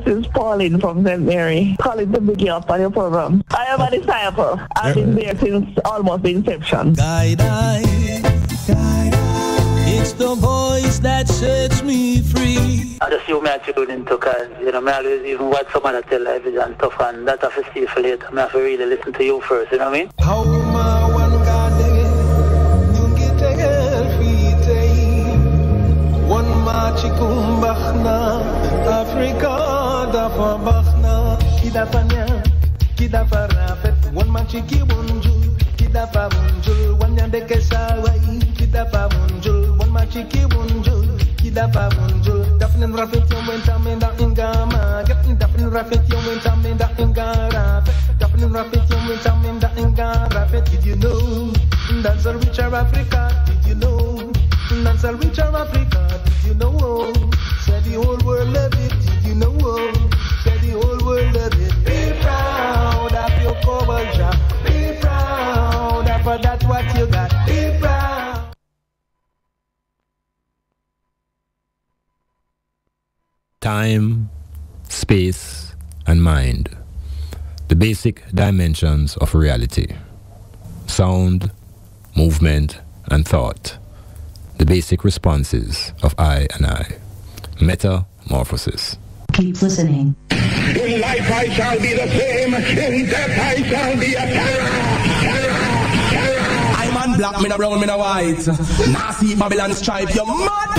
This is Pauline from St. Mary. Calling to big you up on your program. I am a disciple. I've been there since almost the inception. Guide I, it's the voice that sets me free. I just you may have to tune into because, you know, I always even watch some other television and stuff and that I have to see for later. I have to really listen to you first, you know what I mean? How my one God you get a girl feet, one machikum bachna, Africa da fa bachna, kida fanya, kida fa rafet, one machiki bunjul, kida fa bunjul, one yande kesawai, kida fa bunjul, one machiki bunjul, kida fa bunjul, dafnin rafet yom wentamenda ingama, getting dafnin rafet yom wentamenda ingara, dafnin rafet yom wentamenda ingara. Did you know that's a richer Africa? Did you know that's a richer Africa? Did you know? Said the whole world love it. Did you know? Said the whole world love it. Be proud of your culture. Be proud of that's what you got. Be proud. Time, space, and mind. The basic dimensions of reality. Sound, movement, and thought. The basic responses of I and I. Metamorphosis. Keep listening. In life I shall be the same, in death I shall be a terror. Iman Blak, me no brown, me no white. Nah see Babylon stripe, you mad.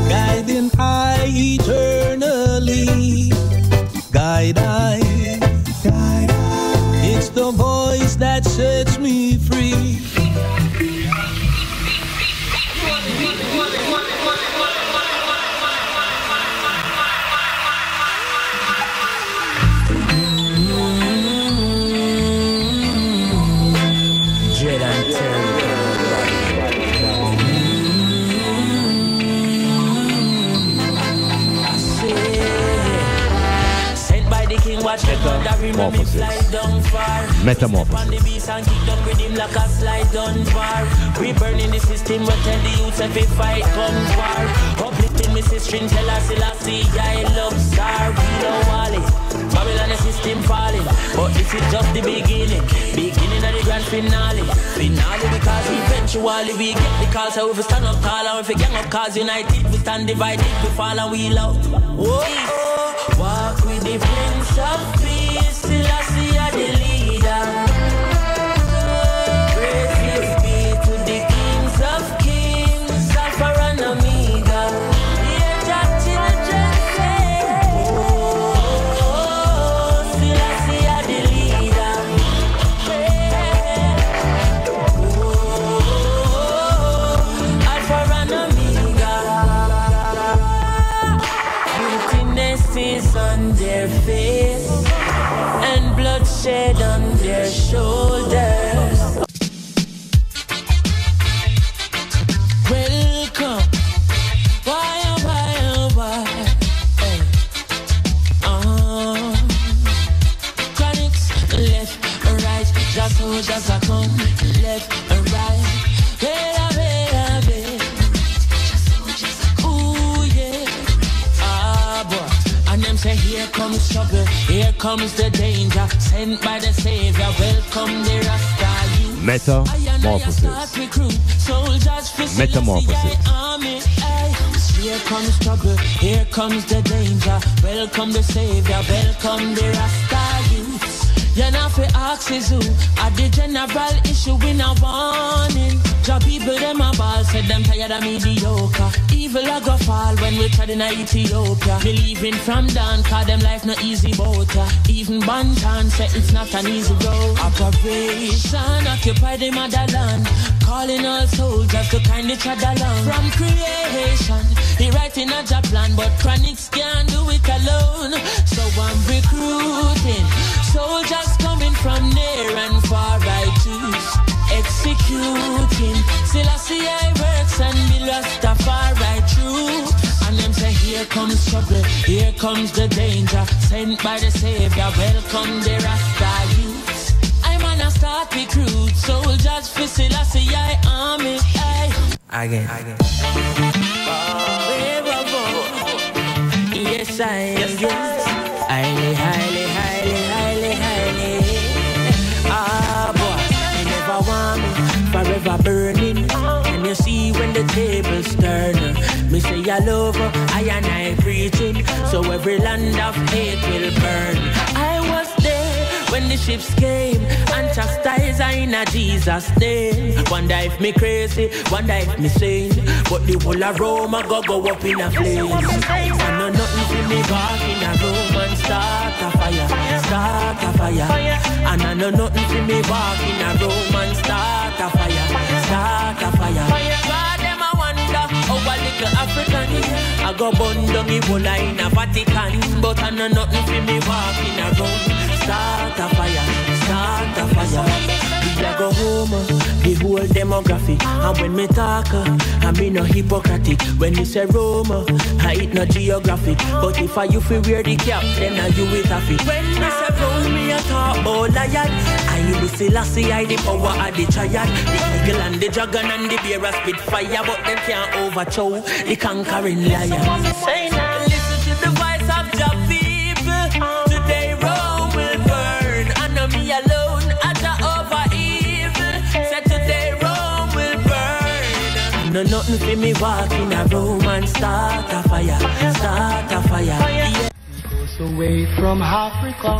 Guiding I eternally. Guide I, it's the voice that sets me free. Metamorphosis. Metamorphosis. We burning the system, we tell the youth if we fight guns war. Uplifting Mrs. String, tell us I love star. We don't want it. Babylon the system falling, but this is just the beginning. Beginning of the grand finale. Finale because eventually we get the call. So if we stand up tall and if we gang up cause united, we stand divided, we fall and we love. Whoa, walk with the Prince of Peace, till I see the leader. Praise be to the kings of kings, Alpha and Omega. Hear your children say, oh, still I see the leader. Oh, Alpha and Omega. Guiltiness is on their face and bloodshed on their shoulders. Welcome, why? Chronics, left and right, just soldiers are come, left and right. Ooh yeah, boy. And them say here comes trouble, here comes the danger, sent by the Savior, welcome the Rasta youth. Metamorphosis. Metamorphosis. Here comes trouble, here comes the danger, welcome the Savior, welcome the Rasta youth. You're not for axes who at the general issue in a warning. Job people them a ball, said them tired of mediocre. Evil a go fall when we tried in Ethiopia. Believing from down, cause them life not easy boat. Even Bantan said it's not an easy road. Operation occupy the motherland, calling all soldiers to kind each other along. From creation, he writing a job plan, but Chronics can't do it alone. So I'm recruiting soldiers coming from near and far, I choose executing. Still I see I works and be Rastafari true. And them say here comes trouble, here comes the danger, sent by the Savior, welcome the Rasta youths. I'm a man I start recruit soldiers for STYLZ army. Again. Yes, I am. Yes. Highly. Boy, you never want me, forever burning. And you see when the tables turn, me say I love her, I and I preaching. So every land of hate will burn. I was there when the ships came and chastise I in a Jesus name. Wonder if me crazy, wonder if me sane, but the whole of Rome I go up in a flame. I know nothing for me back in a room and start a fire. And I know nothing for me back in a room and start a fire. God, them I wonder how a little African I go burn down Ebola in a Vatican, but I know nothing for me back in a room. Start a fire. We a go home, the whole demographic. And when me talk, I mean no hypocritic. When you say Rome, I eat no geographic. But if I you feel wear the cap, then I you with a fit. When me say Rome, me a talk about lion. I will STYLZ, I the power of the triad. The eagle and the dragon and the bear a spit fire, but them can't overthrow the conquering lion. Listen to the voice of the people. Today Rome will burn, and me alone at the over evil. Said today Rome will burn. No nothing for me walk in a room and start a fire. Yeah. Goes away from Africa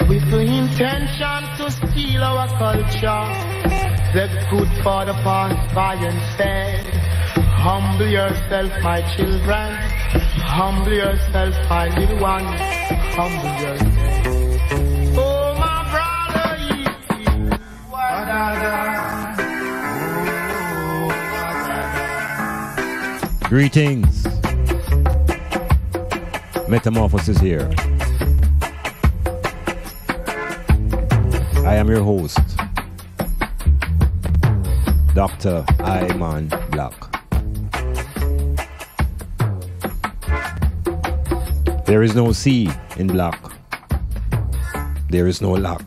with the intention to steal our culture. They're good for the past by instead. Humble yourself, my children. Humble yourself, my little ones. Humble yourself. Oh, my brother, Greetings. Metamorphosis here. I am your host, Dr. Iman Blak. There is no C in black. There is no lack.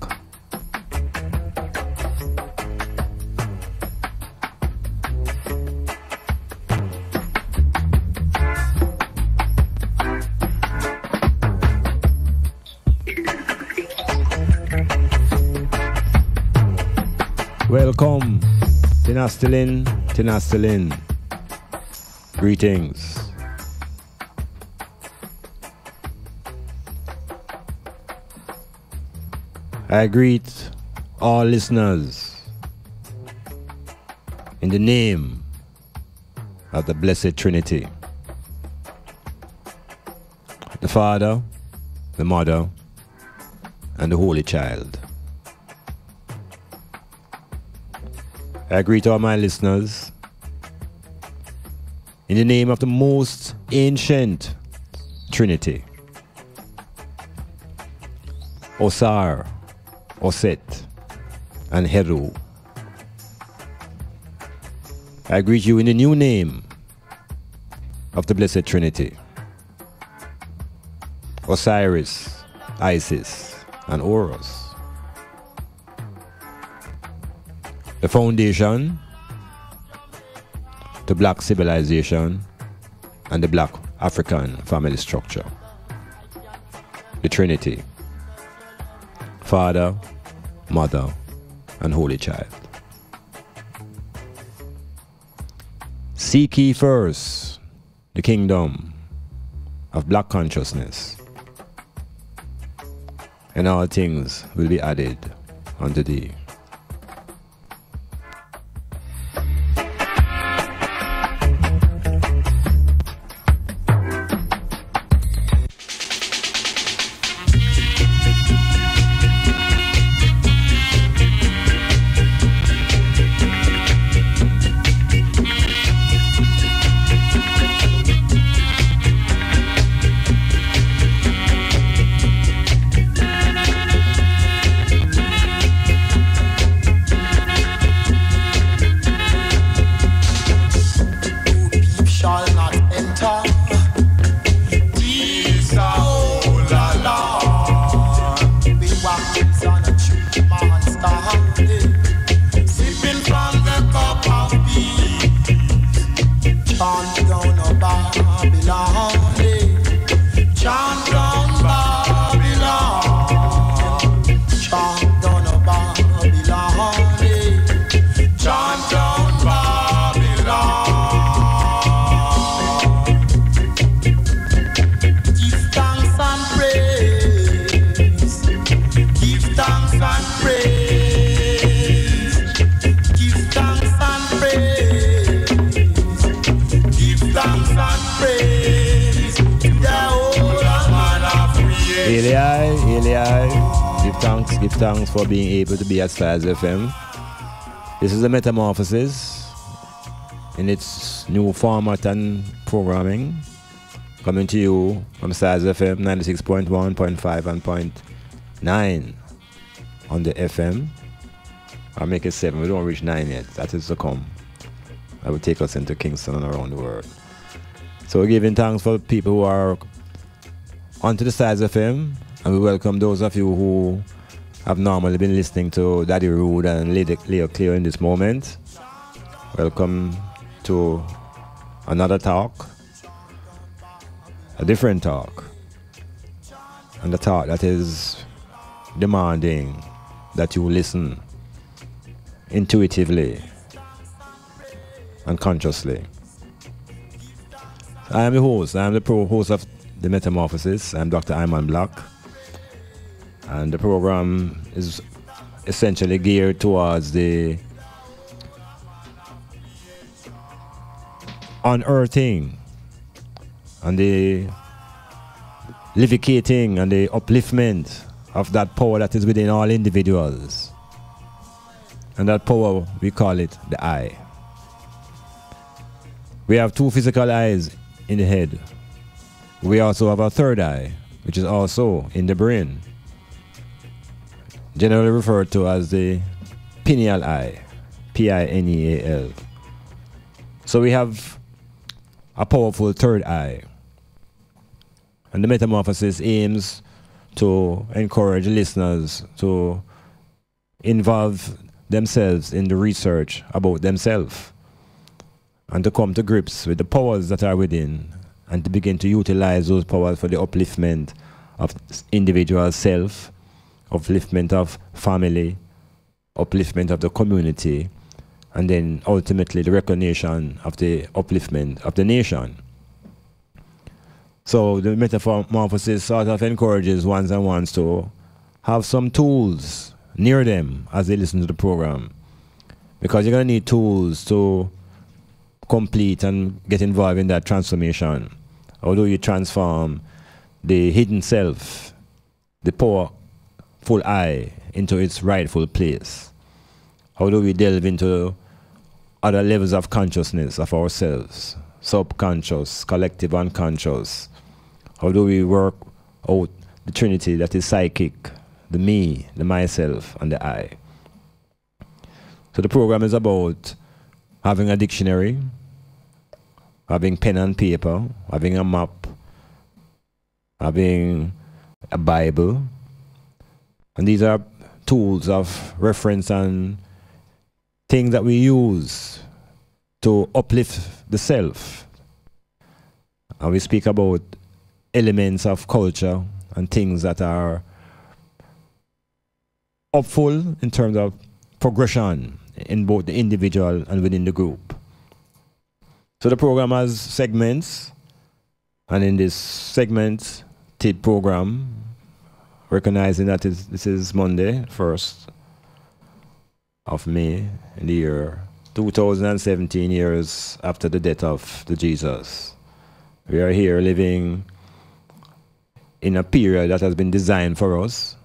Welcome, Tinastilin. Greetings. I greet all listeners in the name of the Blessed Trinity, the Father, the Mother, and the Holy Child. I greet all my listeners in the name of the most ancient Trinity, Osar, Oset, and Heru. I greet you in the new name of the Blessed Trinity, Osiris, Isis, and Horus. The foundation, the black civilization, and the black African family structure. The Trinity, Father, Mother, and Holy Child. Seek ye first the kingdom of black consciousness, and all things will be added unto thee. give thanks for being able to be at STYLZ FM. This is the Metamorphosis in its new format and programming, coming to you from STYLZ FM 96.1, 0.5 and 0.9 on the FM. I'll make it 7, we don't reach 9 yet, that is to come. That will take us into Kingston and around the world. So we're giving thanks for people who are onto the STYLZ FM, and we welcome those of you who have normally been listening to Daddy Rude and Leo Clear in this moment. Welcome to another talk, a different talk, and a talk that is demanding that you listen intuitively and consciously. I am the host. I am the host of the Metamorphosis. I'm Dr. Iman Blak, and the program is essentially geared towards the unearthing and the livicating and the upliftment of that power that is within all individuals. And that power, we call it the I. We have two physical eyes in the head. We also have a third eye, which is also in the brain, generally referred to as the pineal eye, P-I-N-E-A-L. So we have a powerful third eye. And the Metamorphosis aims to encourage listeners to involve themselves in the research about themselves and to come to grips with the powers that are within and to begin to utilize those powers for the upliftment of individual self, upliftment of family, upliftment of the community, and then ultimately the recognition of the upliftment of the nation. So the Metamorphosis sort of encourages ones and ones to have some tools near them as they listen to the program, because you're going to need tools to complete and get involved in that transformation. How do you transform the hidden self, the powerful I, into its rightful place? How do we delve into other levels of consciousness of ourselves, subconscious, collective, unconscious? How do we work out the trinity that is psychic, the me, the myself, and the I? So the program is about having a dictionary, having pen and paper, having a map, having a Bible. And these are tools of reference and things that we use to uplift the self. And we speak about elements of culture and things that are upful in terms of progression in both the individual and within the group. So the program has segments, and in this segment program, recognizing that this is Monday, 1st of May in the year 2017, years after the death of the Jesus. We are here living in a period that has been designed for us,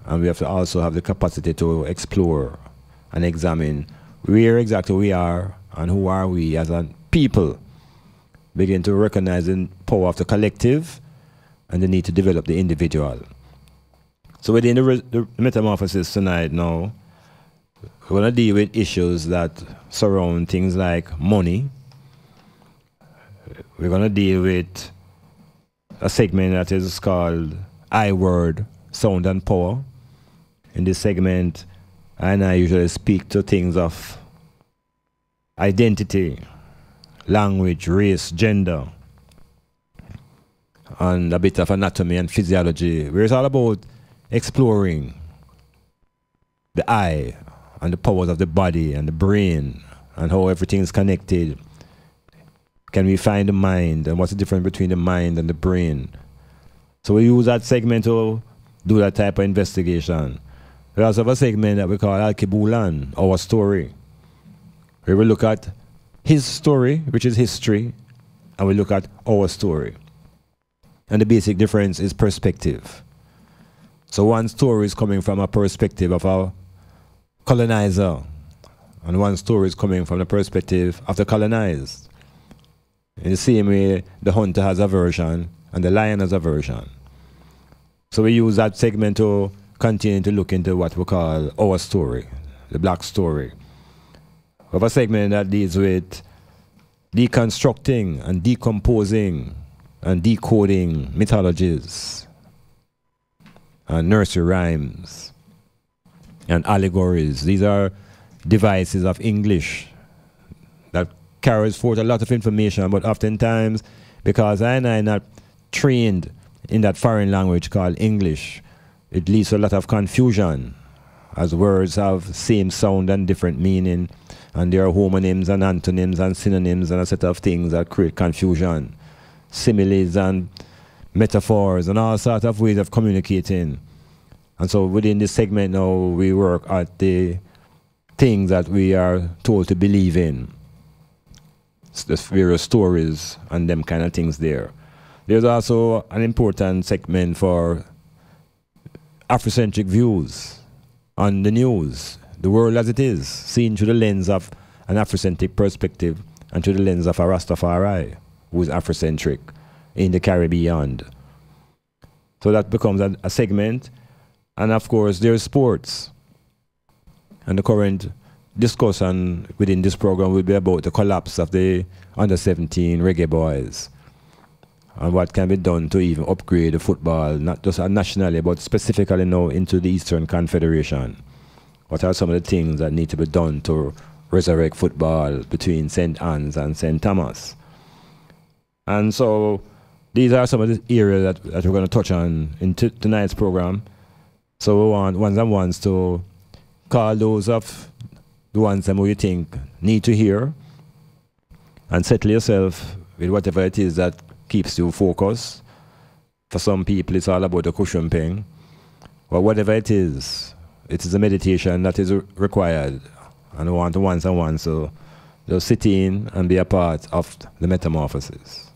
and we have to also have the capacity to explore and examine where exactly we are and who are we as a people. Begin to recognize the power of the collective and the need to develop the individual. So within the Metamorphosis tonight now, we're going to deal with issues that surround things like money. We're going to deal with a segment that is called I Word, Sound and Power. In this segment, I usually speak to things of identity, language, race, gender, and a bit of anatomy and physiology, where it's all about exploring the I and the powers of the body and the brain and how everything is connected. Can we find the mind, and what's the difference between the mind and the brain? So we use that segment to do that type of investigation. We also have a segment that we call Al-Kibulan, Our Story, where we look at his story, which is history, and we look at our story. And the basic difference is perspective. So one story is coming from a perspective of a colonizer, and one story is coming from the perspective of the colonized. In the same way, the hunter has a version and the lion has a version. So we use that segment to continue to look into what we call our story, the black story. We have a segment that deals with deconstructing and decomposing and decoding mythologies and nursery rhymes and allegories. These are devices of English that carries forth a lot of information, but oftentimes, because I am not trained in that foreign language called English, it leads to a lot of confusion, as words have same sound and different meaning, and there are homonyms and antonyms and synonyms and a set of things that create confusion, similes and metaphors and all sorts of ways of communicating. And so within this segment now, we work at the things that we are told to believe in. The various stories and them kind of things there. There's also an important segment for Afrocentric views on the news, the world as it is, seen through the lens of an Afrocentric perspective and through the lens of a Rastafari, who is Afrocentric in the Caribbean. So that becomes a segment. And of course, there's sports. And the current discussion within this program will be about the collapse of the under-17 reggae boys and what can be done to even upgrade the football, not just nationally, but specifically now into the Eastern Confederation. What are some of the things that need to be done to resurrect football between St. Anne's and St. Thomas? And so these are some of the areas that we're going to touch on in tonight's program. So we want ones and ones to call those of the ones who you think need to hear and settle yourself with whatever it is that keeps you focused. For some people, it's all about the cushion ping. But whatever it is a meditation that is required. And I want the ones and ones to just sit in and be a part of the metamorphosis.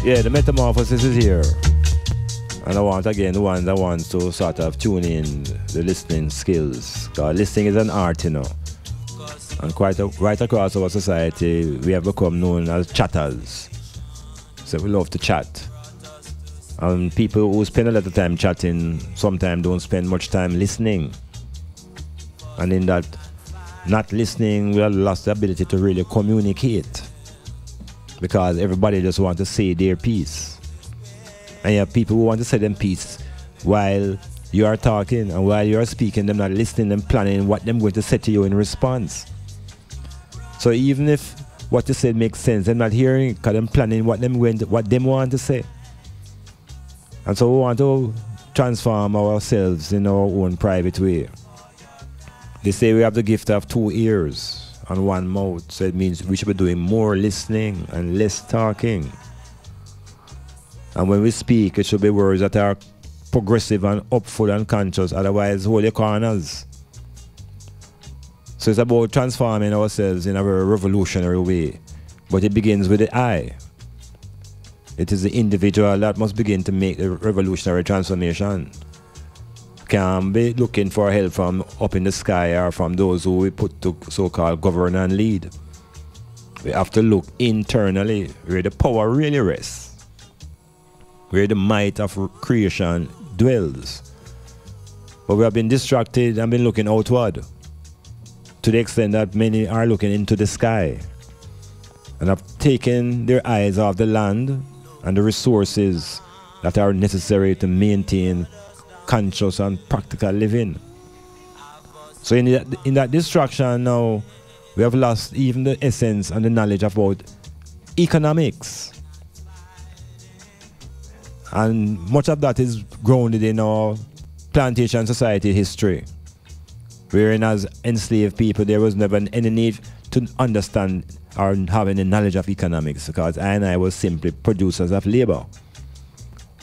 Yeah, the metamorphosis is here. And I want, again, the ones that want to sort of tune in the listening skills. Because listening is an art, you know. And right across our society, we have become known as chatters. So we love to chat. And people who spend a lot of time chatting sometimes don't spend much time listening. And in that not listening, we have lost the ability to really communicate. Because everybody just wants to say their piece. And you have people who want to say them piece while you are talking, and while you are speaking, them not listening, them planning what them going to say to you in response. So even if what you said makes sense, they're not hearing it because they're planning what them want to say. And so we want to transform ourselves in our own private way. They say we have the gift of 2 ears and 1 mouth, so it means we should be doing more listening and less talking. And when we speak, it should be words that are progressive and upful and conscious, otherwise hold your corners. So it's about transforming ourselves in a very revolutionary way. But it begins with the I. It is the individual that must begin to make the revolutionary transformation. Can't be looking for help from up in the sky or from those who we put to so-called govern and lead. We have to look internally where the power really rests, where the might of creation dwells. But we have been distracted and been looking outward, to the extent that many are looking into the sky and have taken their eyes off the land and the resources that are necessary to maintain conscious and practical living. So in that distraction now, we have lost even the essence and the knowledge about economics. And much of that is grounded in our plantation society history, wherein as enslaved people there was never any need to understand or have any knowledge of economics, because I was simply producers of labor,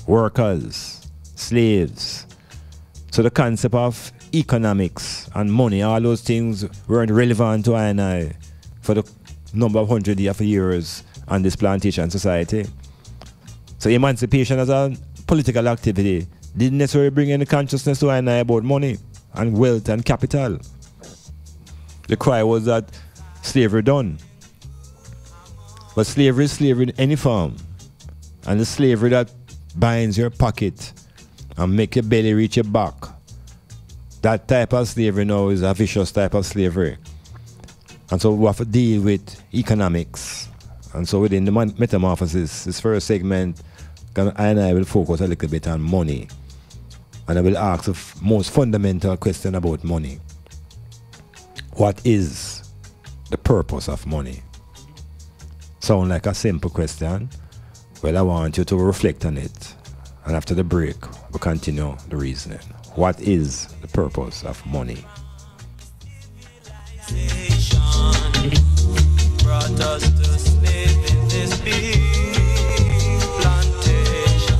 workers, slaves. So the concept of economics and money, all those things weren't relevant to I for the number of hundreds of years on this plantation society. So emancipation as a political activity didn't necessarily bring any consciousness to I about money and wealth and capital. The cry was that slavery done. But slavery is slavery in any form. And the slavery that binds your pocket and make your belly reach your back, that type of slavery now is a vicious type of slavery. And so we have to deal with economics. And so within the metamorphosis, this first segment, I will focus a little bit on money. And I will ask the most fundamental question about money. What is the purpose of money? Sound like a simple question? Well, I want you to reflect on it. And after the break, we'll continue the reasoning. What is the purpose of money? Brought us to slave in this big plantation.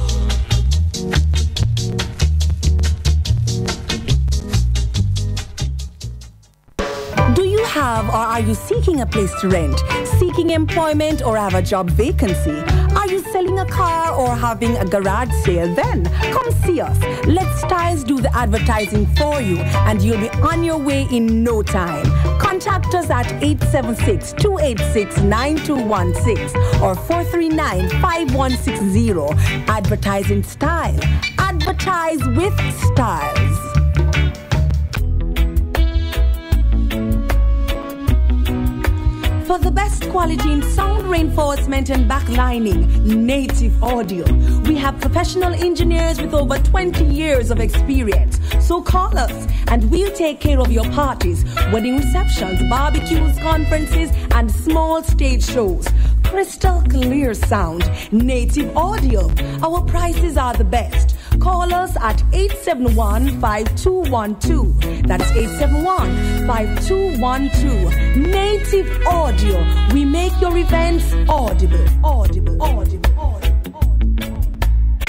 Do you have or are you seeking a place to rent, seeking employment or have a job vacancy? Are you selling a car or having a garage sale? Then come see us. Let STYLZ do the advertising for you and you'll be on your way in no time. Contact us at 876-286-9216 or 439-5160. Advertising Style. Advertise with STYLZ. For the best quality in sound reinforcement and backlining, native audio. We have professional engineers with over 20 years of experience. So call us and we'll take care of your parties, wedding receptions, barbecues, conferences, and small stage shows. Crystal clear sound, native audio. Our prices are the best. Call us at 871-5212. That's 871-5212. Native audio. We make your events audible.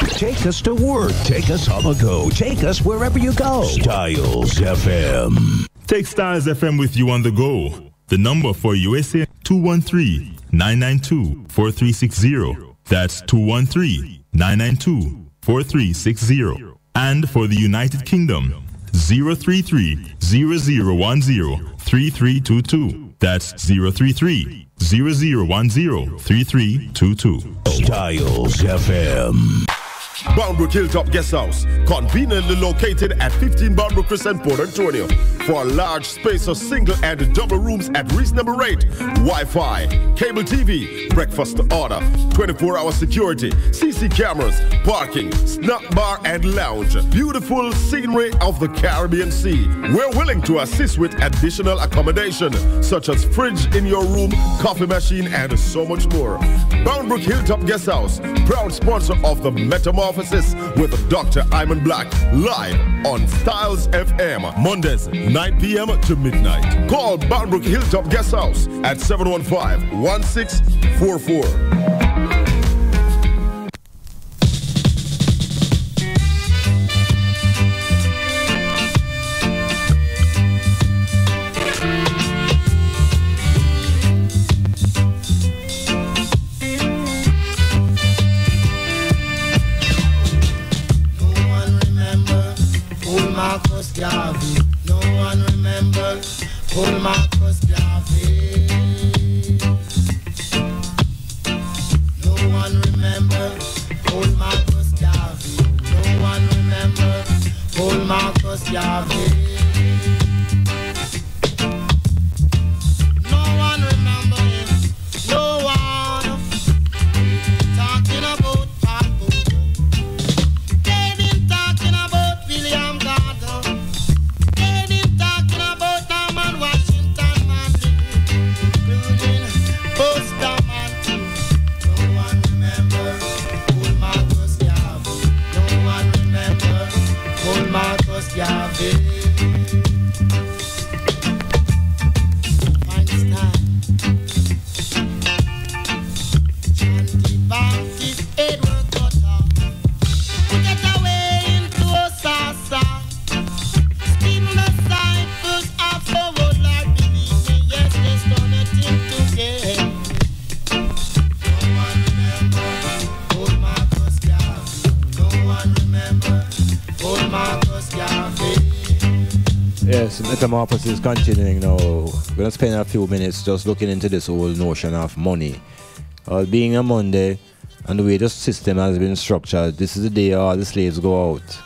Take us to work. Take us on the go. Take us wherever you go. STYLZ FM. Take STYLZ FM with you on the go. The number for USA 213-992-4360. That's 213-992-4360. And for the United Kingdom, 033-0010-3322. That's 033-0010-3322. STYLZ FM. Boundbrook Hilltop Guest House, conveniently located at 15 Boundbrook Crescent, Port Antonio. For a large space of single and double rooms at reasonable rate, Wi-Fi, cable TV, breakfast to order, 24-hour security, CC cameras, parking, snack bar and lounge. Beautiful scenery of the Caribbean Sea. We're willing to assist with additional accommodation, such as fridge in your room, coffee machine, and so much more. Boundbrook Hilltop Guest House, proud sponsor of the Metamorphosis with Dr. Iman Blak, live on STYLZ FM, Mondays, 9 p.m. to midnight. Call Boundbrook Hilltop Guest House at 715-1644. No one remember Paul Marcus Garvey. No one remember Paul Marcus Garvey. No one remember Paul Marcus Garvey. No one remember him. No one talking about Paul Booker. They been talking about William Carter. Yes, Metamorphosis continuing now. We're going to spend a few minutes just looking into this whole notion of money. Being a Monday and the way the system has been structured, this is the day all the slaves go out.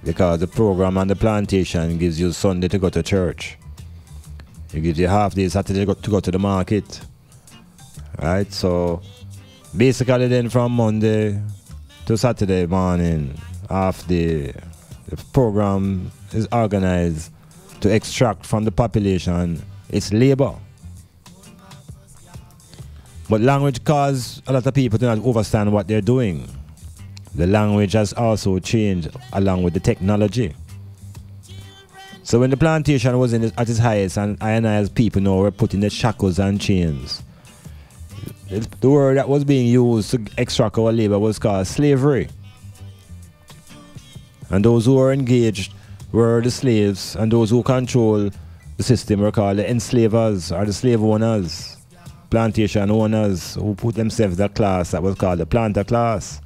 Because the program on the plantation gives you Sunday to go to church. It gives you half day Saturday to go to the market. Right? So basically then from Monday to Saturday morning, half day, the program is organized to extract from the population its labor. But language causes a lot of people to not understand what they're doing. The language has also changed along with the technology. So when the plantation was at its highest and I as people now were put in the shackles and chains, the word that was being used to extract our labor was called slavery. And those who were engaged were the slaves, and those who control the system were called the enslavers or the slave owners, plantation owners, who put themselves in a class that was called the planter class.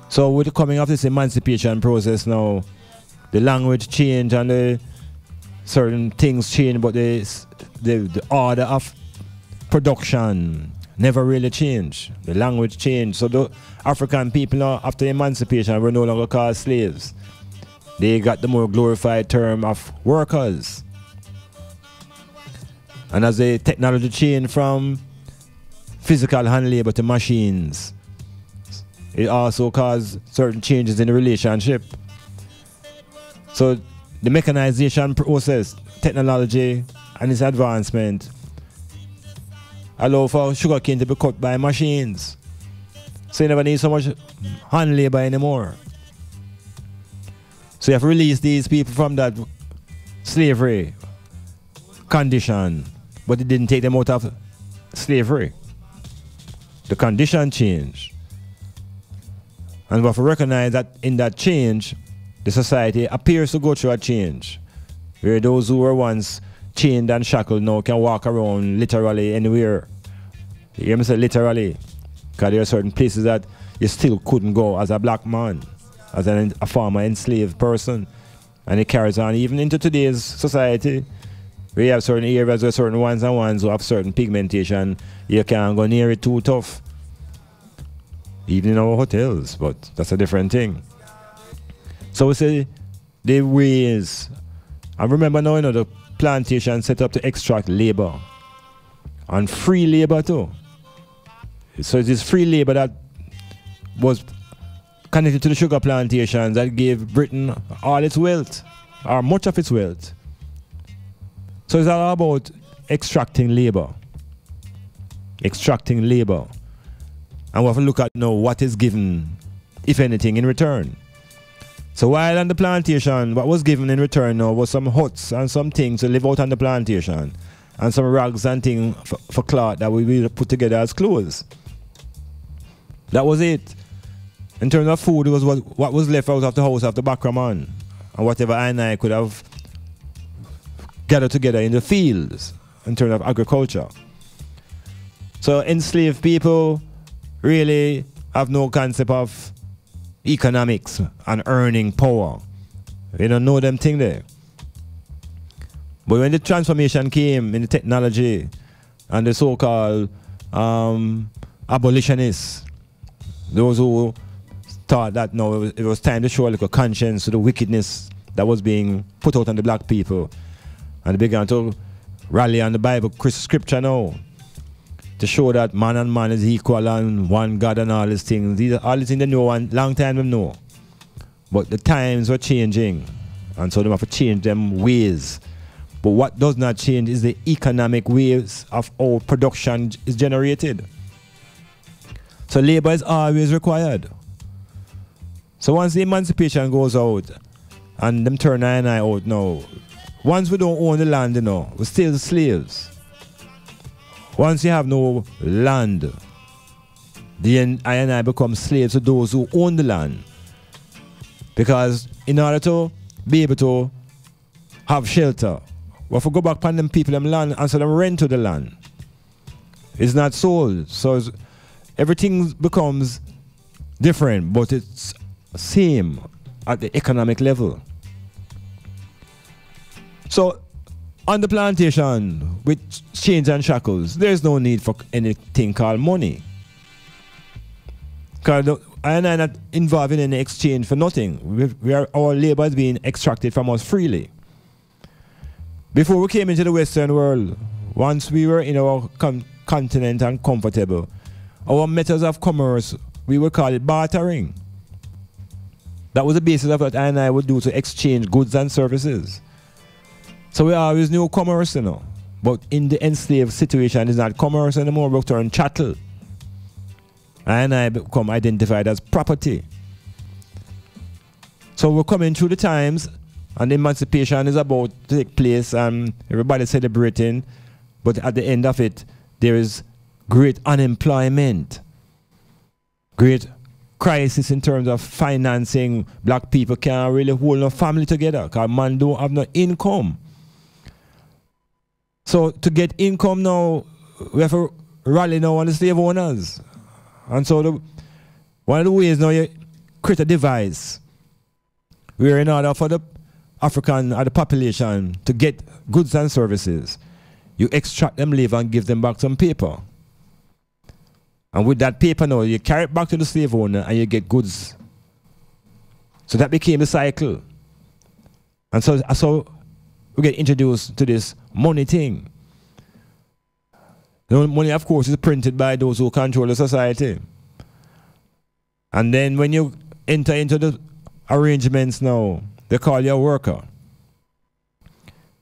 So with the coming of this emancipation process now, the language changed and the certain things changed, but the order of production never really changed. The language changed. So the African people now, after emancipation, were no longer called slaves. They got the more glorified term of workers. And as the technology changed from physical hand labor to machines, it also caused certain changes in the relationship. So the mechanization process, technology, and its advancement allow for sugarcane to be cut by machines. So you never need so much hand labor anymore. So you have to release these people from that slavery condition, but it didn't take them out of slavery. The condition changed. And we have to recognize that in that change, the society appears to go through a change, where those who were once chained and shackled now can walk around literally anywhere. You hear me say literally? Because there are certain places that you still couldn't go as a black man, as a former enslaved person. And it carries on even into today's society. We have certain areas where certain ones and ones who have certain pigmentation, you can't go near it too tough. even in our hotels, but that's a different thing. So we say the ways, and remember now, the plantation set up to extract labor and free labor too. So it is free labor that was connected to the sugar plantations that gave Britain all its wealth, or much of its wealth. So it's all about extracting labor. Extracting labor. And we have to look at now what is given, if anything, in return. So while on the plantation, what was given in return now was some huts and some things to live out on the plantation, and some rags and things for cloth that we will put together as clothes. That was it. In terms of food, it was what was left out of the house of the backroom, and whatever I could have gathered together in the fields in terms of agriculture. So enslaved people really have no concept of economics and earning power. They don't know them thing there. But when the transformation came in the technology and the so-called abolitionists, those who thought that no, it was time to show a little conscience to the wickedness that was being put out on the black people, and they began to rally on the Bible scripture now to show that man and man is equal and one God and all these things. These are all these things they know, and long time they know. But the times were changing, and so they have to change them ways. But what does not change is the economic ways of how production is generated. So labor is always required. So once the emancipation goes out, and them turn I and I out now, once we don't own the land, we're still slaves. Once you have no land, then I and I become slaves to those who own the land. Because in order to be able to have shelter, we have to go back upon them people, them land, and so them rent to the land. It's not sold. So everything becomes different, but it's same at the economic level. So on the plantation with chains and shackles, there's no need for anything called money. Because I and I not involved in any exchange for nothing. Our labor is being extracted from us freely. Before we came into the Western world, once we were in our continent and comfortable, our methods of commerce, we would call it bartering. That was the basis of what I and I would do to exchange goods and services. So we always knew commerce, but in the enslaved situation, it's not commerce anymore, we turn chattel. I and I become identified as property. So we're coming through the times, and emancipation is about to take place, and everybody's celebrating, but at the end of it, there is great unemployment, great crisis in terms of financing. Black people can't really hold no family together because man don't have no income. So to get income now, we have to rally now on the slave owners. And so one of the ways now you create a device where in order for the African or the population to get goods and services, you extract them labor and give them back some paper. And with that paper now, you carry it back to the slave owner and you get goods. So that became the cycle. And so we get introduced to this money thing. The money, of course, is printed by those who control the society. And then when you enter into the arrangements now, they call you a worker.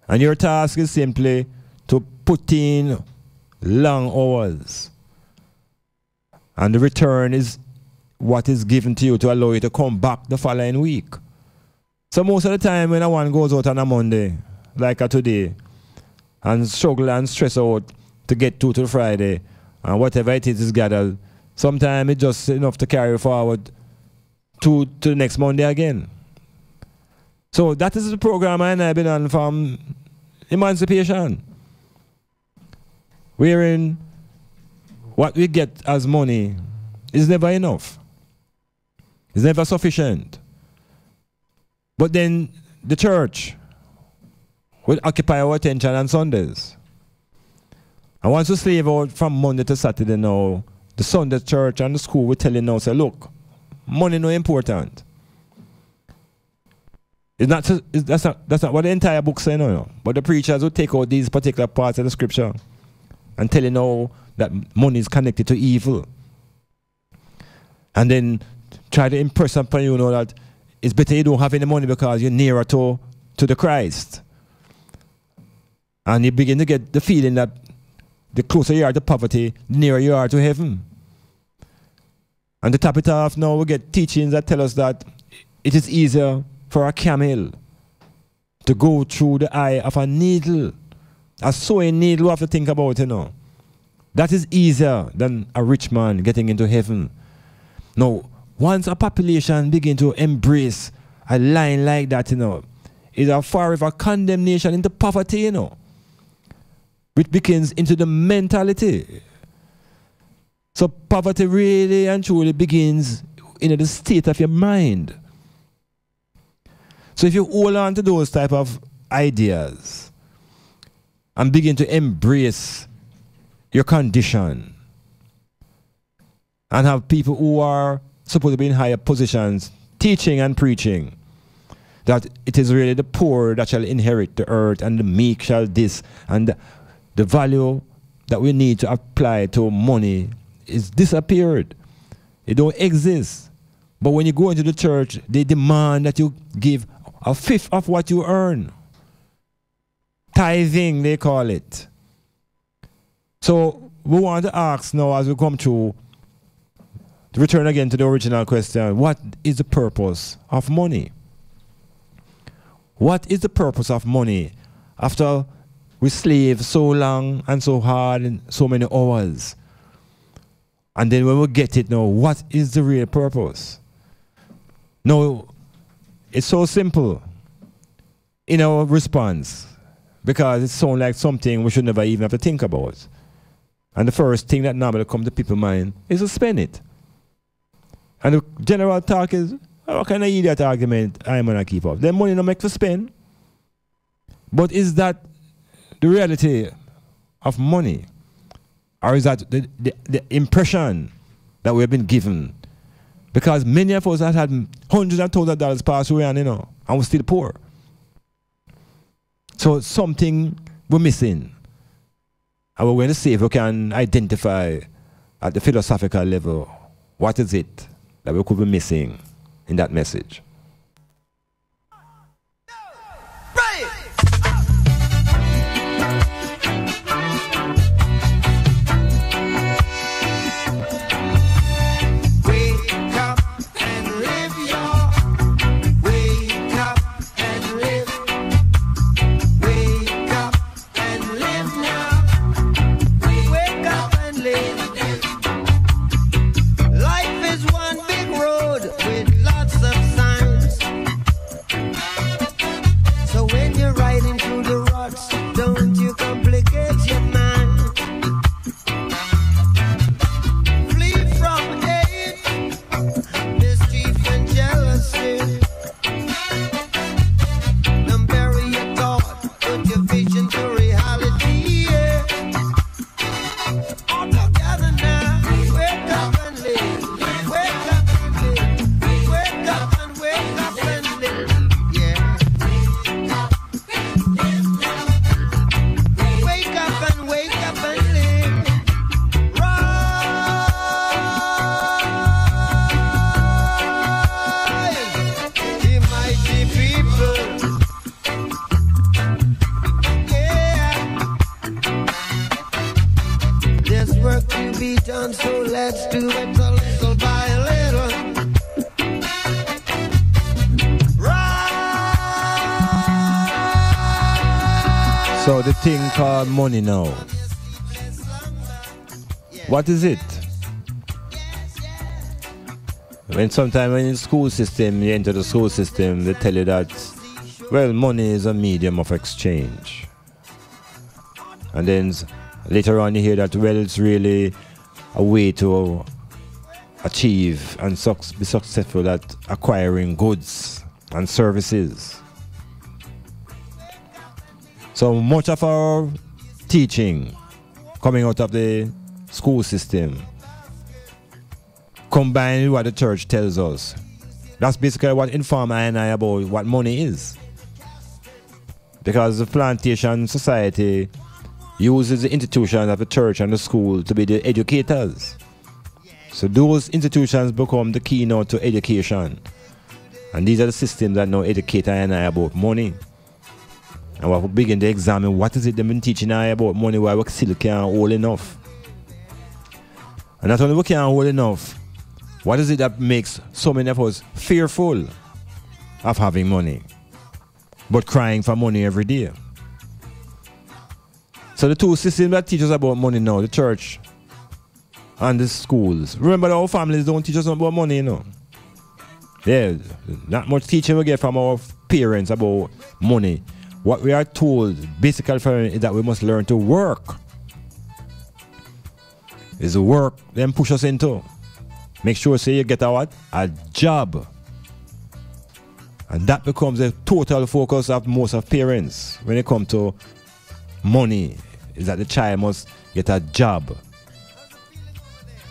And your task is simply to put in long hours. And the return is what is given to you to allow you to come back the following week. So most of the time when one goes out on a Monday, like today, and struggle and stress out to get to the Friday, and whatever it is gathered, sometimes it's just enough to carry forward to the next Monday again. So that is the program I have been on from emancipation. Wherein what we get as money is never enough. It's never sufficient. But then the church will occupy our attention on Sundays. And once we slave out from Monday to Saturday now, the Sunday church and the school will tell you now, say, look, money no important. That's not what the entire book says, no. But the preachers will take out these particular parts of the scripture and tell you now that money is connected to evil. And then try to impress upon you know that it's better you don't have any money because you're nearer to the Christ. And you begin to get the feeling that the closer you are to poverty, the nearer you are to heaven. And to top it off, now we get teachings that tell us that it is easier for a camel to go through the eye of a needle. A sewing needle, we have to think about, you know. That is easier than a rich man getting into heaven. Now, once a population begin to embrace a line like that, you know, it's a forever condemnation into poverty, you know, which begins into the mentality. So poverty really and truly begins in the state of your mind. So if you hold on to those type of ideas and begin to embrace your condition and have people who are supposed to be in higher positions teaching and preaching that it is really the poor that shall inherit the earth and the meek shall this, and the value that we need to apply to money is disappeared. It don't exist. But when you go into the church, they demand that you give a fifth of what you earn. Tithing, they call it. So we want to ask now as we come through, to return again to the original question, what is the purpose of money? What is the purpose of money after we slave so long and so hard and so many hours? And then when we get it now, what is the real purpose? No, it's so simple in our response because it sounds like something we should never even have to think about. And the first thing that normally comes to people's mind is to spend it. And the general talk is, how can I eat that argument I'm going to keep up? Then money no make for spend. But is that the reality of money? Or is that the impression that we've been given? Because many of us have had hundreds of thousands of dollars pass away and, you know, and we're still poor. So something we're missing. And we're going to see if we can identify at the philosophical level, what is it that we could be missing in that message? So the thing called money now, what is it? Sometimes when in the school system, you enter the school system, they tell you that, well, money is a medium of exchange. And then later on you hear that, well, it's really a way to achieve and be successful at acquiring goods and services. So much of our teaching coming out of the school system combined with what the church tells us. That's basically what informs I and I about what money is. Because the plantation society uses the institutions of the church and the school to be the educators. So those institutions become the keynote to education. And these are the systems that now educate I and I about money. And we begin to examine what is it they've been teaching I about money where we still can't hold enough. And not only we can't hold enough, what is it that makes so many of us fearful of having money, but crying for money every day? So the two systems that teach us about money now, the church and the schools. Remember that our families don't teach us about money, you know. Yeah, not much teaching we get from our parents about money. What we are told, basically, is that we must learn to work. It's the work them push us into. Make sure say you get a job. And that becomes a total focus of most of parents when it comes to money, is that the child must get a job.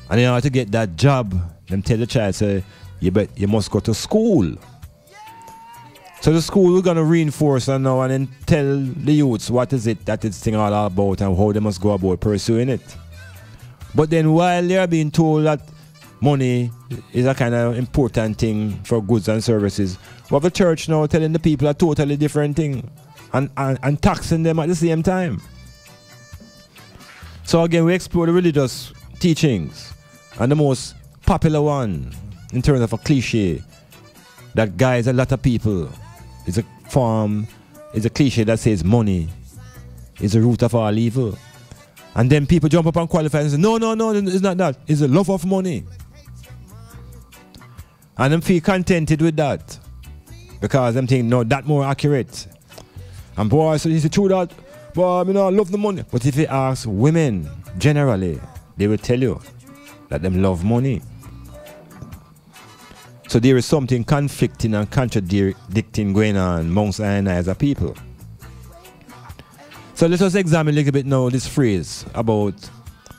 And in order to get that job, them tell the child, say, you must go to school. So the school is going to reinforce and now and then tell the youths what is it that it's thing all about and how they must go about pursuing it. But then while they are being told that money is a kind of important thing for goods and services, but the church now telling the people a totally different thing and taxing them at the same time. So again, we explore the religious teachings, and the most popular one in terms of a cliche that guides a lot of people is a cliche that says money is the root of all evil. And then people jump up and qualify and say, no, it's not that. It's the love of money. And them feel contented with that because them think, no, that more accurate. And boy, so is it true that? Boy, I love the money. But if you ask women, generally, they will tell you that them love money. So there is something conflicting and contradicting going on amongst I and I as a people. So let us examine a little bit now this phrase about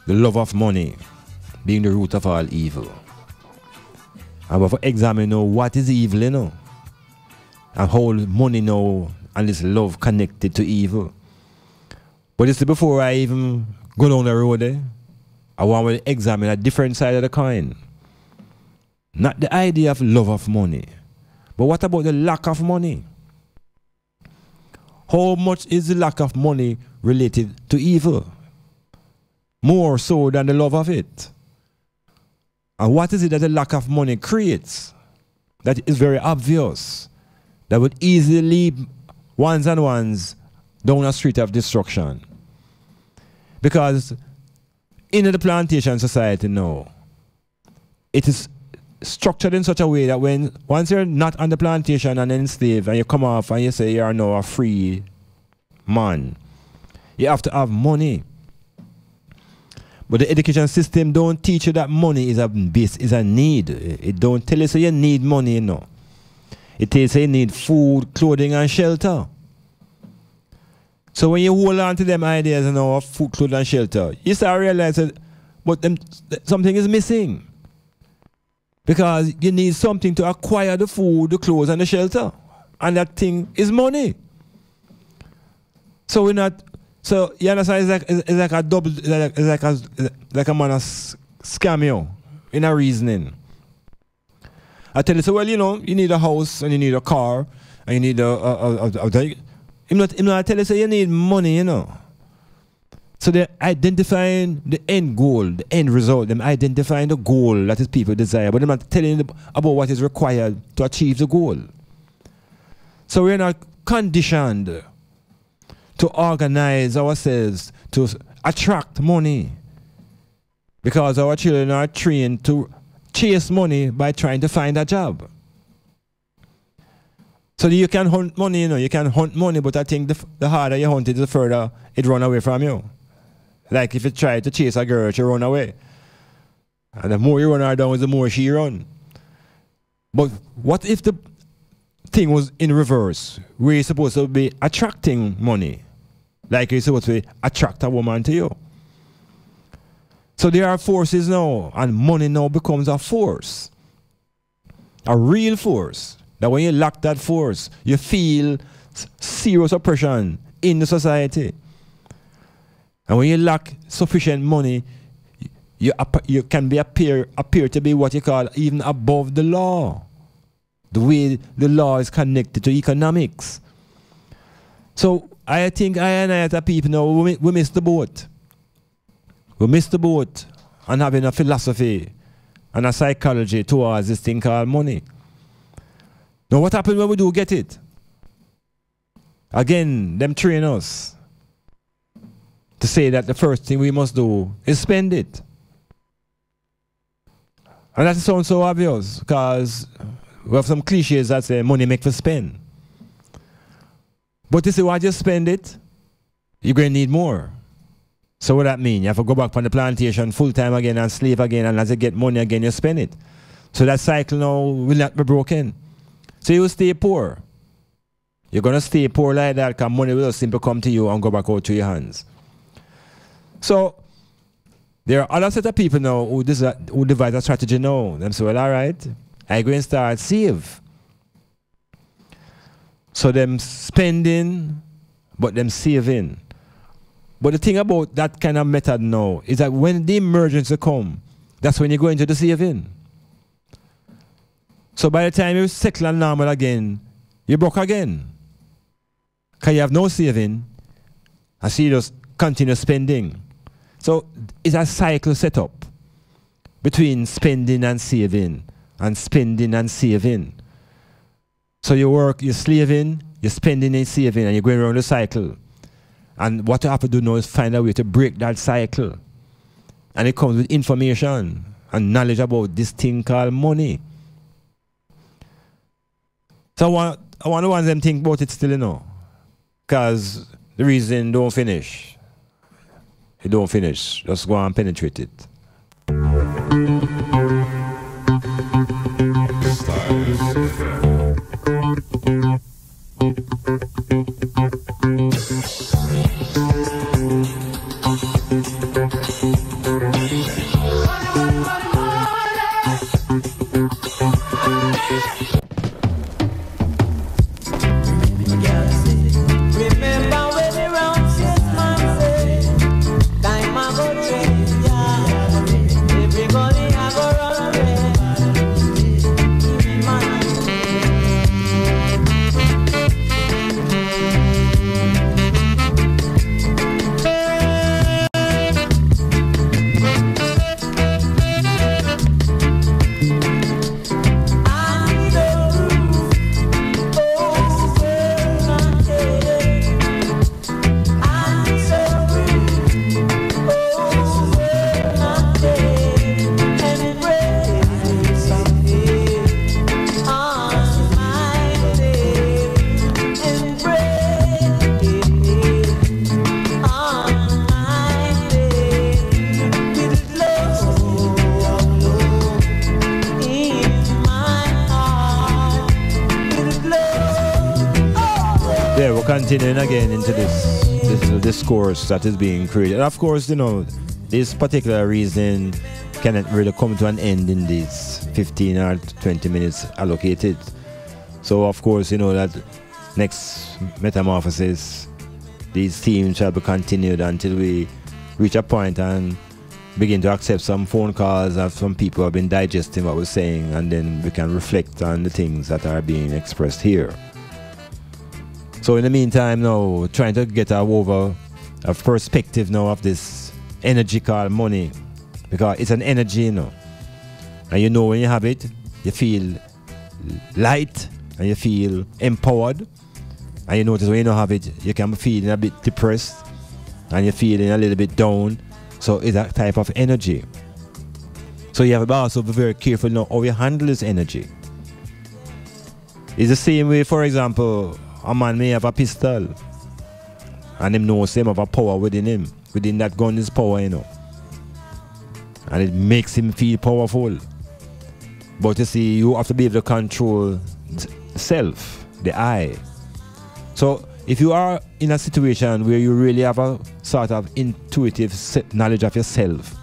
the love of money being the root of all evil. And we'll examine now what is evil, you know, and how money now and this love connected to evil. But this is before I even go down the road, I want to examine a different side of the coin. Not the idea of love of money, but what about the lack of money? How much is the lack of money related to evil? More so than the love of it. And what is it that the lack of money creates that is very obvious, that would easily lead ones and ones down a street of destruction? Because in the plantation society now, it is structured in such a way that once you're not on the plantation and enslaved and you come off and you say you are now a free man, you have to have money. But the education system don't teach you that money is a need. It don't tell you so you need money, you know. It tells you you need food, clothing and shelter. So when you hold on to them ideas, you know, of food, clothing and shelter, you start realizing something is missing. Because you need something to acquire the food, the clothes, and the shelter. And that thing is money. So we're not, so you understand, it's like a double, like a man scam you in a reasoning. I tell you, so well, you know, you need a house and you need a car and you need I'm not telling you, so you need money, you know. So they're identifying the end goal, the end result. They're identifying the goal that is people desire, but they're not telling you about what is required to achieve the goal. So we're not conditioned to organize ourselves to attract money because our children are trained to chase money by trying to find a job. So you can hunt money, you know, you can hunt money, but I think the harder you hunt it, the further it run away from you. Like if you try to chase a girl, she run away. And the more you run her down, the more she run. But what if the thing was in reverse, where you're supposed to be attracting money? Like you're supposed to attract a woman to you. So there are forces now, and money now becomes a force. A real force. That when you lack that force, you feel serious oppression in the society. And when you lack sufficient money, you can appear to be what you call even above the law. The way the law is connected to economics. So I think I and I as a people now, we missed the boat. We missed the boat on having a philosophy and a psychology towards this thing called money. Now what happens when we do get it? Again, them train us to say that the first thing we must do is spend it. And that sounds so obvious because we have some cliches that say money make for spend. But you see, once you spend it, you're going to need more. So what that mean? You have to go back on the plantation full time again and slave again, and as you get money again, you spend it. So that cycle now will not be broken. So you will stay poor. You're going to stay poor like that because money will simply come to you and go back out to your hands. So there are other set of people now who devise a strategy now. Them say, well, all right, I go and start save. So them spending, but them saving. But the thing about that kind of method now is that when the emergency come, that's when you go into the saving. So by the time you settle and normal again, you broke again. Because you have no saving, and so you just continue spending. So it's a cycle set up between spending and saving, and spending and saving. So you work, you're slaving, you're spending and saving, and you're going around the cycle. And what you have to do now is find a way to break that cycle. And it comes with information and knowledge about this thing called money. So I want to want them think about it still, you know. Because the reason don't finish. It don't finish. Just go and penetrate it. Continuing again into this little discourse that is being created. And of course, you know, this particular reason cannot really come to an end in these 15 or 20 minutes allocated. So of course, you know that next metamorphosis, these themes shall be continued until we reach a point and begin to accept some phone calls of some people who have been digesting what we're saying, and then we can reflect on the things that are being expressed here. So in the meantime now, trying to get over a perspective now of this energy called money, because it's an energy, you know. And you know when you have it, you feel light and you feel empowered. And you notice when you don't have it, you can be feeling a bit depressed and you're feeling a little bit down. So it's that type of energy. So you have to also be very careful now how you handle this energy. It's the same way, for example, a man may have a pistol and him knows him have a power within him. Within that gun is power, you know. And it makes him feel powerful. But you see, you have to be able to control the self, the I. So if you are in a situation where you really have a sort of intuitive knowledge of yourself,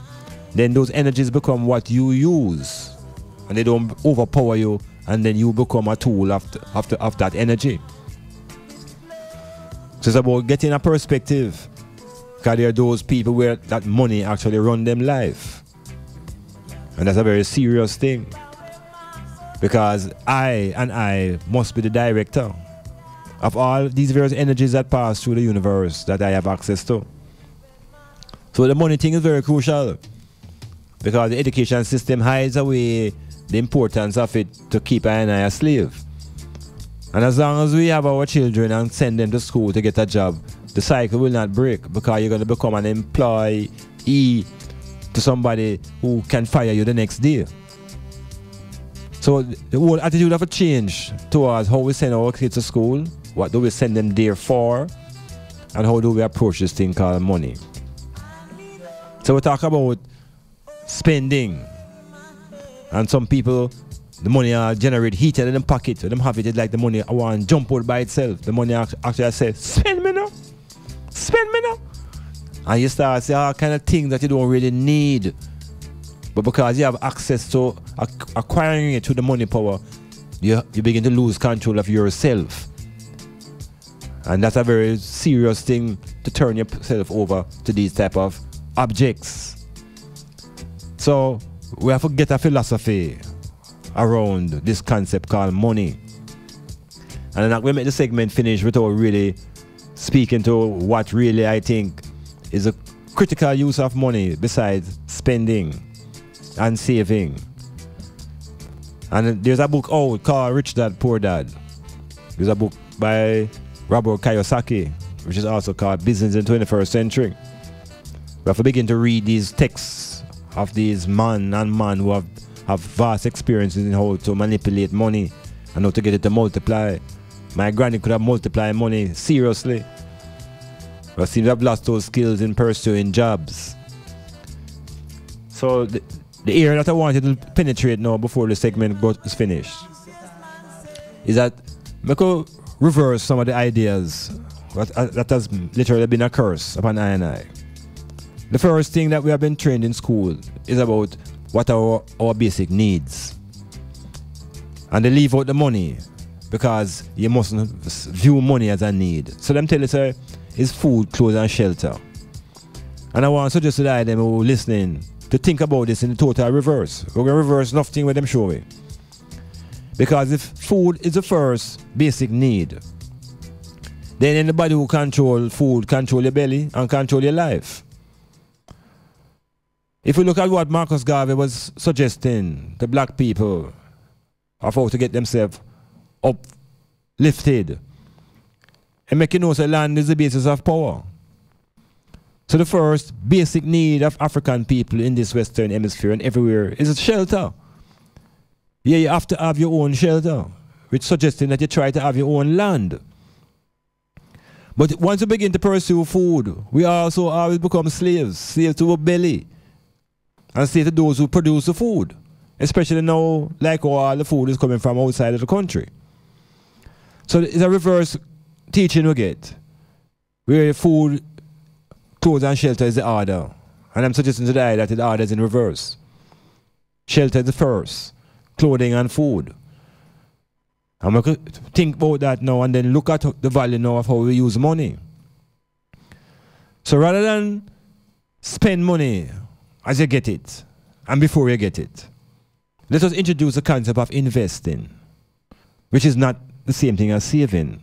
then those energies become what you use. And they don't overpower you, and then you become a tool of that energy. So it's about getting a perspective. Because there are those people where that money actually run them life. And that's a very serious thing. Because I must be the director of all these various energies that pass through the universe that I have access to. So the money thing is very crucial. Because the education system hides away the importance of it to keep I and I a slave. And as long as we have our children and send them to school to get a job, the cycle will not break, because you're going to become an employee to somebody who can fire you the next day. So the whole attitude have to change towards how we send our kids to school, what do we send them there for, and how do we approach this thing called money. So we talk about spending. And some people, the money generate heat in them pocket. So them have it like the money I want to jump out by itself. The money actually say, spend me now. Spend me now. And you start saying all kind of things that you don't really need. But because you have access to acquiring it through the money power, you begin to lose control of yourself. And that's a very serious thing, to turn yourself over to these type of objects. So we have to get a philosophy around this concept called money. And I'm not going to make the segment finish without really speaking to what really I think is a critical use of money besides spending and saving. And there's a book out called Rich Dad, Poor Dad. There's a book by Robert Kiyosaki, which is also called Business in the 21st Century. We have to begin to read these texts of these man who have vast experiences in how to manipulate money and how to get it to multiply. My granny could have multiplied money seriously, but seems to have lost those skills in pursuing jobs. So the area that I wanted to penetrate now before the segment is finished is that we could reverse some of the ideas that has literally been a curse upon I and I. The first thing that we have been trained in school is about what are our basic needs. And they leave out the money because you mustn't view money as a need. So them tell you, sir, is food, clothes and shelter. And I want to suggest to them who are listening to think about this in the total reverse. We're going to reverse nothing with them showing. Because if food is the first basic need, then anybody who control food control your belly and control your life. If we look at what Marcus Garvey was suggesting to black people of how to get themselves uplifted, and making know that land is the basis of power. So the first basic need of African people in this Western Hemisphere and everywhere is shelter. Yeah, you have to have your own shelter, which suggesting that you try to have your own land. But once you begin to pursue food, we also always become slaves to our belly. And say to those who produce the food, especially now, like all the food is coming from outside of the country. So it's a reverse teaching we get, where food, clothes and shelter is the order. And I'm suggesting today that the order is in reverse. Shelter is the first, clothing and food. And we could think about that now and then look at the value now of how we use money. So rather than spend money as you get it, and before you get it, let us introduce the concept of investing, which is not the same thing as saving.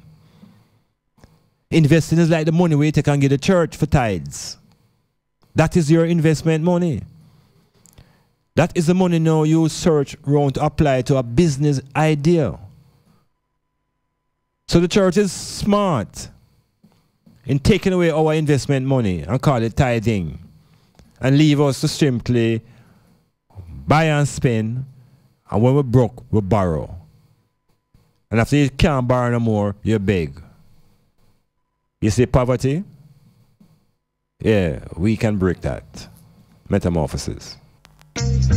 Investing is like the money we take and give the church for tithes. That is your investment money. That is the money now you search around to apply to a business idea. So the church is smart in taking away our investment money and call it tithing, and leave us to simply buy and spend, and when we're broke, we borrow. And after you can't borrow no more, you beg. You see poverty? Yeah, we can break that. Metamorphosis.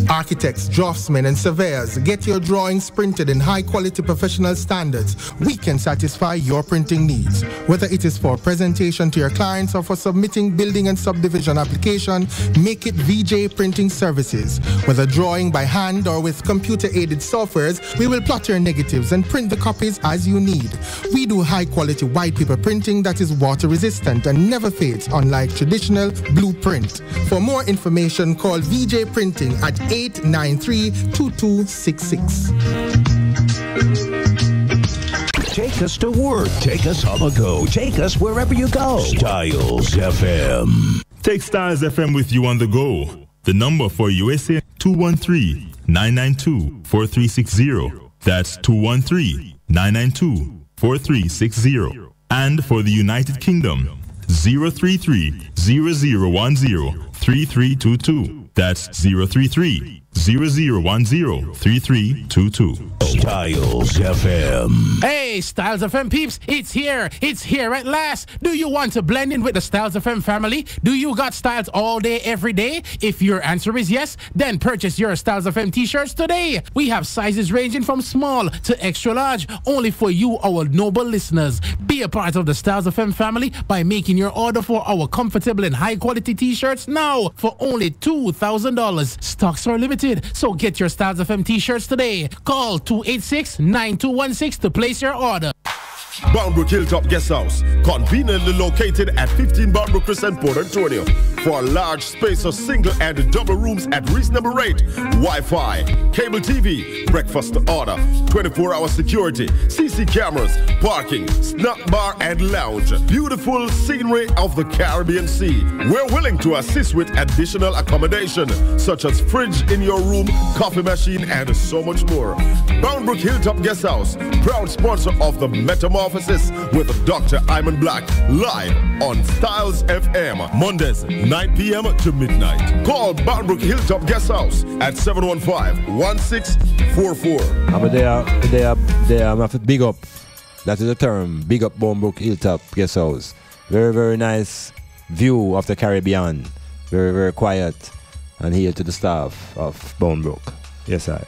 Architects, draftsmen, and surveyors, get your drawings printed in high-quality professional standards. We can satisfy your printing needs. Whether it is for presentation to your clients or for submitting building and subdivision application, make it VJ Printing Services. Whether drawing by hand or with computer-aided softwares, we will plot your negatives and print the copies as you need. We do high-quality white paper printing that is water-resistant and never fades, unlike traditional blueprint. For more information, call VJ Printing at 893-2266. Take us to work. Take us on the go. Take us wherever you go. STYLZ FM. Take STYLZ FM with you on the go. The number for USA 213-992-4360. That's 213-992-4360. And for the United Kingdom, 033-0010-3322. That's 033-0010-3322. STYLZ FM. Hey, STYLZ FM peeps, it's here. It's here at last. Do you want to blend in with the STYLZ FM family? Do you got styles all day, every day? If your answer is yes, then purchase your STYLZ FM t-shirts today. We have sizes ranging from small to extra large, only for you, our noble listeners. Be a part of the STYLZ FM family by making your order for our comfortable and high quality t-shirts now for only $2,000. Stocks are limited, so get your STYLZ FM t-shirts today. Call 286-9216 to place your order. Boundbrook Hilltop Guest House, conveniently located at 15 Boundbrook Crescent, Port Antonio. For a large space of single and double rooms at reasonable rate, Wi-Fi, cable TV, breakfast order, 24-hour security, CC cameras, parking, snack bar and lounge. Beautiful scenery of the Caribbean Sea. We're willing to assist with additional accommodation, such as fridge in your room, coffee machine, and so much more. Boundbrook Hilltop Guest House, proud sponsor of the METAMORPHOSIS with Dr. Iman Blak, live on STYLZ FM, Mondays, 9 p.m. to midnight. Call Boundbrook Hilltop Guest House at 715-1644. I'm there, I'm to big up. That is the term, big up Boundbrook Hilltop Guest House. Very, very nice view of the Caribbean. Very, very quiet. And here to the staff of Boundbrook. Yes, I.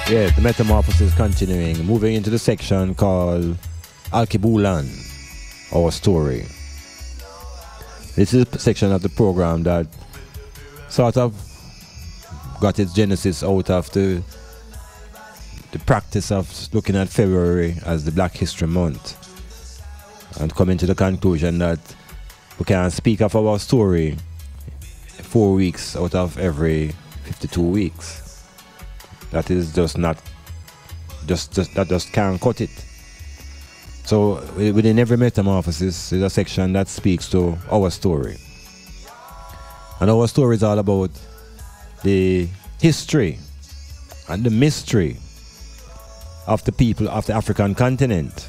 Yeah, the metamorphosis continuing, moving into the section called Alkebulan, Our Story. This is a section of the program that sort of got its genesis out of the practice of looking at February as the Black History Month and coming to the conclusion that we can speak of our story 4 weeks out of every 52 weeks. That is just not, that just can't cut it. So within every metamorphosis is a section that speaks to our story. And our story is all about the history and the mystery of the people of the African continent.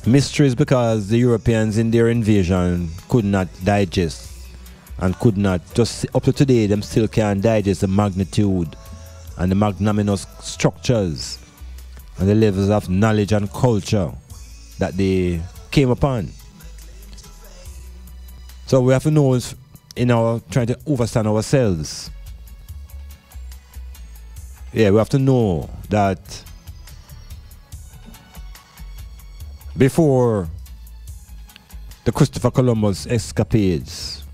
Mysteries because the Europeans in their invasion could not digest and could not, just up to today, them still can't digest the magnitude and the magnanimous structures and the levels of knowledge and culture that they came upon. So we have to know in our trying to understand ourselves. Yeah, we have to know that before the Christopher Columbus escapades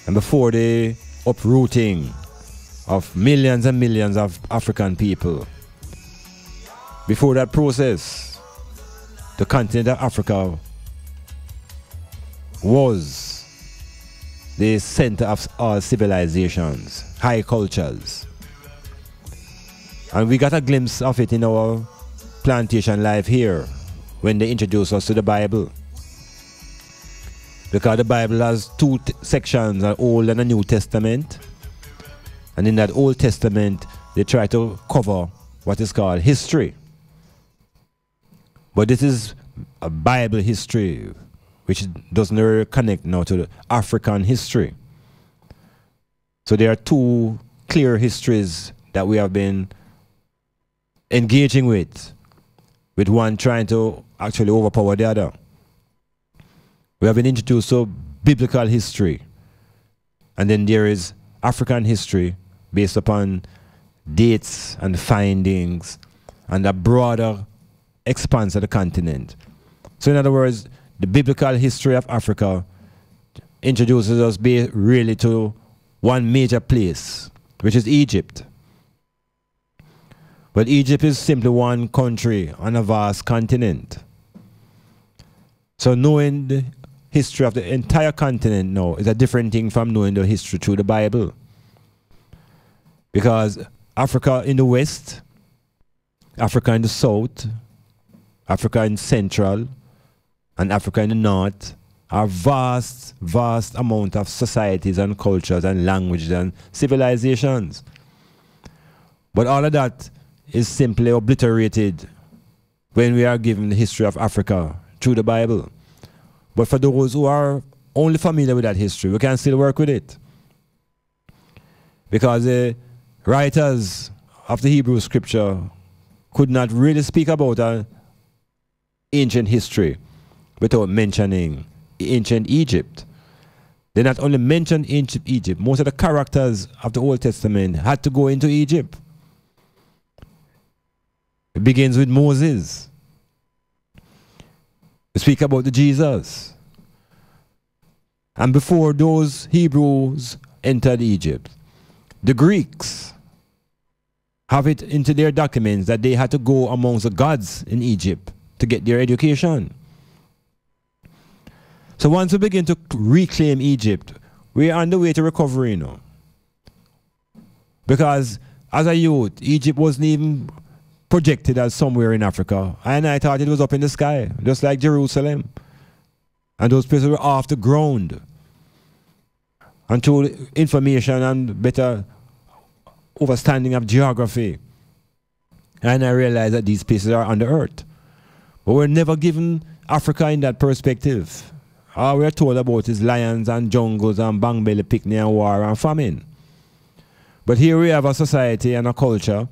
and before the uprooting of millions and millions of African people, before that process, the continent of Africa was the center of all civilizations, high cultures. And we got a glimpse of it in our plantation life here when they introduced us to the Bible. Because the Bible has two sections, an Old and a New Testament. And in that Old Testament, they try to cover what is called history. But this is a Bible history, which doesn't really connect now to the African history. So there are two clear histories that we have been engaging with one trying to actually overpower the other. We have been introduced to biblical history, and then there is African history based upon dates and findings and a broader expanse of the continent. So in other words, the biblical history of Africa introduces us really to one major place, which is Egypt. But Egypt is simply one country on a vast continent. So knowing the history of the entire continent now is a different thing from knowing the history through the Bible. Because Africa in the west, Africa in the south, Africa in central, and Africa in the north are vast, vast amount of societies and cultures and languages and civilizations. But all of that is simply obliterated when we are given the history of Africa through the Bible. But for those who are only familiar with that history, we can still work with it. Because the writers of the Hebrew scripture could not really speak about an ancient history without mentioning ancient Egypt. They not only mentioned ancient Egypt, most of the characters of the Old Testament had to go into Egypt. It begins with Moses. We speak about the Jesus. And before those Hebrews entered Egypt, the Greeks have it into their documents that they had to go amongst the gods in Egypt to get their education. So once we begin to reclaim Egypt, we're on the way to recovery now. Because as a youth, Egypt wasn't even projected as somewhere in Africa. And I thought it was up in the sky, just like Jerusalem. And those places were off the ground. And through information and better understanding of geography, and I realized that these places are on the earth. But we're never given Africa in that perspective. All we're told about is lions and jungles and bang belly picnic and war and famine. But here we have a society and a culture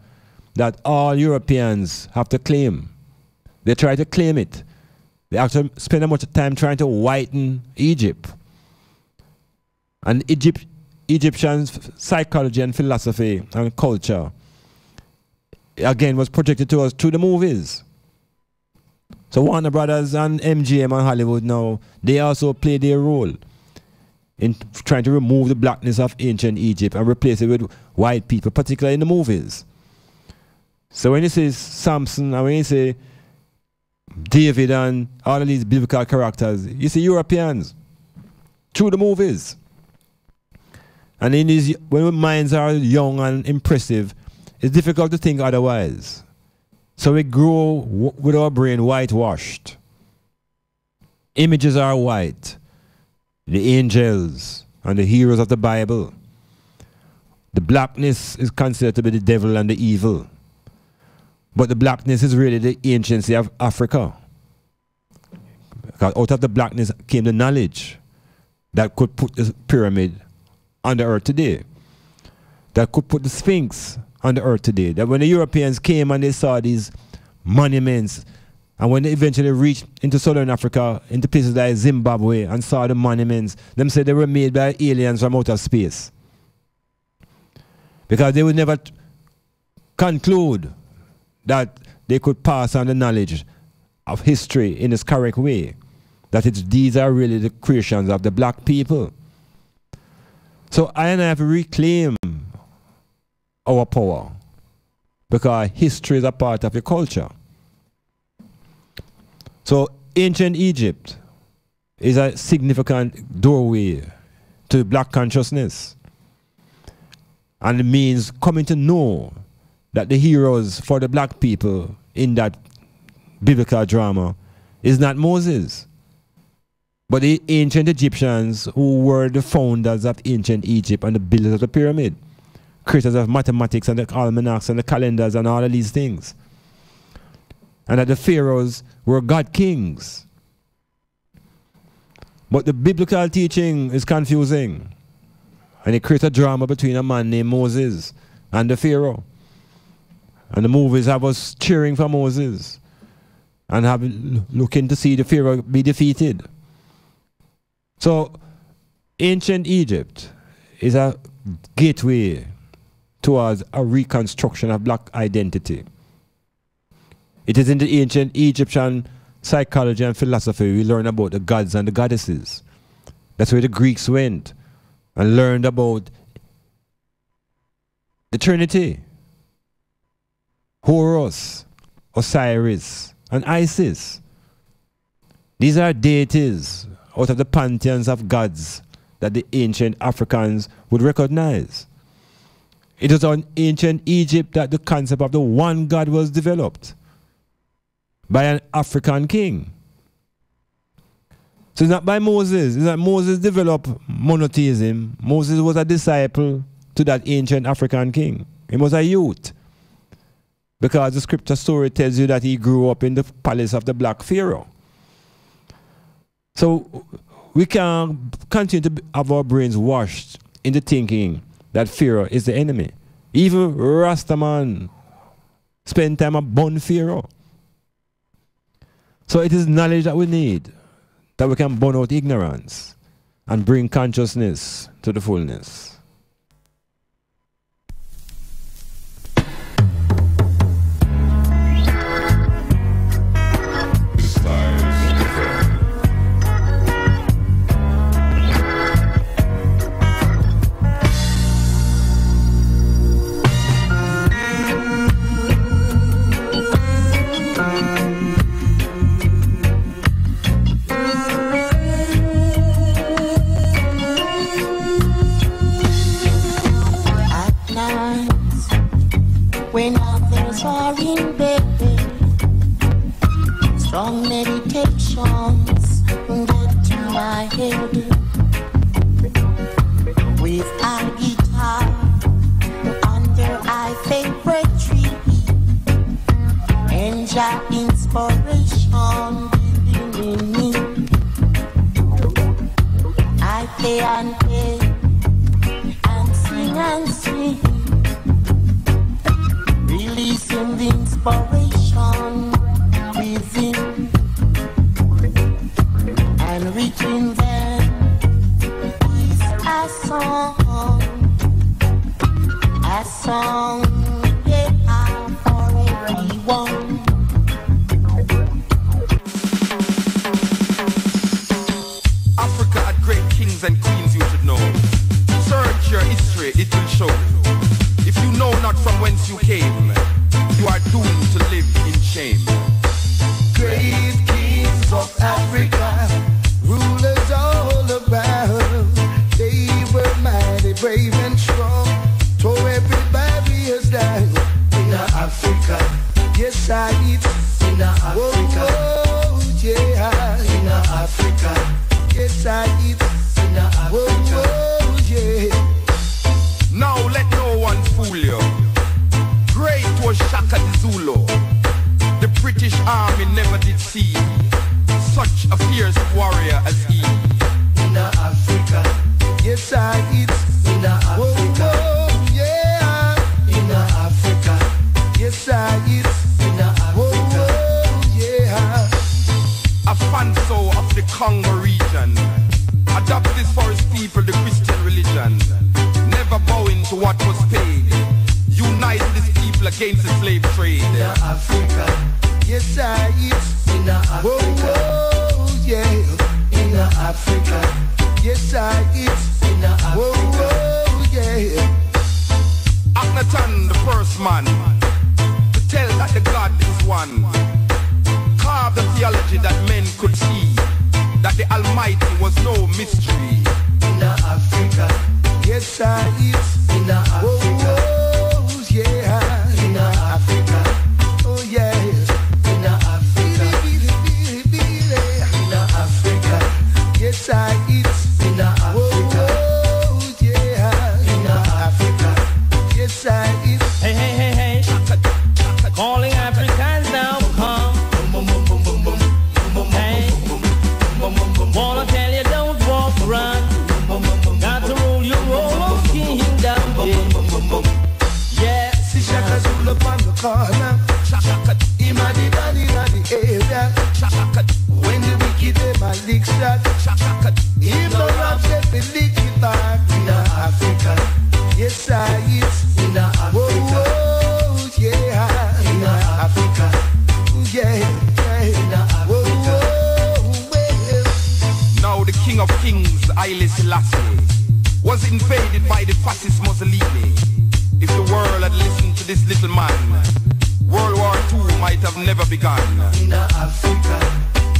that all Europeans have to claim. They try to claim it. They have to spend much time trying to whiten Egypt. And Egyptian psychology and philosophy and culture, again, was projected to us through the movies. So Warner Brothers and MGM and Hollywood now, they also play their role in trying to remove the blackness of ancient Egypt and replace it with white people, particularly in the movies. So when you say Samson and when you say David and all of these biblical characters, you see Europeans through the movies. And in these, when minds are young and impressive, it's difficult to think otherwise. So we grow with our brain whitewashed. Images are white. The angels and the heroes of the Bible. The blackness is considered to be the devil and the evil. But the blackness is really the anciency of Africa. Because out of the blackness came the knowledge that could put the pyramid on the earth today. That could put the Sphinx on the earth today. That when the Europeans came and they saw these monuments, and when they eventually reached into southern Africa, into places like Zimbabwe, and saw the monuments, them said they were made by aliens from outer space. Because they would never conclude that they could pass on the knowledge of history in its correct way. That these are really the creations of the black people. So I have to reclaim our power, because history is a part of your culture. So ancient Egypt is a significant doorway to black consciousness. And it means coming to know that the heroes for the black people in that biblical drama is not Moses, but the ancient Egyptians who were the founders of ancient Egypt and the builders of the pyramid, creators of mathematics and the almanacs and the calendars and all of these things. And that the pharaohs were god kings. But the biblical teaching is confusing. And it creates a drama between a man named Moses and the pharaoh. And the movies have us cheering for Moses and looking to see the pharaoh be defeated. So ancient Egypt is a gateway towards a reconstruction of black identity. It is in the ancient Egyptian psychology and philosophy we learn about the gods and the goddesses. That's where the Greeks went and learned about the Trinity, Horus, Osiris, and Isis. These are deities out of the pantheons of gods that the ancient Africans would recognize. It was on ancient Egypt that the concept of the one God was developed by an African king. So it's not by Moses. It's not Moses developed monotheism. Moses was a disciple to that ancient African king. He was a youth. Because the scripture story tells you that he grew up in the palace of the black pharaoh. So we can continue to have our brains washed into thinking that pharaoh is the enemy. Even Rastaman spend time upon pharaoh. So it is knowledge that we need, that we can burn out ignorance and bring consciousness to the fullness. When others are in bed, strong meditations get to my head. With a guitar under a favorite tree, enjoy inspiration within me. I play and play and sing and sing, releasing the inspiration within, and written them is a song, yeah, for everyone. Africa had great kings and queens, you should know. Search your history, it will show. If you know not from whence you came, you are doomed to live in shame. Great kings of Africa, rulers all about. They were mighty, brave and strong, tore every barriers down. In Africa, yes I did. In Africa, oh, yeah. In Africa, yes I did. In Africa, oh, yeah. Now let no one fool you. Great was Shaka the Zulu. The British army never did see such such a fierce warrior as he. In Africa, yes I it's in Africa, yeah. In Africa, yes I it's in Africa, yeah. Afonso of the Congo region, adopt this for his people, the Christian religion, never bowing to what was paid, unite his people against the slave trade. In Africa, yes I it's in Africa, yeah. In Africa, yes I it's in Africa, yeah. Akhenaten, the first man, to tell that the God is one, carved the theology that men could see, that the Almighty was no mystery. In Africa, yes I it's in Africa, yeah. In Africa, oh yeah. In Africa, in Africa, yes I it's in Africa, yeah. In Africa, yes I it's. Hey, hey, hey, hey. Calling Africans now, come. Hey. Wanna tell you don't walk around. Got to rule your own kingdom. Yeah, see Shaka Zulu on the corner. Imadi Dani in the area. When the wicked them a lick shot. If the rap set the lick it back. In Africa, yes I it's in Africa, yeah. In Africa, yeah. In Africa, Now the King of Kings, Haile Selassie, was invaded by the fascist Mussolini. If the world had listened to this little man, World War II might have never begun. In Africa,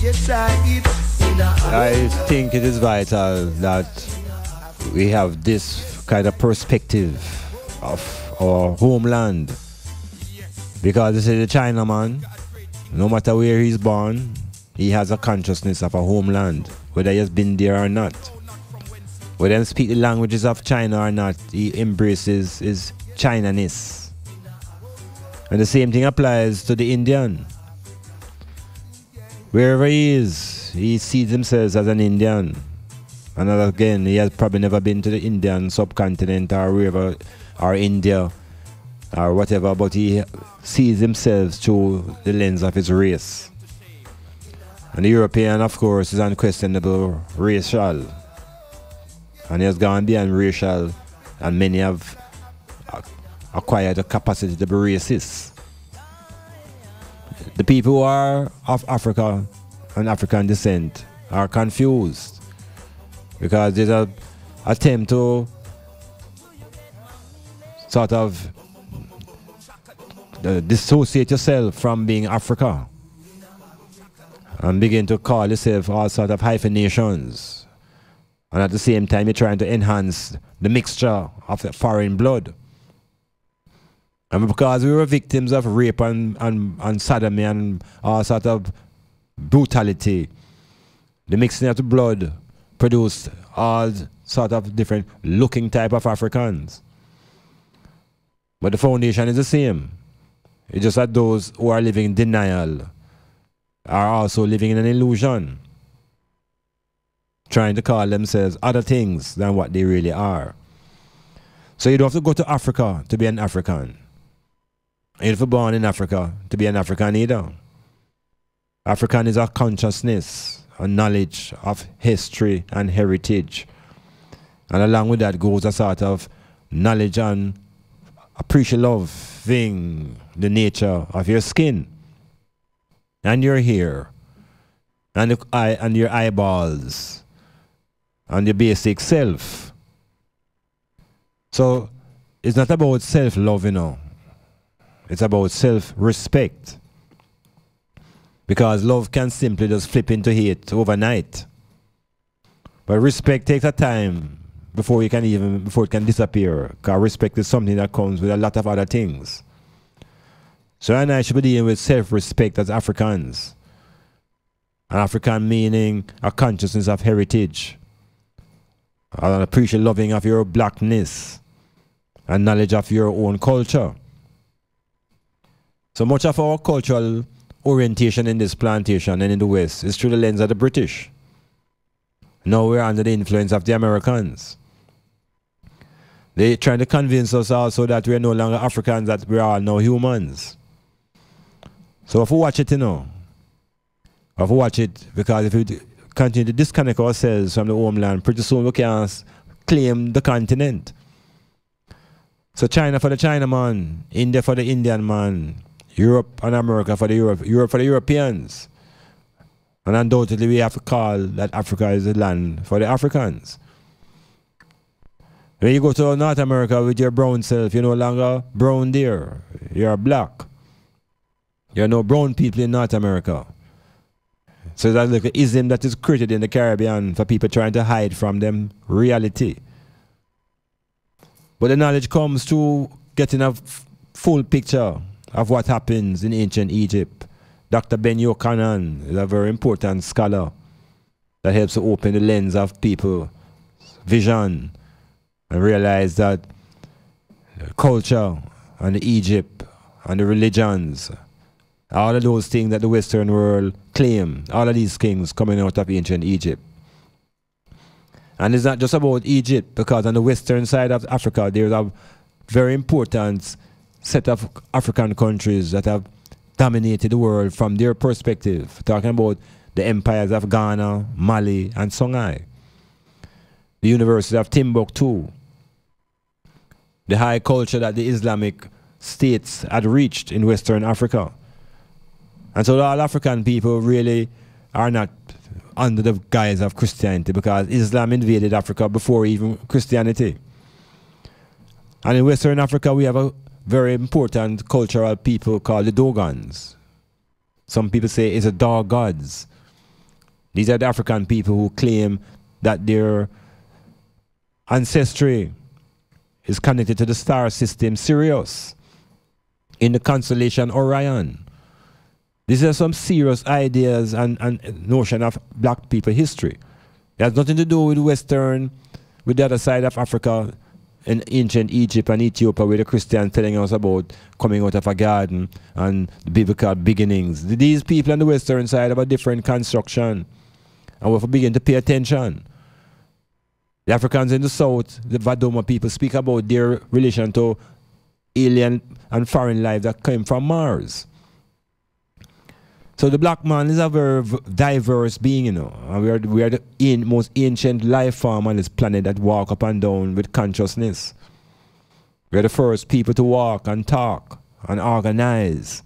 yes I it's in Africa. I think it is vital that we have this kind of perspective of our homeland, because this is a Chinaman. No matter where he's born, he has a consciousness of a homeland, whether he has been there or not. Whether he speaks the languages of China or not, he embraces his China-ness. And the same thing applies to the Indian. Wherever he is, he sees himself as an Indian. And again, he has probably never been to the Indian subcontinent or wherever, or India, or whatever, but he sees himself through the lens of his race. And the European, of course, is unquestionable racial. And he has gone beyond racial, and many have acquired the capacity to be racist. The people who are of Africa and African descent are confused, because there's an attempt to sort of dissociate yourself from being Africa and begin to call yourself all sort of hyphenations, and at the same time you're trying to enhance the mixture of the foreign blood. And because we were victims of rape and sodomy and all sort of brutality, the mixing of the blood produced all sort of different looking type of Africans. But the foundation is the same. It's just that those who are living in denial are also living in an illusion, trying to call themselves other things than what they really are. So you don't have to go to Africa to be an African. You don't have to be born in Africa to be an African either. African is a consciousness, a knowledge of history and heritage. And along with that goes a sort of knowledge and appreciate loving the nature of your skin and your hair and your eyeballs and your basic self. So it's not about self-love, you know. It's about self-respect. Because love can simply just flip into hate overnight. But respect takes a time before it can disappear. Because respect is something that comes with a lot of other things. So I should be dealing with self-respect as Africans. An African meaning a consciousness of heritage. An appreciation loving of your blackness. And knowledge of your own culture. So much of our cultural orientation in this plantation and in the West is through the lens of the British. Now we're under the influence of the Americans. They're trying to convince us also that we're no longer Africans, that we are now humans. So if we watch it, if we watch it, because if we continue to disconnect ourselves from the homeland, pretty soon we can't claim the continent. So China for the Chinaman, India for the Indian man, Europe and America for the Europe for the Europeans. And undoubtedly we have to call that Africa is the land for the Africans. When you go to North America with your brown self, you're no longer brown there. You're black. There are no brown people in North America. So that's like an ism that is created in the Caribbean for people trying to hide from them reality. But the knowledge comes through getting a full picture of what happens in ancient Egypt. Dr. Ben Yochanan is a very important scholar that helps to open the lens of people's vision and realize that culture and Egypt and the religions, all of those things that the Western world claim, all of these things coming out of ancient Egypt. And it's not just about Egypt, because on the western side of Africa, there's a very important set of African countries that have dominated the world from their perspective, talking about the empires of Ghana, Mali, and Songhai, the University of Timbuktu, the high culture that the Islamic states had reached in Western Africa. And so all African people really are not under the guise of Christianity, because Islam invaded Africa before even Christianity. And in Western Africa we have a very important cultural people called the Dogons. Some people say it's the dog gods. These are the African people who claim that their ancestry is connected to the star system Sirius in the constellation Orion. These are some serious ideas and notion of black people history. It has nothing to do with Western, with the other side of Africa, in ancient Egypt and Ethiopia, where the Christians telling us about coming out of a garden and the biblical beginnings. These people on the Western side have a different construction. And we have to begin to pay attention. The Africans in the South, the Vadoma people, speak about their relation to alien and foreign life that came from Mars. So the black man is a very diverse being, and we are the most ancient life form on this planet that walk up and down with consciousness. We are the first people to walk and talk and organize.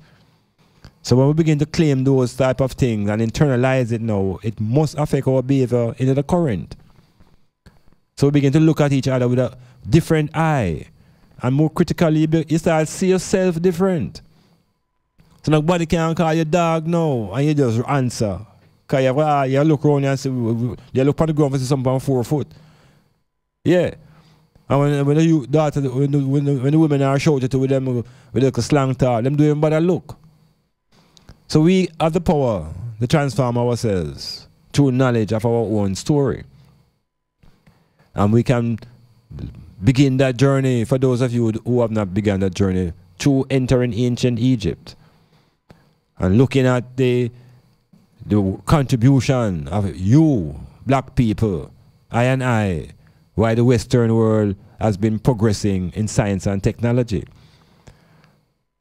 So when we begin to claim those type of things and internalize it now, it must affect our behavior into the current. So we begin to look at each other with a different eye, and more critically, you start to see yourself different. So nobody can call you dog now, and you just answer. Because you look around and see, you look at the ground and see something on 4 foot. Yeah. And when the women are shouted to with them with a slang talk, them doing but a look. So we have the power to transform ourselves through knowledge of our own story. And we can begin that journey, for those of you who have not begun that journey, through entering ancient Egypt and looking at the contribution of you, black people, I, why the Western world has been progressing in science and technology.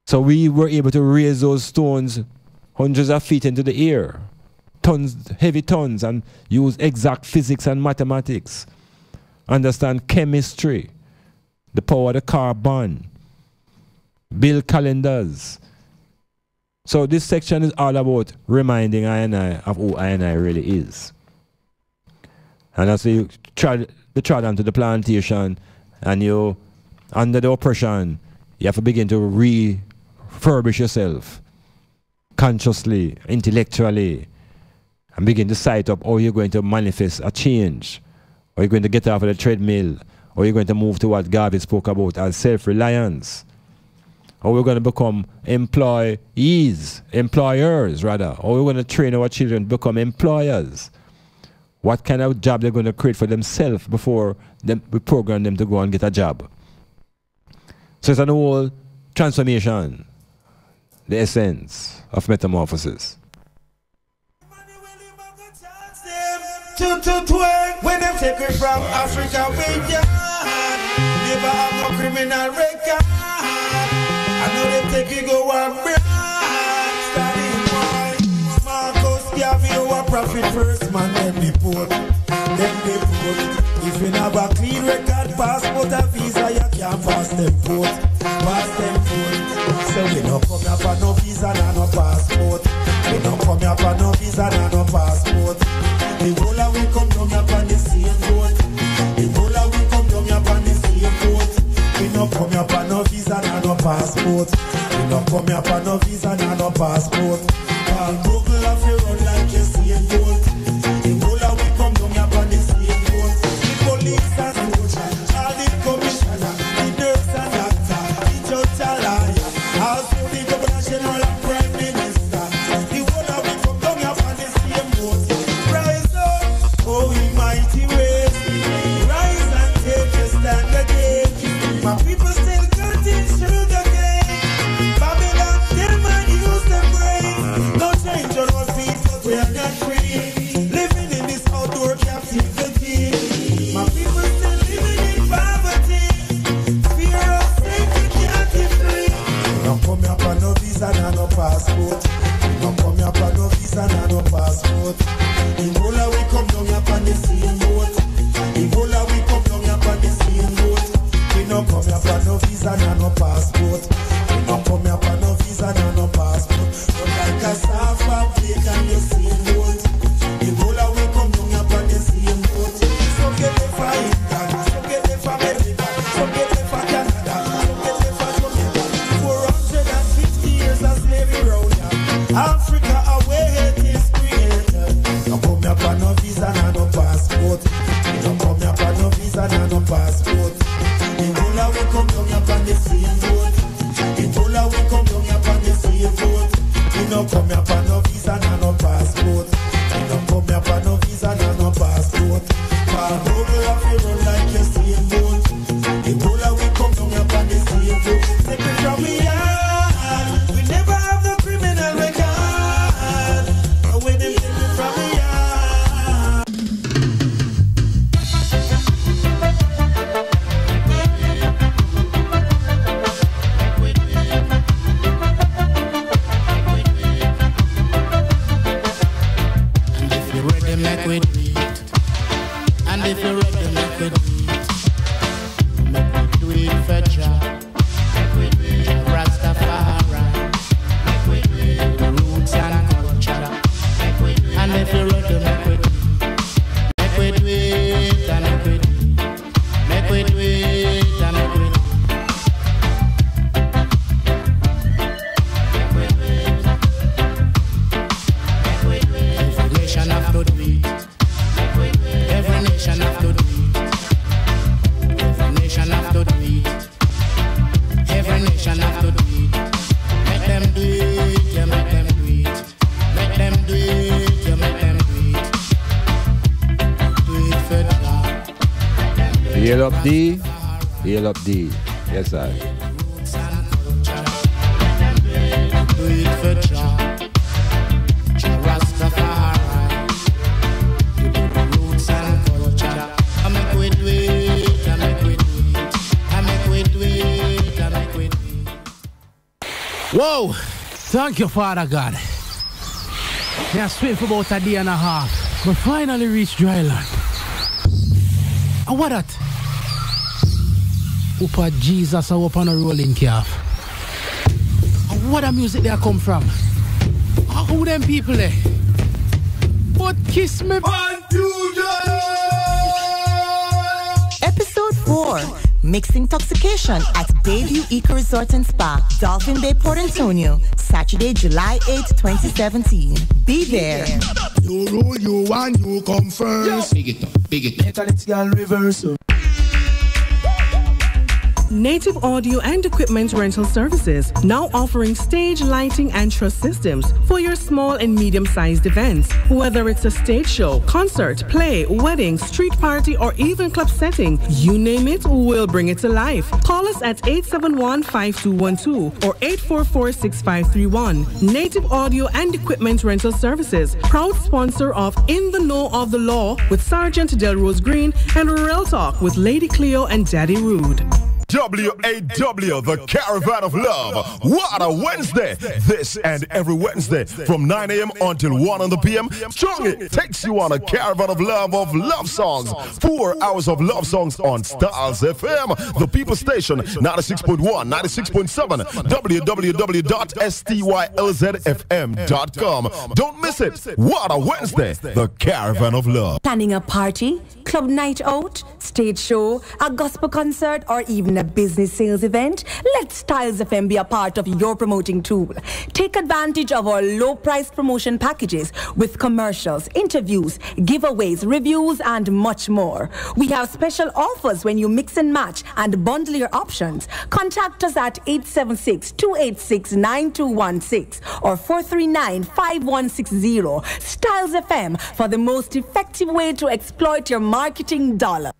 So we were able to raise those stones hundreds of feet into the air, tons, heavy tons, and use exact physics and mathematics, understand chemistry, the power of the carbon, build calendars. So this section is all about reminding I of who I really is. And as you trod onto the plantation and you, under the oppression, you have to begin to refurbish yourself consciously, intellectually, and begin to sight up how you're going to manifest a change, or you're going to get off of the treadmill, or you're going to move to what Garvey spoke about as self-reliance. Or we're going to become employers, rather. Or we're going to train our children to become employers. What kind of job they're going to create for themselves before we program them to go and get a job. So it's an whole transformation the essence of Metamorphosis. When them take it from Africa, we never have no criminal record. I know them take it go and bring. Starting boy, Marcus give you a profit first, man. Then they put. If you have a clean record, passport, a visa, you can't pass them port. Pass them port. So we don't come here for no visa and no passport. We don't come here for no visa and no passport. The whole of we come down here on the same boat. The whole of we come down here on the same boat. We don't come here for no visa and no passport. We don't come here for no visa and no passport. All Google have you run like you same boat. The whole of we come down here on the same boat. The police and soldier, all the commissioner, the nurse and doctor, the judge and lawyer, also the governor general and prime minister. The whole of we come down here on the same boat. Rise up, oh we mighty ways. Rise and take a stand again. My people still cutting through the game. Babylon, them and use them brain. No change on our feet, but we are not free. Living in this outdoor captivity. My people still living in poverty. Fear of safety can't be free. We don't come here for no visa and no passport. We don't come here for no visa and no passport. Ebola we come down here on the same boat. Ebola we come down here on the same boat. We don't come here for no visa and no passport. We don't come here for no visa and no passport. But like a Safa plate on the same boat. Ebola we come down here on the same boat. Some get it for England, some get it for America, some get it for Canada, some get it for Jamaica. 450 years of slavery round here. Africa away it is created. Don't come here for no visa and no passport. Don't come here for no visa and no passport. Ebola we come down here on the same boat. Ebola we come down here on the same boat. We don't come here for no visa and no passport. We don't come here for no visa and no passport. For Google have you run like your same boat. Ebola we come down here on the same boat. Take it from me, yeah. We never have no criminal record. When they take it from me, yeah. Make we do it. And if you're ready, make we do it. Make we do it for Jah. Make we do it for Rastafari. Make we do it for roots and culture. Make we do it. And if you're ready, make we do it. Make we do it and make we do it. Make we do it and make we do it. Every nation have to do it. Every nation have to do it. Every nation have to do it. Every nation have to do it. Make them do it, yeah, make them do it. Make them do it, yeah, make them do it. Do it for God. Heal up D. Heal up D. Yes, I. Do it for Jah. Jah Rastafari. Whoa! Thank you, Father God. I swim for about a day and a half, but finally reached dry land. And what that? Upa Jesus, I up on a rolling calf. And what the music there come from? Who them people there? But kiss me. Episode 4. Mixed Intoxication at Bayview Eco Resort and Spa, Dolphin Bay, Port Antonio, Saturday, July 8, 2017. Be there. You rule, you and you come first. Big it up, big it up. Let's get reverse. Native Audio and Equipment Rental Services, now offering stage lighting and truss systems for your small and medium-sized events. Whether it's a stage show, concert, play, wedding, street party, or even club setting, you name it, we'll bring it to life. Call us at 871-5212 or 844-6531. Native Audio and Equipment Rental Services, proud sponsor of In the Know of the Law with Sergeant Delrose Green and Real Talk with Lady Cleo and Daddy Rude. WAW, the Caravan of Love. What a Wednesday! This and every Wednesday from 9 a.m. until 1 p.m. Strong It takes you on a caravan of love songs. 4 hours of love songs on STYLZ FM, the People Station, 96.1, 96.7, www.stylzfm.com. Don't miss it. What a Wednesday! The Caravan of Love. Planning a party, club night out, stage show, a gospel concert, or even a business sales event? Let STYLZ FM be a part of your promoting tool. Take advantage of our low-priced promotion packages with commercials, interviews, giveaways, reviews, and much more. We have special offers when you mix and match and bundle your options. Contact us at 876-286-9216 or 439-5160. STYLZ FM for the most effective way to exploit your marketing dollar.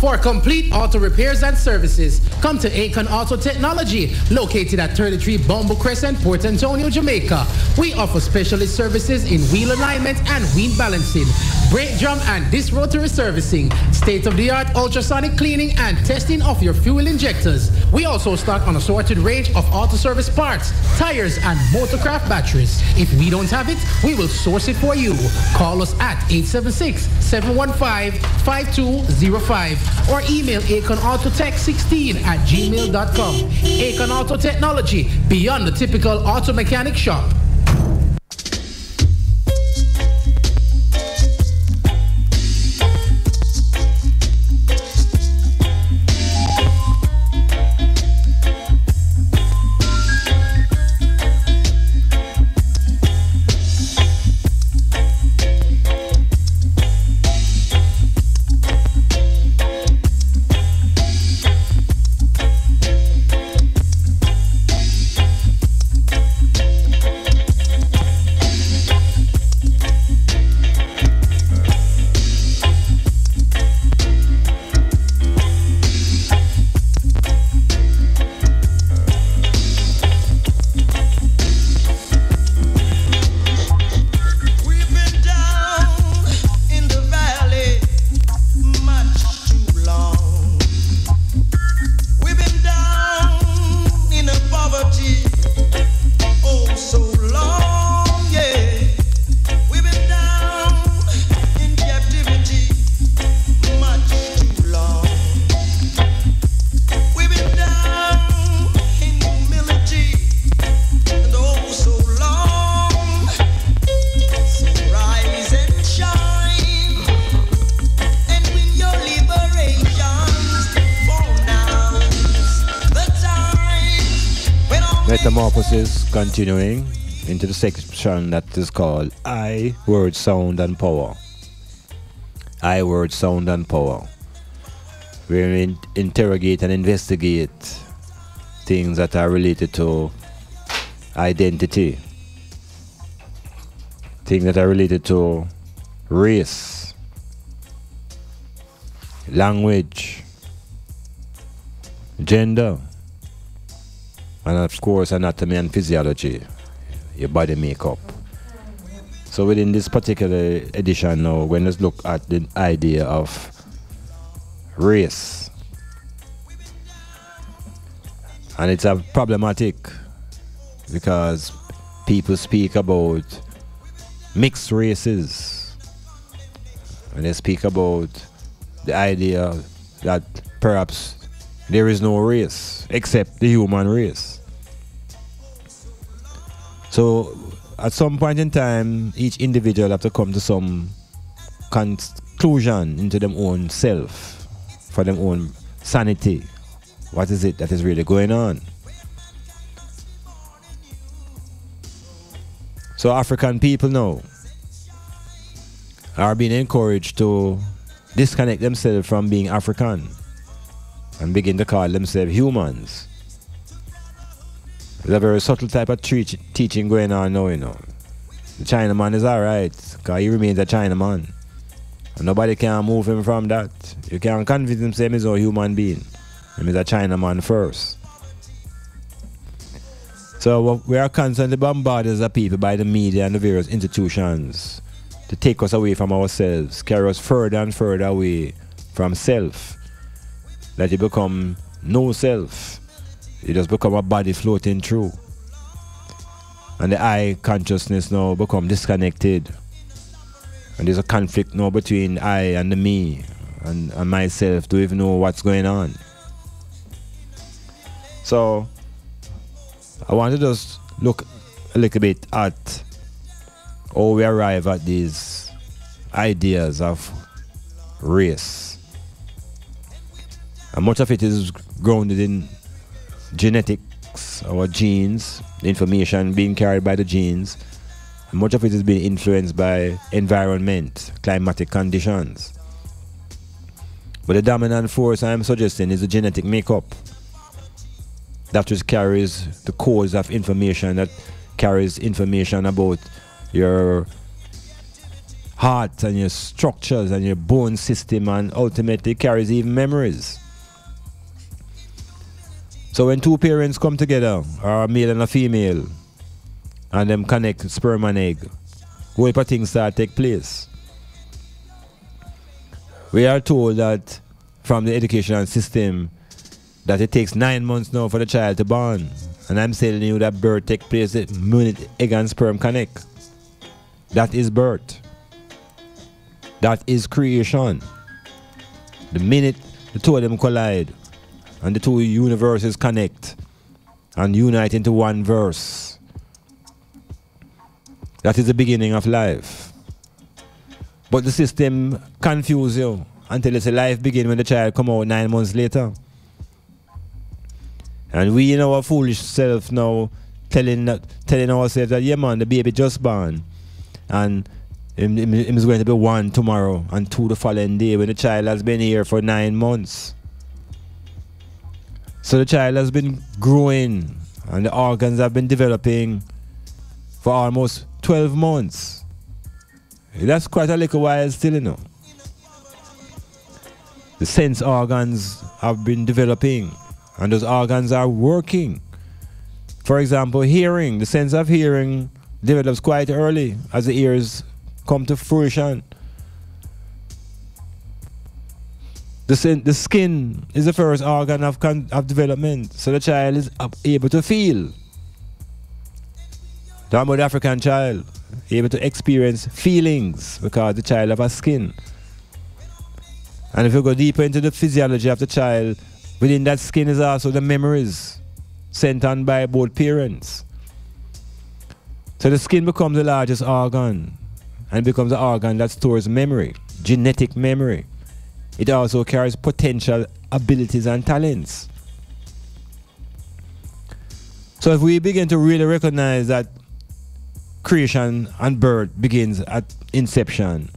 For complete auto repairs and services, come to Akon Auto Technology, located at 33 Bumble Crescent, Port Antonio, Jamaica. We offer specialist services in wheel alignment and wheel balancing, brake drum and disc rotary servicing, state-of-the-art ultrasonic cleaning and testing of your fuel injectors. We also stock an assorted range of auto service parts, tires, and motorcraft batteries. If we don't have it, we will source it for you. Call us at 876-715-5205. or email akonautotech16@gmail.com. Akon Auto Technology, beyond the typical auto mechanic shop. Metamorphosis continuing into the section that is called I, Word, Sound and Power. I, Word, Sound and Power. Where we interrogate and investigate things that are related to identity, things that are related to race, language, gender, and of course anatomy and physiology, your body makeup. So within this particular edition now, we're going to look at the idea of race. And it's a problematic because people speak about mixed races. And they speak about the idea that perhaps there is no race except the human race. So at some point in time, each individual have to come to some conclusion into them own self, for them own sanity. What is it that is really going on? So African people now are being encouraged to disconnect themselves from being African and begin to call themselves humans. There's a very subtle type of teaching going on now, you know. The Chinaman is alright, because he remains a Chinaman. And nobody can move him from that. You can't convince him saying he's a human being. He's a Chinaman first. So we are constantly bombarded as a people by the media and the various institutions to take us away from ourselves, carry us further and further away from self. That you become no self. You just become a body floating through. And the I consciousness now become disconnected. And there's a conflict now between I and the me and myself to even know what's going on. So I want to just look a little bit at how we arrive at these ideas of race. And much of it is grounded in genetics, our genes, the information being carried by the genes. And much of it is being influenced by environment, climatic conditions. But the dominant force I'm suggesting is the genetic makeup. That just carries the codes of information, that carries information about your heart and your structures and your bone system, and ultimately carries even memories. So when two parents come together, or a male and a female, and them connect sperm and egg, whole heap things start take place. We are told that from the educational system that it takes 9 months now for the child to born. And I'm telling you that birth takes place the minute egg and sperm connect. That is birth. That is creation. The minute the two of them collide and the two universes connect and unite into one verse, that is the beginning of life. But the system confuses you until it's a life begin when the child come out 9 months later. And we in our foolish self now telling ourselves that, yeah man, the baby just born. And him is going to be 1 tomorrow and 2 the following day, when the child has been here for 9 months. So the child has been growing and the organs have been developing for almost 12 months. That's quite a little while still, you know. The sense organs have been developing, and those organs are working. For example, hearing. The sense of hearing develops quite early as the ears come to fruition. The skin is the first organ of development, so the child is able to feel. Talking about the African child, able to experience feelings because the child has a skin. And if you go deeper into the physiology of the child, within that skin is also the memories sent on by both parents. So the skin becomes the largest organ and becomes the organ that stores memory, genetic memory. It also carries potential abilities and talents. So if we begin to really recognize that creation and birth begins at inception,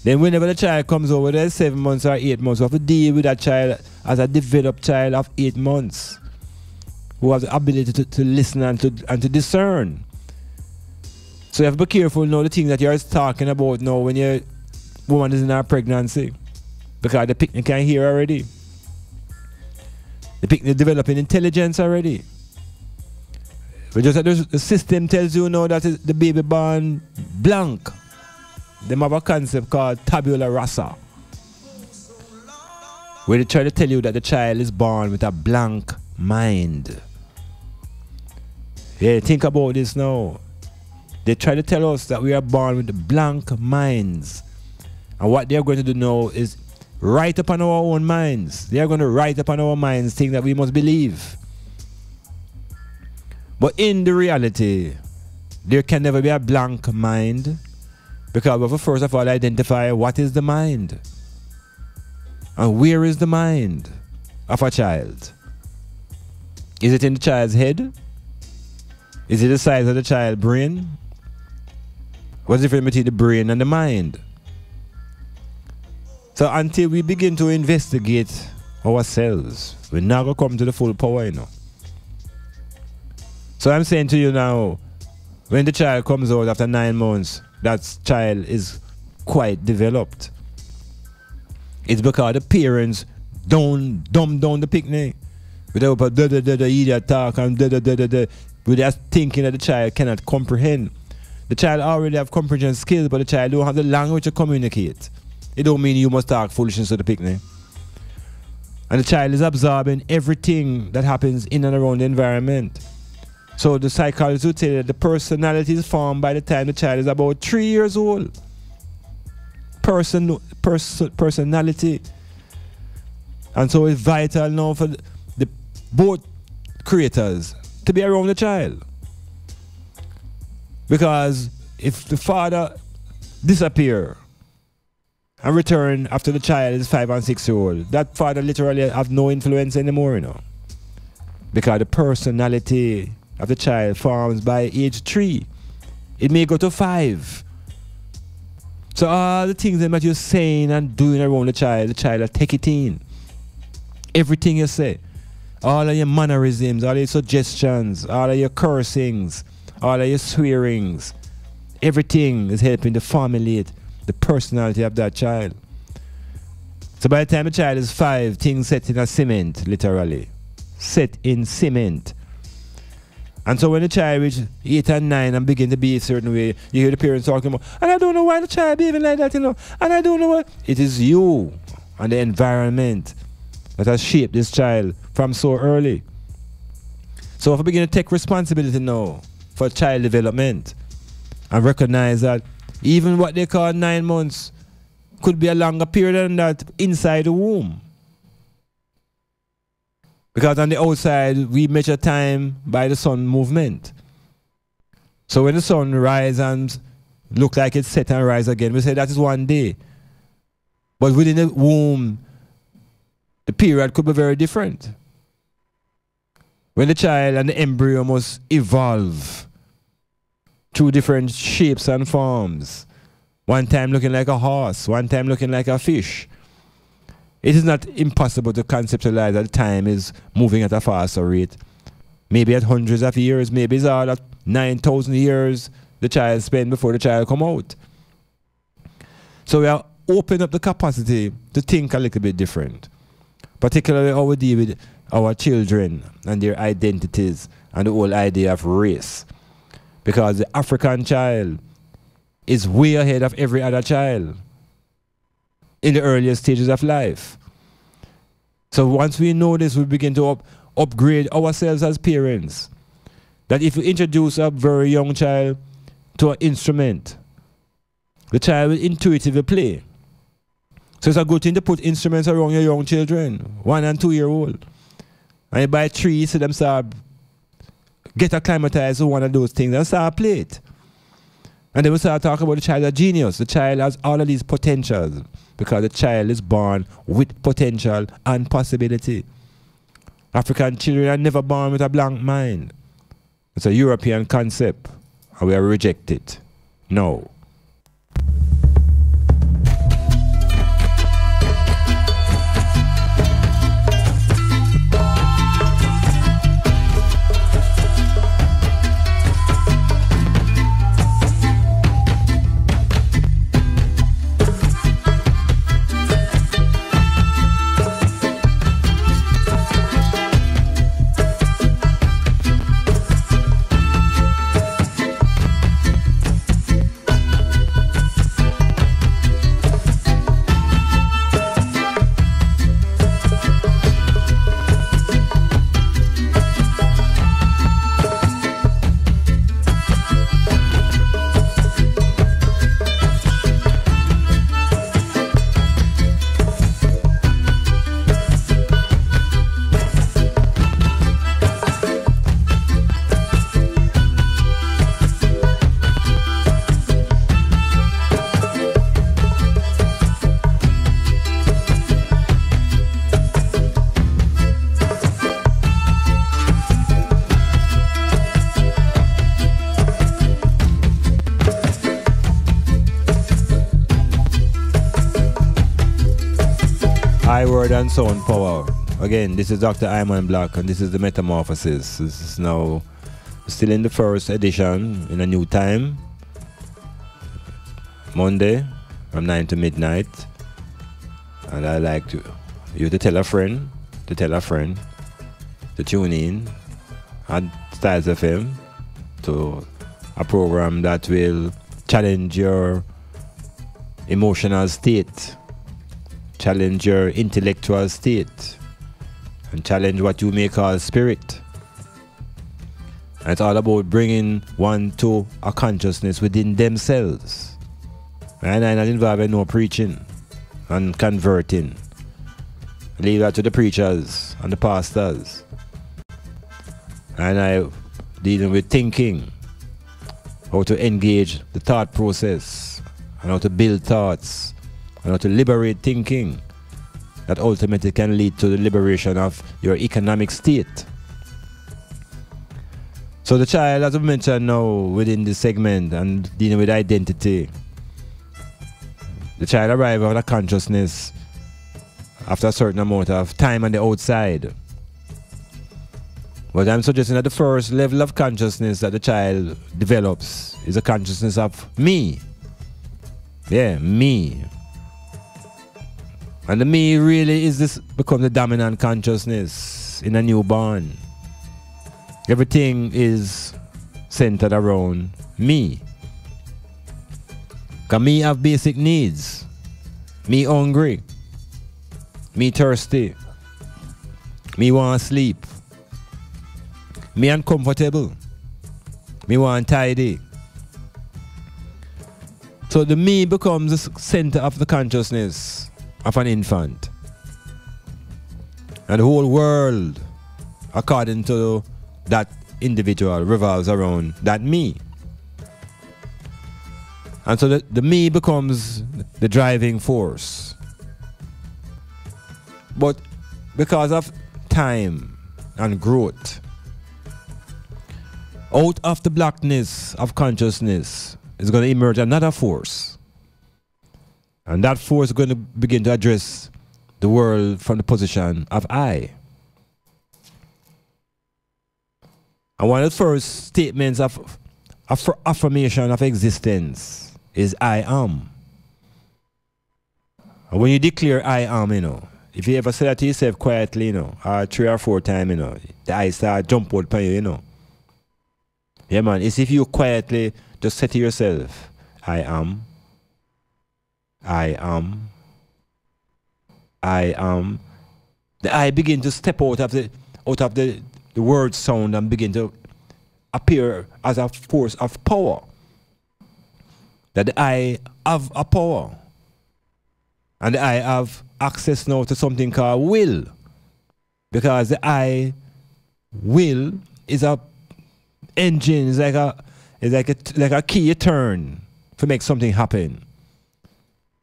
then whenever the child comes over there 7 months or 8 months, we have to deal with that child as a developed child of 8 months who has the ability to listen and to discern. So you have to be careful now the things that you're talking about now when your woman is in her pregnancy, because the picnic can hear already. The picnic developing intelligence already. But just that the system tells you now that the baby born blank. They have a concept called tabula rasa, where they try to tell you that the child is born with a blank mind. Yeah, think about this now. They try to tell us that we are born with blank minds. And what they are going to do now is write upon our own minds. They are going to write upon our minds things that we must believe. But in the reality, there can never be a blank mind, because we have to first of all identify what is the mind and where is the mind of a child. Is it in the child's head? Is it the size of the child's brain? What's the difference between the brain and the mind? So until we begin to investigate ourselves. We're not going to come to the full power, you know. So I'm saying to you now, when the child comes out after 9 months, that child is quite developed. It's because the parents don't dumb down the picnic. Without idiot talk and with that thinking that the child cannot comprehend. The child already have comprehension skills, but the child don't have the language to communicate. It don't mean you must talk foolishness to the picnic. And the child is absorbing everything that happens in and around the environment. So the psychologist would say that the personality is formed by the time the child is about 3 years old. Personality. And so it's vital now for the both creators to be around the child. Because if the father disappear and return after the child is 5 and 6 years old, that father literally have no influence anymore, you know. Because the personality of the child forms by age 3. It may go to 5. So all the things that you're saying and doing around the child will take it in. Everything you say. All of your mannerisms, all your suggestions, all of your cursings, all of your swearings. Everything is helping to formulate the personality of that child. So by the time the child is 5, things set in a cement, literally. Set in cement. And so when the child reaches 8 and 9 and begin to be a certain way, you hear the parents talking about, and I don't know why the child behaving like that, you know, and I don't know what. It is you and the environment that has shaped this child from so early. So if we begin to take responsibility now for child development and recognize that even what they call 9 months could be a longer period than that inside the womb. Because on the outside, we measure time by the sun movement. So when the sun rises and look like it's set and rise again, we say that is 1 day. But within the womb, the period could be very different. When the child and the embryo must evolve through different shapes and forms. One time looking like a horse, one time looking like a fish. It is not impossible to conceptualize that time is moving at a faster rate. Maybe at hundreds of years, maybe it's all at 9,000 years the child spent before the child come out. So we are opening up the capacity to think a little bit different. Particularly how we deal with our children and their identities and the whole idea of race. Because the African child is way ahead of every other child in the earliest stages of life. So once we know this, we begin to upgrade ourselves as parents. That if we introduce a very young child to an instrument, the child will intuitively play. So it's a good thing to put instruments around your young children, 1 and 2 year old. And by 3, you see them start get acclimatized to one of those things and start play it. And then we start talking about the child as genius. The child has all of these potentials because the child is born with potential and possibility. African children are never born with a blank mind. It's a European concept and we are rejected. No. High word and sound power. Again, this is Dr. Iman Blak, and this is the Metamorphosis. This is now still in the first edition in a new time. Monday from 9 to midnight. And I like you to tell a friend, to tune in at STYLZ FM to a program that will challenge your emotional state, challenge your intellectual state, and challenge what you may call spirit. And it's all about bringing one to a consciousness within themselves. And I'm not involved in no preaching and converting. Leave that to the preachers and the pastors. And I dealing with thinking, how to engage the thought process, and how to build thoughts, and how to liberate thinking that ultimately can lead to the liberation of your economic state. So the child, as I mentioned now within this segment and dealing with identity, the child arrives at a consciousness after a certain amount of time on the outside. But I'm suggesting that the first level of consciousness that the child develops is a consciousness of me. Yeah, me. And the me really is this become the dominant consciousness in a newborn. Everything is centered around me. Because me have basic needs. Me hungry. Me thirsty. Me want sleep. Me uncomfortable. Me want tidy. So the me becomes the center of the consciousness of an infant. And the whole world, according to that individual, revolves around that me. And so the me becomes the driving force. But because of time and growth, out of the blackness of consciousness is going to emerge another force. And that force is going to begin to address the world from the position of I. And one of the first statements of affirmation of existence is I am. And when you declare I am, if you ever say that to yourself quietly, or 3 or 4 times, the I start jump out on you, Yeah, man, it's if you quietly just say to yourself, I am. The I begin to step out of the word sound and begin to appear as a force of power. That I have a power. And I have access now to something called will. Because the I will is a engine, is like a key you turn to make something happen.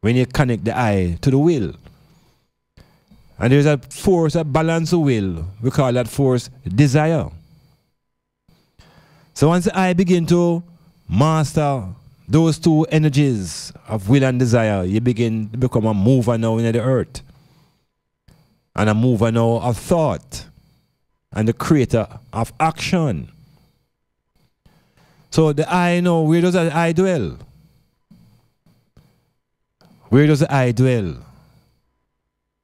When you connect the I to the will. And there's a force, a balance of will. We call that force desire. So once I begin to master those two energies of will and desire, you begin to become a mover now in the earth. And a mover now of thought. And the creator of action. So the I know, where does the I dwell? Where does the I dwell?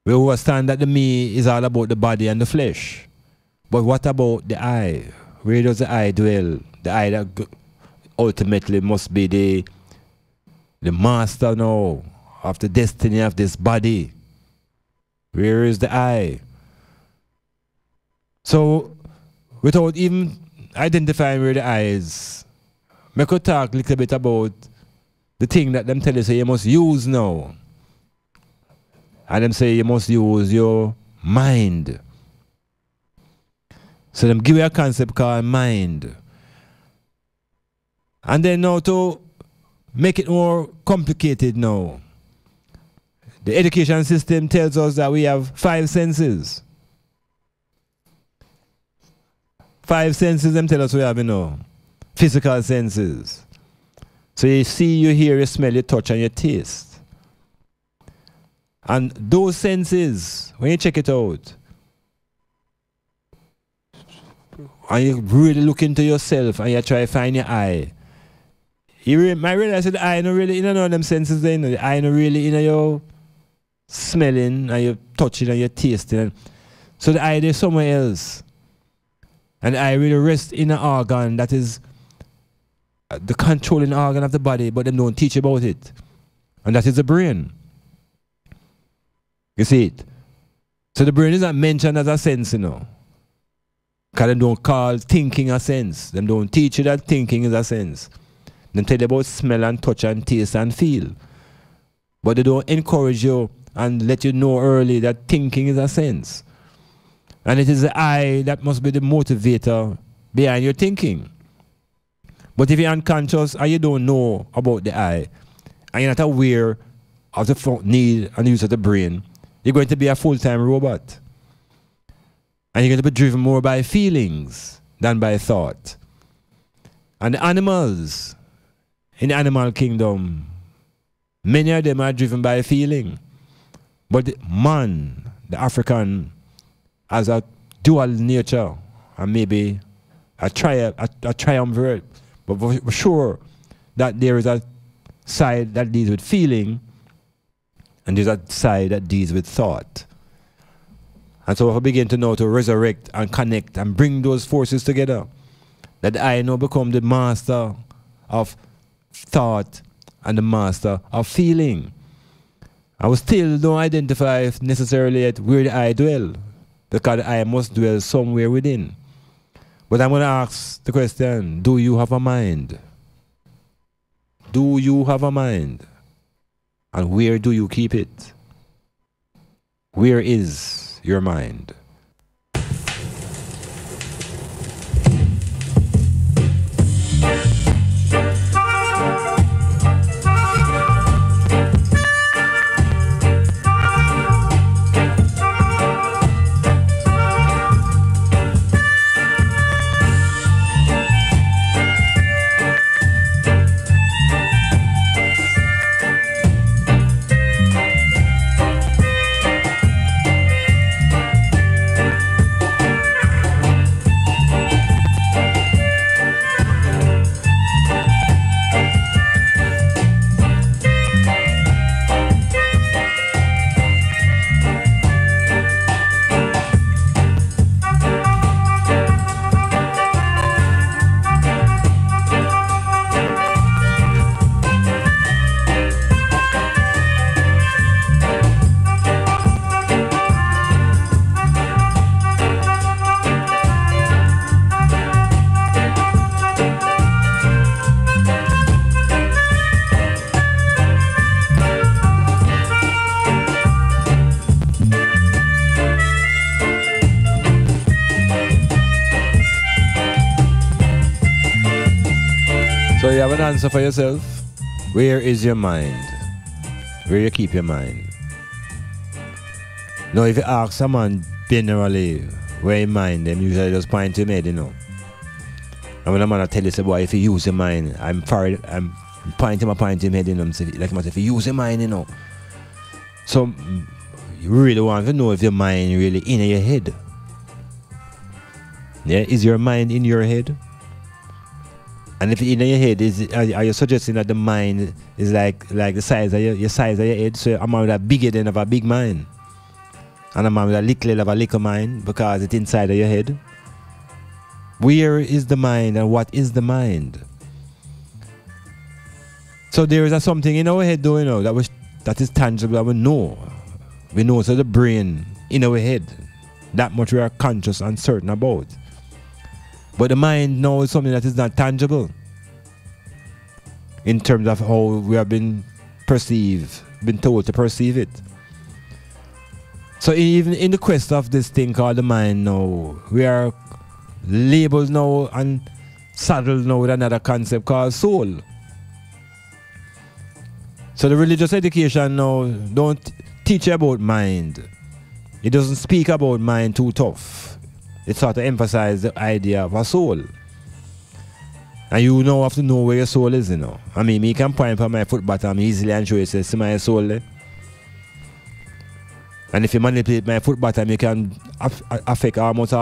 We understand that the me is all about the body and the flesh. But what about the I? Where does the I dwell? The I that ultimately must be the master now of the destiny of this body. Where is the I? So, without even identifying where the I is, I could talk a little bit about the thing that them tell you say you must use now. And them say you must use your mind. So them give you a concept called mind. And then now to make it more complicated now, the education system tells us that we have 5 senses. 5 senses them tell us we have, physical senses. So you see, you hear, you smell, you touch, and you taste. And those senses, when you check it out, and you really look into yourself and you try to find your eye, you might realize that the eye not really in none of them senses there. The eye not really in your smelling and your touching and your tasting. So the eye is somewhere else. And the eye really rests in an organ that is the controlling organ of the body, but they don't teach about it. And that is the brain. You see it? So the brain is not mentioned as a sense, you know. Because they don't call thinking a sense. They don't teach you that thinking is a sense. They tell you about smell and touch and taste and feel. But they don't encourage you and let you know early that thinking is a sense. And it is the I that must be the motivator behind your thinking. But if you're unconscious and you don't know about the I, and you're not aware of the need and use of the brain, you're going to be a full-time robot. And you're going to be driven more by feelings than by thought. And the animals in the animal kingdom, many of them are driven by feeling. But the man, the African, has a dual nature and maybe a triumvirate. But for sure that there is a side that deals with feeling and there's a side that deals with thought. And so I begin to know to resurrect and connect and bring those forces together. That I now become the master of thought and the master of feeling. I will still don't identify necessarily at where the I dwell, because the I must dwell somewhere within. But I'm going to ask the question, do you have a mind? Do you have a mind? And where do you keep it? Where is your mind? So you have an answer for yourself. Where is your mind? Where you keep your mind? Now if you ask someone generally where you mind, them usually just point to your head, you know. And when a man tell you, say, boy, if you use your mind, I'm pointing my point to him head, you know. Like if you use your mind, you know. So you really want to know if your mind really in your head. Yeah, is your mind in your head? And if it's in your head, are you suggesting that the mind is like the size of your size of your head? So a man with a big head and have a big mind, and a man with a little head have a little mind because it's inside of your head. Where is the mind and what is the mind? So there is something in our head, though, you know, that is tangible that we know. We know, so the brain in our head, that much we are conscious and certain about. But the mind now is something that is not tangible in terms of how we have been told to perceive it. So even in the quest of this thing called the mind now, we are labeled now and saddled now with another concept called soul. So the religious education now don't teach you about mind. It doesn't speak about mind too tough. It sort of emphasizes the idea of a soul. And you now have to know where your soul is, you know. I mean, me can point for my foot bottom easily and show you, say, see my soul there. And if you manipulate my foot bottom, you can affect almost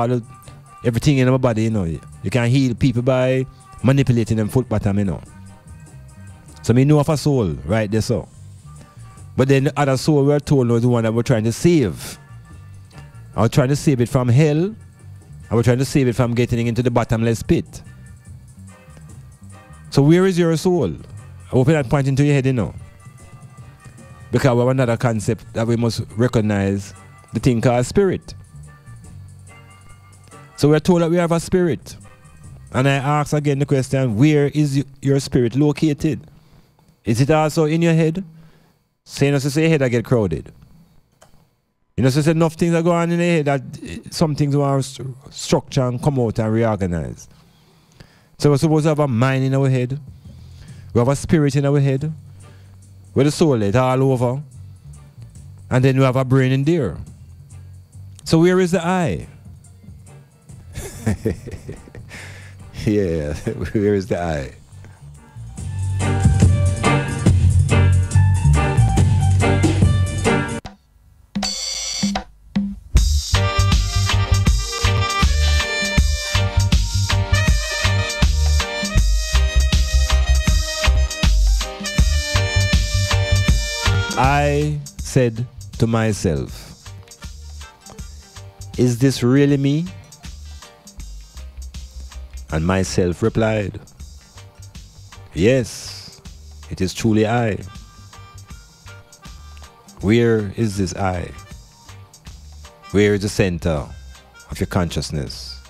everything in my body, you know. You can heal people by manipulating them foot bottom, you know. So me know of a soul right there, so. But then the other soul we're told was the one that we're trying to save. I was trying to save it from hell. I was trying to save it from getting into the bottomless pit. So where is your soul? I hope you're not pointing to your head, you know. Because we have another concept that we must recognize, the thing called spirit. So we're told that we have a spirit. And I ask again the question, where is your spirit located? Is it also in your head? Saying us to say your head that get crowded. You know, so say enough things that go on in the head that some things want to structure and come out and reorganize. So we're supposed to have a mind in our head. We have a spirit in our head. Where the soul is all over. And then we have a brain in there. So where is the I? Yeah, where is the I? I said to myself, is this really me? And myself replied, yes, it is truly I. Where is this I? Where is the center of your consciousness?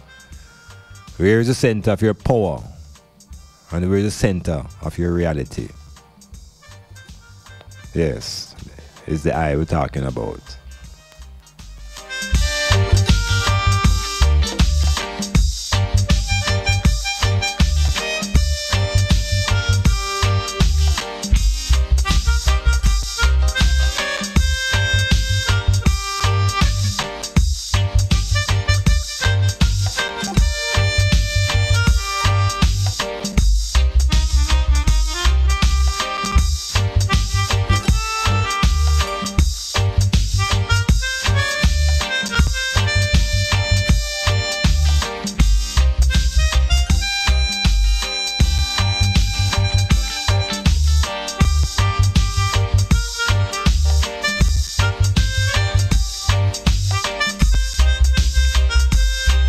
Where is the center of your power? And where is the center of your reality? Yes, is the I we're talking about.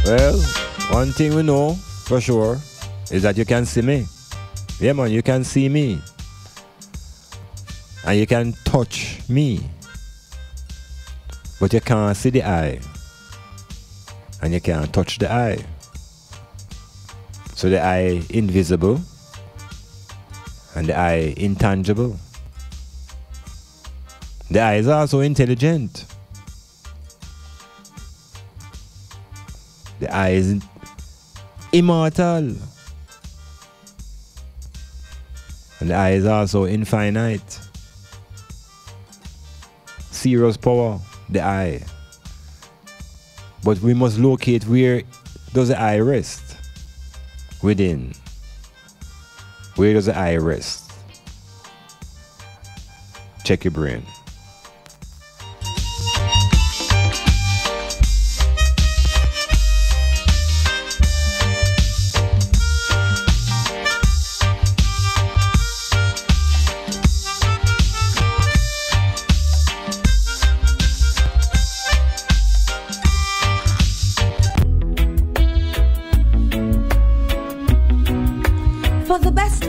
Well, one thing we know for sure is that you can see me. Yeah, man, you can see me. And you can touch me. But you can't see the eye. And you can't touch the eye. So the eye invisible. And the eye intangible. The eye is also intelligent. The eye is immortal. And the eye is also infinite. Serious power, the eye. But we must locate where does the eye rest? Within. Where does the eye rest? Check your brain.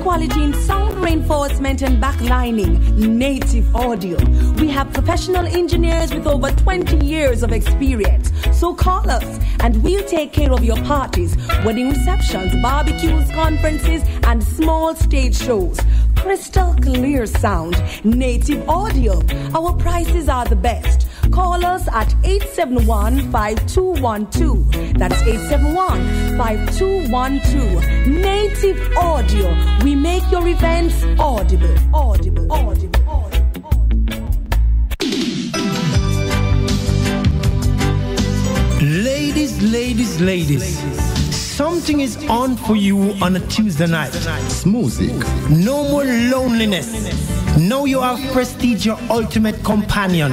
Quality in sound reinforcement and backlining, native audio. We have professional engineers with over 20 years of experience. So call us and we'll take care of your parties, wedding receptions, barbecues, conferences, and small stage shows. Crystal clear sound, native audio. Our prices are the best. Call us at 871-5212. That's 871-5212. Native audio. We make your events audible. Audible. Audible. Audible. Ladies. Something is on for you on a Tuesday night. Music. No more loneliness. Now you have Prestige, your ultimate companion.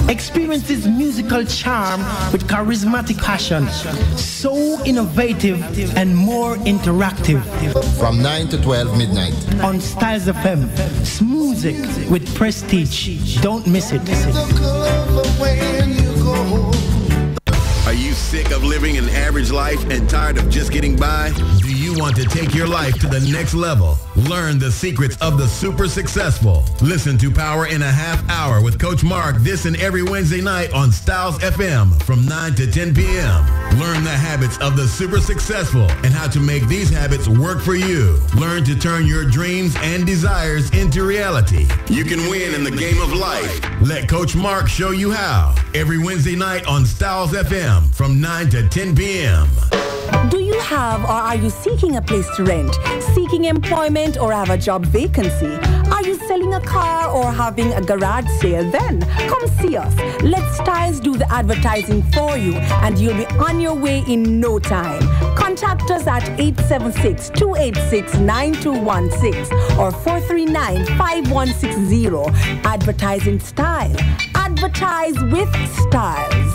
Experience this musical charm with charismatic passion. So innovative and more interactive. From 9 to 12 midnight. On STYLZ FM. Music with Prestige. Don't miss it. Are you sick of living an average life and tired of just getting by? Do you want to take your life to the next level? Learn the secrets of the super successful. Listen to Power in a Half Hour with Coach Mark this and every Wednesday night on STYLZ FM from 9 to 10 p.m. Learn the habits of the super successful and how to make these habits work for you. Learn to turn your dreams and desires into reality. You can win in the game of life. Let Coach Mark show you how. Every Wednesday night on STYLZ FM from 9 to 10 p.m. Do you have or are you seeking a place to rent, seeking employment or have a job vacancy? Are you selling a car or having a garage sale? Then come see us. Let STYLZ do the advertising for you and you'll be on your way in no time. Contact us at 876-286-9216 or 439-5160. Advertising Style. Advertise with STYLZ.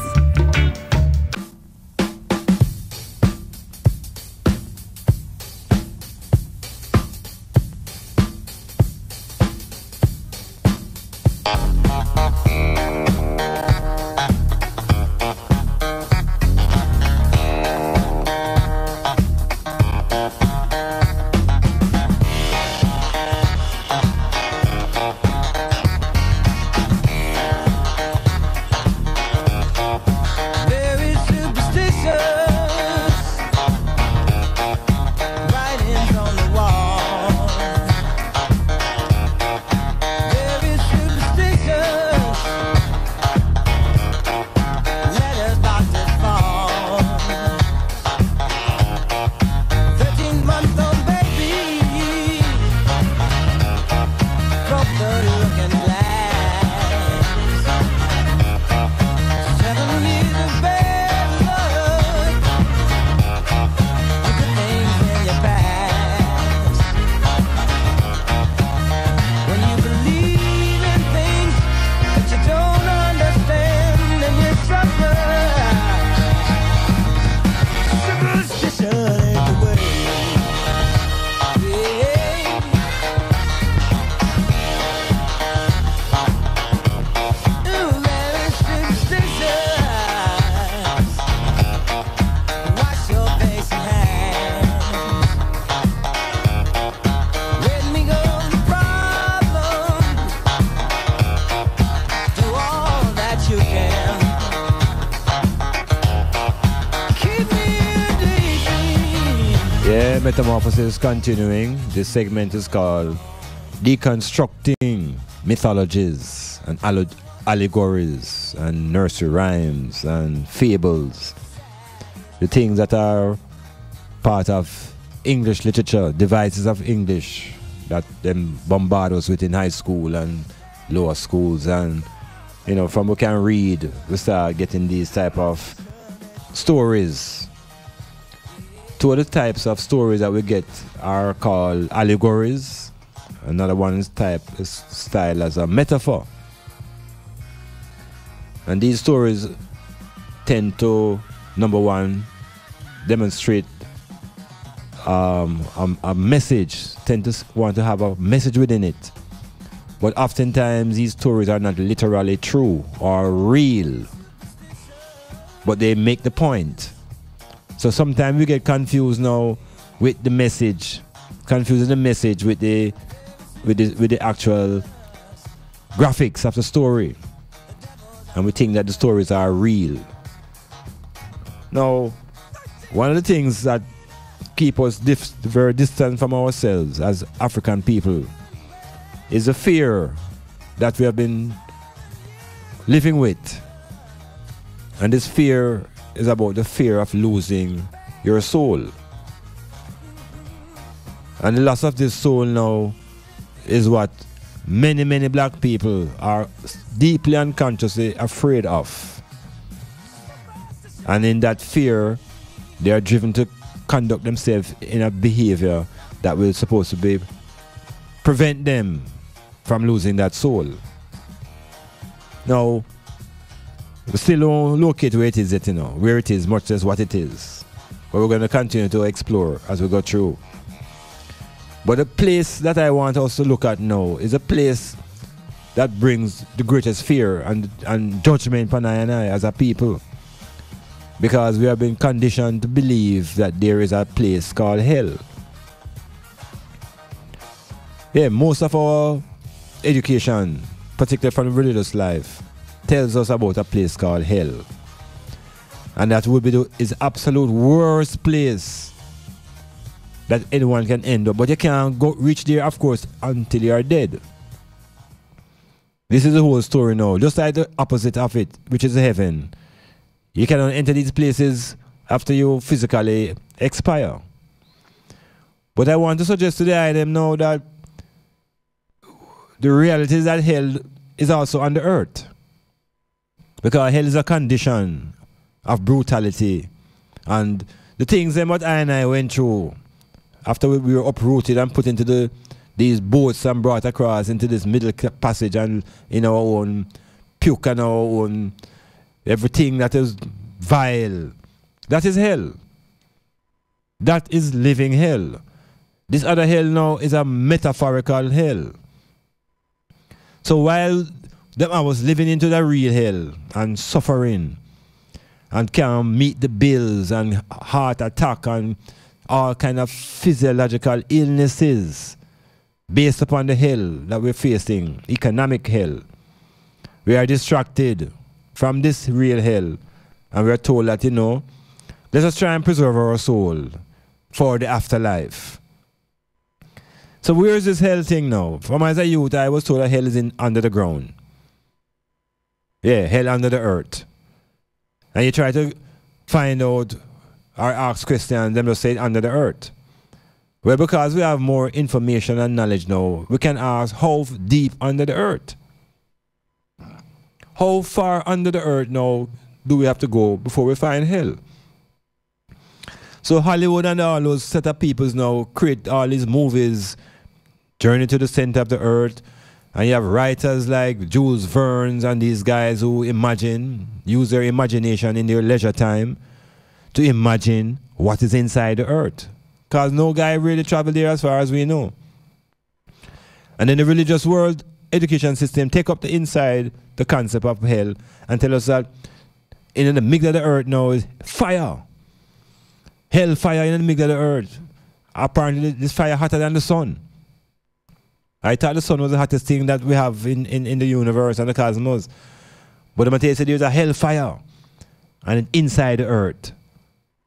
Metamorphosis continuing. This segment is called Deconstructing Mythologies and Allegories and Nursery Rhymes and Fables. The things that are part of English literature, devices of English that them bombard us with in high school and lower schools. And, you know, from we can read, we start getting these type of stories. Two of the types of stories that we get are called allegories. Another one is styled as a metaphor. And these stories tend to, number one, demonstrate a message, tend to want to have a message within it. But oftentimes these stories are not literally true or real, but they make the point. So sometimes we get confused now with the message, confusing the message with the actual graphics of the story, and we think that the stories are real. Now, one of the things that keep us very distant from ourselves as African people is the fear that we have been living with, and this fear is about the fear of losing your soul. And the loss of this soul now is what many black people are deeply unconsciously afraid of. And in that fear, they are driven to conduct themselves in a behavior that will supposed to be prevent them from losing that soul. Now, we still don't locate where it is yet, where it is, much as what it is. But we're going to continue to explore as we go through. But the place that I want us to look at now is a place that brings the greatest fear and judgment upon I and I as a people. Because we have been conditioned to believe that there is a place called hell. Yeah, most of our education, particularly from religious life, tells us about a place called hell. And that would be the absolute worst place that anyone can end up. But you can't reach there, of course, until you are dead. This is the whole story now. Just like the opposite of it, which is heaven. You cannot enter these places after you physically expire. But I want to suggest to the item now that the reality is that hell is also on the earth. Because hell is a condition of brutality. And the things that what I and I went through after we were uprooted and put into these boats and brought across into this middle passage and in our own puke and our own everything that is vile. That is hell. That is living hell. This other hell now is a metaphorical hell. So while I was living into the real hell and suffering and can't meet the bills and heart attack and all kind of physiological illnesses based upon the hell that we're facing, economic hell, we are distracted from this real hell and we are told that, let us try and preserve our soul for the afterlife. So where is this hell thing now? From as a youth, I was told that hell is under the ground. Yeah, hell under the earth. And you try to find out or ask questions, them just say under the earth. Well, because we have more information and knowledge now, we can ask how deep under the earth? How far under the earth now do we have to go before we find hell? So Hollywood and all those set of peoples now create all these movies, Journey to the Center of the Earth, and you have writers like Jules Verne and these guys who use their imagination in their leisure time to imagine what is inside the earth. Because no guy really traveled there as far as we know. And then the religious world education system take up the inside the concept of hell and tell us that in the middle of the earth now is fire. Hell fire in the middle of the earth. Apparently this fire hotter than the sun. I thought the sun was the hottest thing that we have in the universe and the cosmos. But the material said there's a hellfire and inside the earth.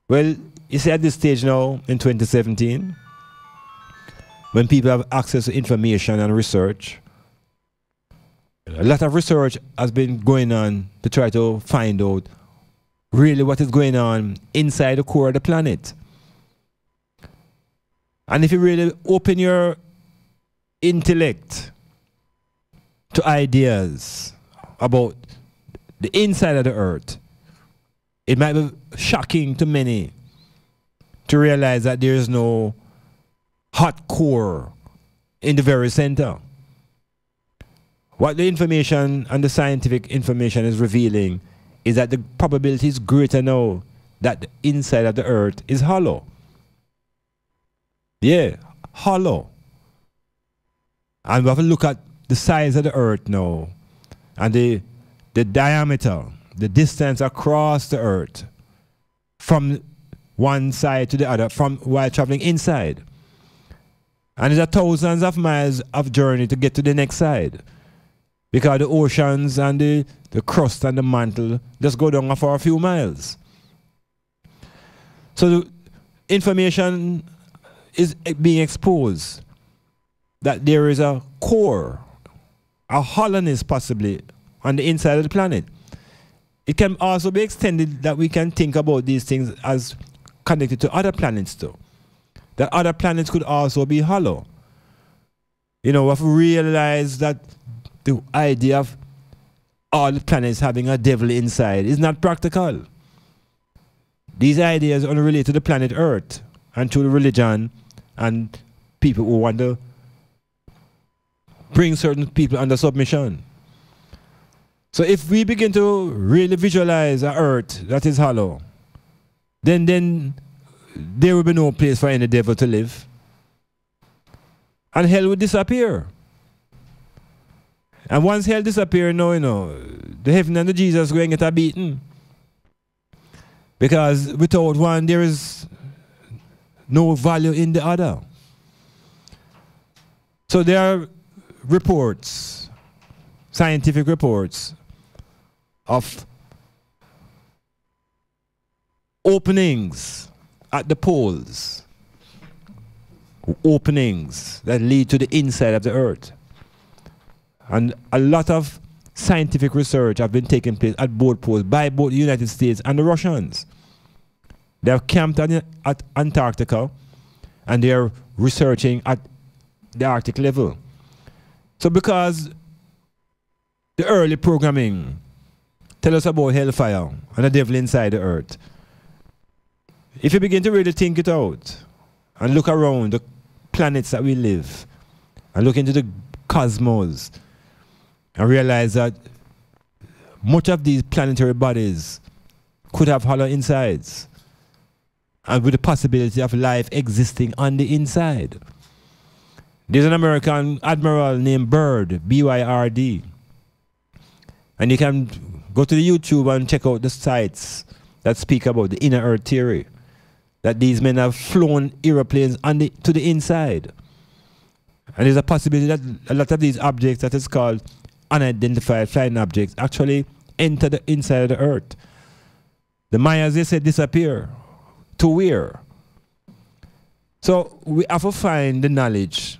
Well, you see at this stage now in 2017, when people have access to information and research, a lot of research has been going on to try to find out really what is going on inside the core of the planet. And if you really open your intellect to ideas about the inside of the earth, it might be shocking to many to realize that there is no hot core in the very center. What the information and the scientific information is revealing is that the probability is greater now that the inside of the earth is hollow. Yeah, hollow. And we have to look at the size of the earth now and the diameter, the distance across the earth from one side to the other while traveling inside. And there's thousands of miles of journey to get to the next side. Because the oceans and the crust and the mantle just go down for a few miles. So the information is being exposed that there is a core, a hollowness possibly on the inside of the planet. It can also be extended that we can think about these things as connected to other planets too. That other planets could also be hollow. We have realized that the idea of all the planets having a devil inside is not practical. These ideas only relate to the planet Earth. and through the religion and people who want to bring certain people under submission. So if we begin to really visualize an earth that is hollow, then there will be no place for any devil to live. And hell will disappear. And once hell disappears, now, the heaven and the Jesus going to get a beating. Because without one, there is no value in the other. So there are reports, scientific reports, of openings at the poles, openings that lead to the inside of the earth. And a lot of scientific research have been taking place at both poles by both the United States and the Russians. They have camped at Antarctica and they are researching at the Arctic level. So because the early programming tell us about hellfire and the devil inside the earth, if you begin to really think it out and look around the planets that we live and look into the cosmos and realize that much of these planetary bodies could have hollow insides and with the possibility of life existing on the inside. There's an American admiral named Byrd, B-Y-R-D. And you can go to the YouTube and check out the sites that speak about the inner earth theory. That these men have flown aeroplanes to the inside. And there's a possibility that a lot of these objects that is called unidentified flying objects actually enter the inside of the earth. The Mayas, they said, disappear. To where? So we have to find the knowledge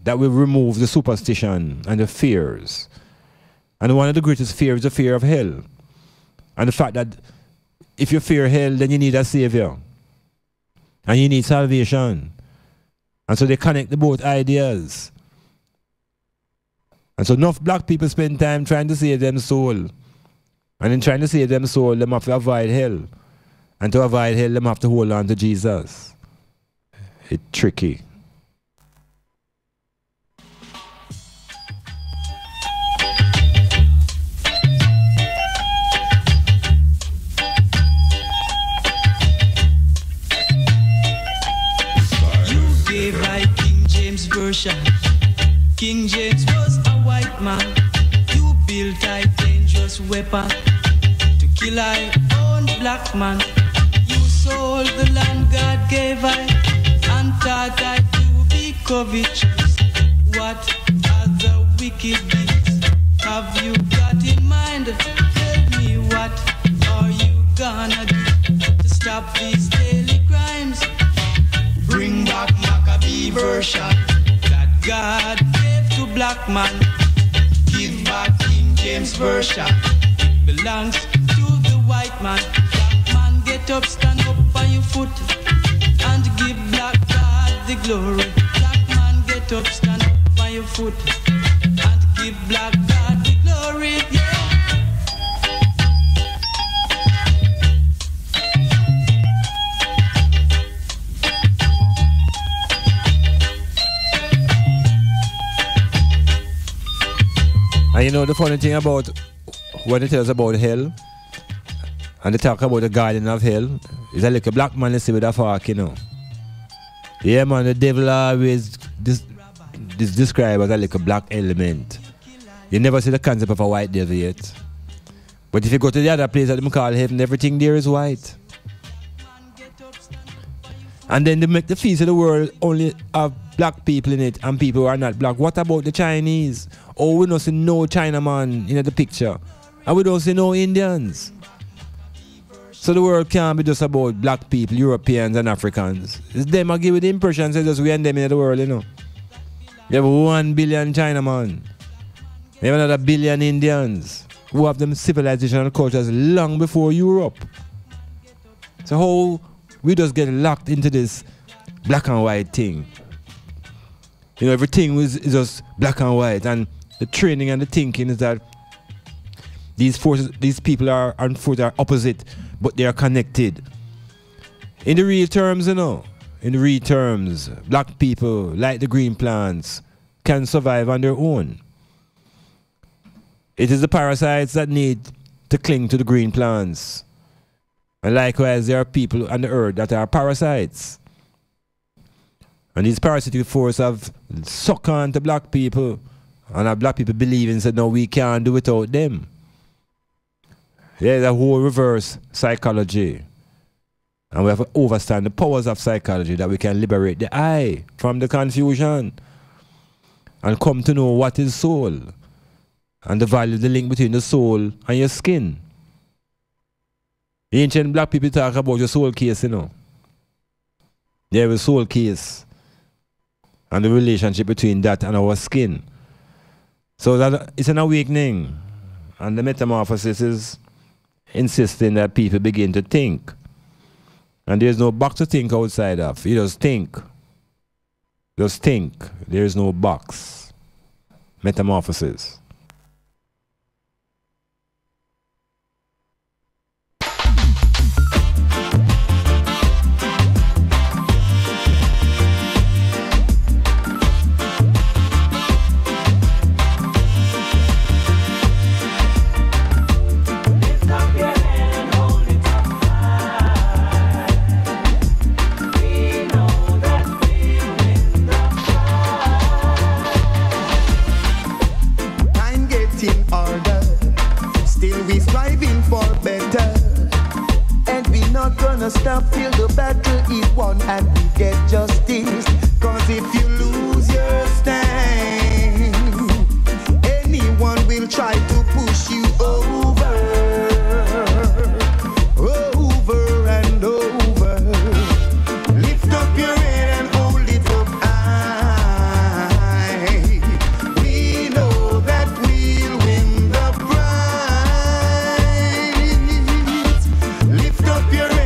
that will remove the superstition and the fears. And one of the greatest fears is the fear of hell. And the fact that if you fear hell, then you need a savior. And you need salvation. And so they connect the both ideas. And so enough black people spend time trying to save them soul. And in trying to save them soul, they have to avoid hell. And to avoid hell, they have to hold on to Jesus. It's tricky. Version. King James was a white man. You built a dangerous weapon to kill I own black man. You sold the land God gave I and thought I to be covetous. What other wicked deeds have you got in mind? Tell me, what are you gonna do to stop these daily crimes? Bring back Maccabee version that God gave to black man. Give back King James version. It belongs to the white man. Black man, get up, stand up on your foot and give black God the glory. Black man, get up, stand up on your foot and give black God the glory. Yeah. And you know the funny thing about when they tell us about hell, and they talk about the garden of hell, is like a black man, let's see with a fork, Yeah, man, the devil always described as like a black element. You never see the concept of a white devil yet. But if you go to the other place that they call heaven, everything there is white. And then they make the face of the world only have black people in it and people who are not black. What about the Chinese? Oh, we don't see no Chinaman in the picture. And we don't see no Indians. So the world can't be just about black people, Europeans and Africans. It's them who give you the impression that just we and them in the world, You have 1 billion Chinaman. You have another billion Indians who have them civilization and cultures long before Europe. So how we just get locked into this black and white thing. Everything is just black and white, and the training and the thinking is that these forces, these people are opposite, but they are connected. In the real terms, in in real terms, black people, like the green plants, can survive on their own. It is the parasites that need to cling to the green plants. And likewise, there are people on the earth that are parasites. And these parasitic forces have sucked on to black people. And our black people believe and said, no, we can't do without them. There's a whole reverse psychology. And we have to understand the powers of psychology that we can liberate the I from the confusion and come to know what is soul and the value, the link between the soul and your skin. The ancient black people talk about your soul case, you know. There is soul case and the relationship between that and our skin. So that it's an awakening, and the metamorphosis is insisting that people begin to think. And there's no box to think outside of. You just think. Just think. There is no box. Metamorphosis. Stop till the battle is won and we get justice. Cause if you lose your stand, anyone will try to push you over, over and over. Lift up your head and hold it up high. We know that we'll win the prize. Lift up your head.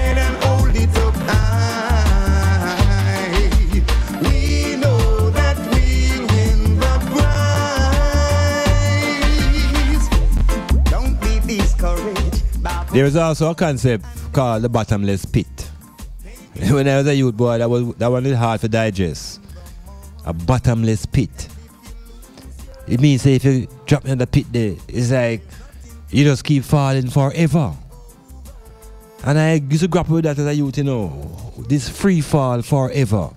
There is also a concept called the bottomless pit. When I was a youth boy, that one is hard to digest. A bottomless pit. It means if you drop in the pit there, it's like you just keep falling forever. And I used to grapple with that as a youth, you know. This free fall forever.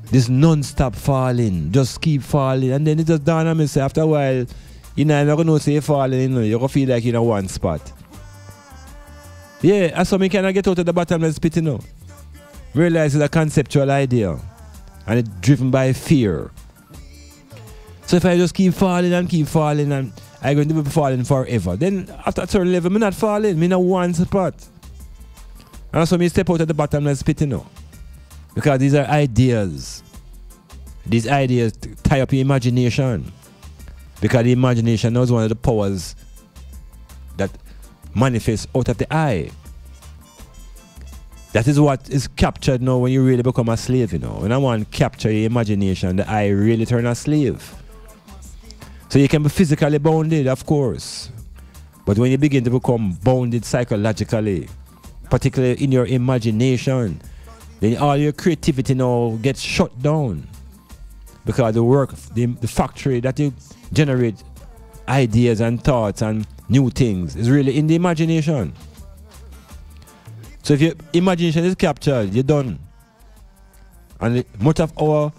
This non-stop falling. Just keep falling. And then it just dawned on me, say, after a while, you know, I'm not going to say falling, you know, you're going to feel like you're in one spot. Yeah, and so me cannot get out of the bottomless pit, you know. Realize it's a conceptual idea. And it's driven by fear. So if I just keep falling and I'm going to be falling forever. Then after a certain level, I'm not falling. I'm in one spot. And so me step out of the bottomless pit, you know. Because these are ideas. These ideas tie up your imagination. Because the imagination is one of the powers that manifests out of the I. That is what is captured now when you really become a slave, you know. When I want to capture your imagination, the I really turn a slave. So you can be physically bounded, of course. But when you begin to become bounded psychologically, particularly in your imagination, then all your creativity now gets shut down. Because the work, the factory that you generate ideas and thoughts and new things is really in the imagination. So if your imagination is captured, you're done. And much of our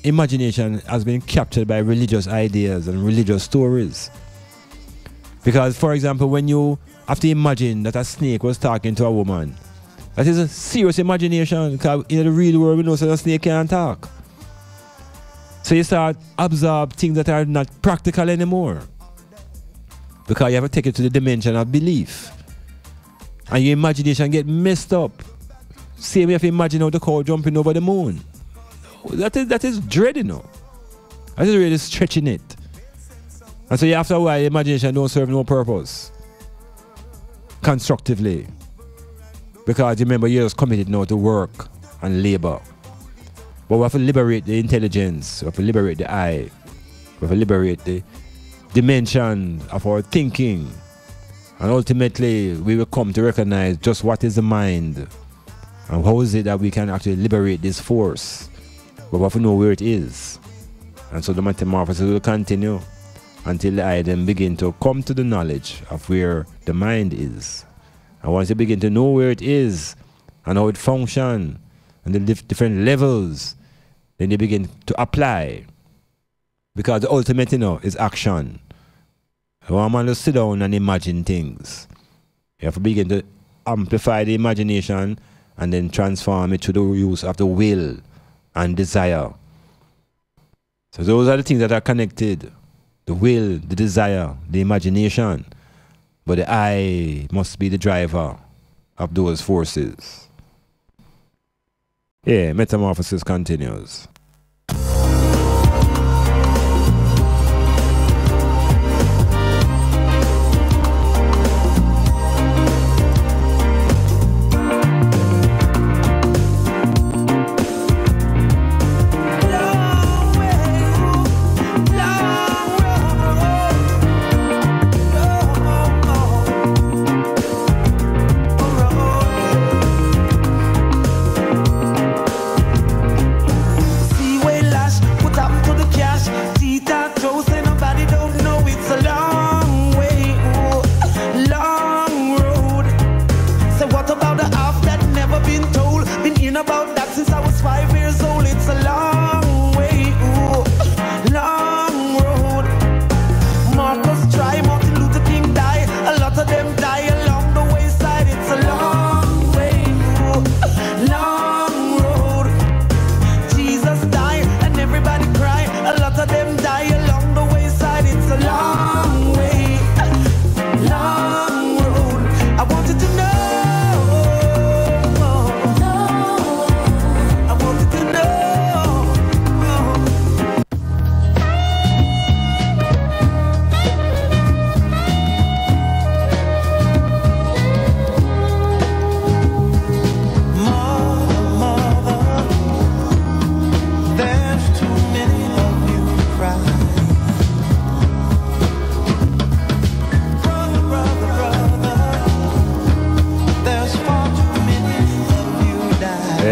imagination has been captured by religious ideas and religious stories. Because, for example, when you have to imagine that a snake was talking to a woman, that is a serious imagination, because in the real world we know that a snake can't talk. So you start absorb things that are not practical anymore. Because you have to take it to the dimension of belief. And your imagination get messed up. Same if you imagine how the cow jumping over the moon. That is dread, you know. That is really stretching it. And so after a while, your imagination don't serve no purpose. Constructively. Because remember, you're just committed now to work and labor. But we have to liberate the intelligence. We have to liberate the I. We have to liberate the dimension of our thinking. And ultimately, we will come to recognize just what is the mind And how is it that we can actually liberate this force? But we have to know where it is. And so the metamorphosis will continue until the eye then begin to come to the knowledge of where the mind is. And once you begin to know where it is and how it functions and the different levels, then you begin to apply. Because the ultimate, is action. One man to sit down and imagine things. You have to begin to amplify the imagination and then transform it to the use of the will and desire. So those are the things that are connected. The will, the desire, the imagination. But the I must be the driver of those forces. Yeah, metamorphosis continues.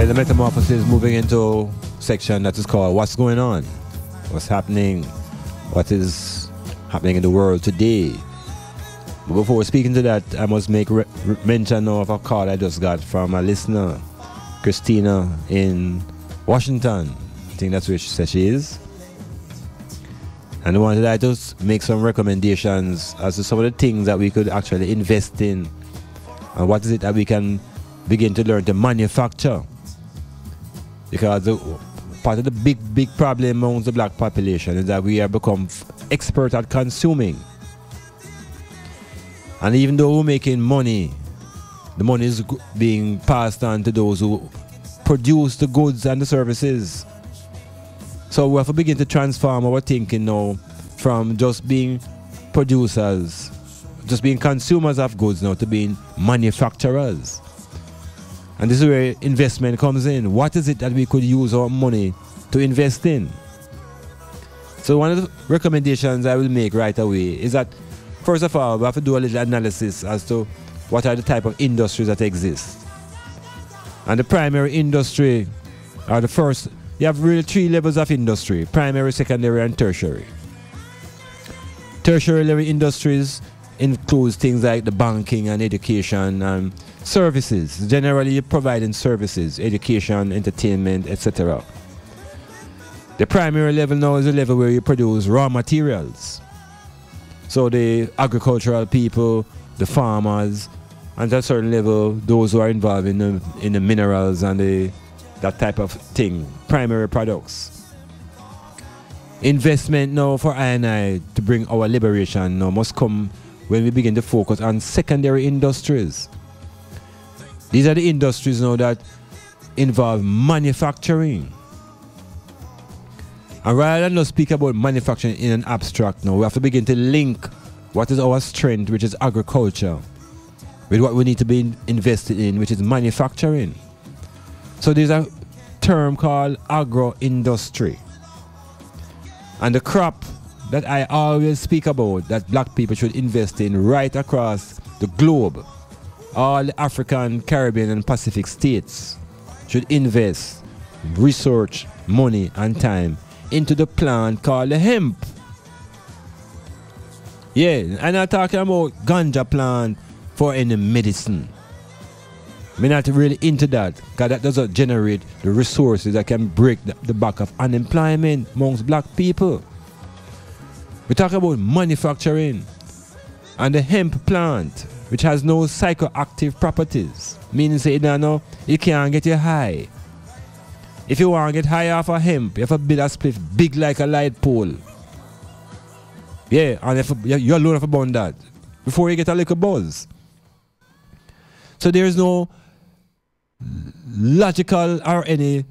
The metamorphosis moving into section that is called What's Going On? What's happening? What is happening in the world today? But before speaking to that, I must make mention of a call I just got from a listener, Christina in Washington. I think that's where she says she is. And I wanted to just make some recommendations as to some of the things that we could actually invest in. And what is it that we can begin to learn to manufacture? Because part of the big problem among the black population is that we have become expert at consuming. And even though we're making money, the money is being passed on to those who produce the goods and the services. So we have to begin to transform our thinking now from just being producers, just being consumers of goods now, to being manufacturers. And this is where investment comes in. What is it that we could use our money to invest in? So one of the recommendations I will make right away is that, first of all, we have to do a little analysis as to what are the type of industries that exist. And the primary industry are the first. You have really 3 levels of industry: primary, secondary, and tertiary. Tertiary level industries includes things like the banking and education and services. Generally, you're providing services, education, entertainment, etc. The primary level now is a level where you produce raw materials. So the agricultural people, the farmers, and at a certain level, those who are involved in the minerals and that type of thing, primary products. Investment now for I to bring our liberation now must come when we begin to focus on secondary industries. These are the industries now that involve manufacturing. And rather than just speak about manufacturing in an abstract now, we have to begin to link what is our strength, which is agriculture, with what we need to be invested in, which is manufacturing. So there's a term called agro-industry. And the crop that I always speak about that black people should invest in right across the globe, all the African, Caribbean, and Pacific states, should invest research, money, and time into the plant called the hemp. Yeah, I'm not talking about ganja plant for any medicine. I'm not really into that, because that doesn't generate the resources that can break the back of unemployment amongst black people. We talk about manufacturing and the hemp plant, which has no psychoactive properties, meaning say you can't get you high. If you want to get high off of hemp, you have to build a spliff big like a light pole. Yeah, and you alone have to burn that before you get a little buzz. So there is no logical or any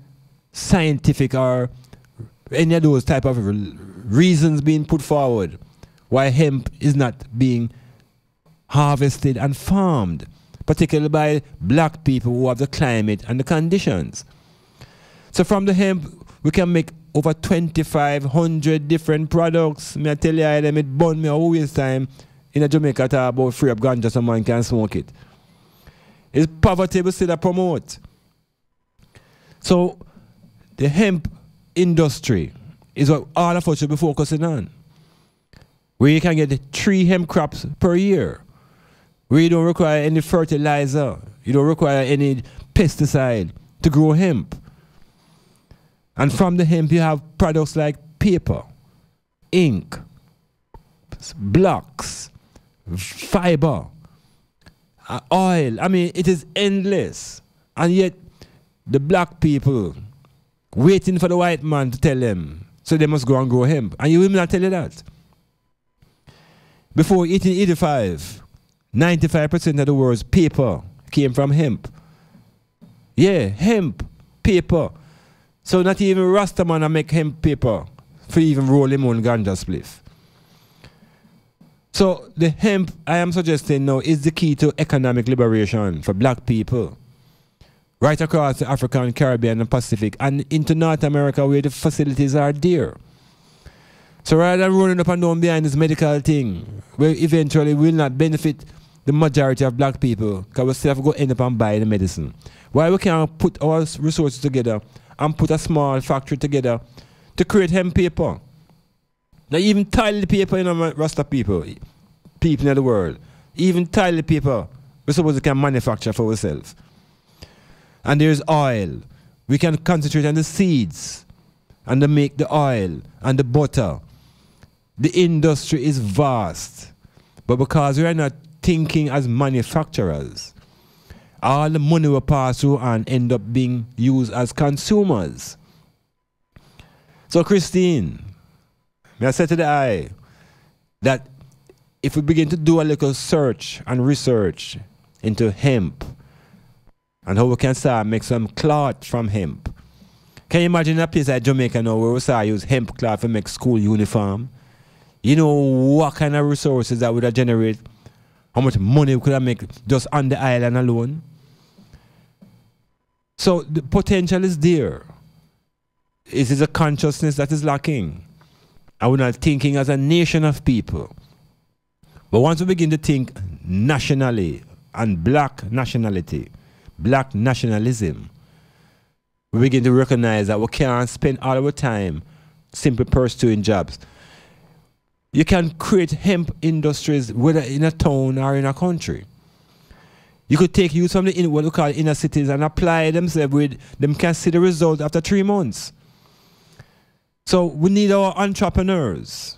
scientific or any of those type of reasons being put forward why hemp is not being harvested and farmed, particularly by black people who have the climate and the conditions. So from the hemp, we can make over 2,500 different products. Me I tell you, it burn me a waste time in a Jamaica talk about free up ganja, someone can smoke it. It's poverty we still promote. So the hemp industry is what all of us should be focusing on. Where you can get 3 hemp crops per year. Where you don't require any fertilizer. You don't require any pesticide to grow hemp. And from the hemp you have products like paper, ink, blocks, fiber, oil. I mean, it is endless. And yet the black people waiting for the white man to tell them, so they must go and grow hemp. And you will not tell you that. Before 1885, 95% of the world's paper came from hemp. Yeah, hemp, paper. So not even Rastaman make hemp paper for even roll him on ganja spliff. So the hemp I am suggesting now is the key to economic liberation for black people. Right across the African, Caribbean and Pacific and into North America where the facilities are there. So rather than running up and down behind this medical thing, where eventually will not benefit the majority of black people, because we still have to go end up and buy the medicine. Why we can't put our resources together and put a small factory together to create hemp paper? Now even toilet paper, Rasta people in the world, even toilet paper, we suppose we can manufacture for ourselves. And there's oil. We can concentrate on the seeds and to make the oil and the butter. The industry is vast, but because we are not thinking as manufacturers, all the money we pass through and end up being used as consumers. So Christine, may I say to the eye that if we begin to do a little search and research into hemp and how we can start make some cloth from hemp. Can you imagine a place like Jamaica now where we start use hemp cloth to make school uniform? You know what kind of resources that would have generate? How much money we could have make just on the island alone? So the potential is there. It is a consciousness that is lacking. And we're not thinking as a nation of people. But once we begin to think nationally and black nationality, black nationalism, we begin to recognize that we can't spend all our time simply pursuing jobs. You can create hemp industries whether in a town or in a country. You could take youth from the what we call inner cities and apply themselves with them can see the result after 3 months. So we need our entrepreneurs.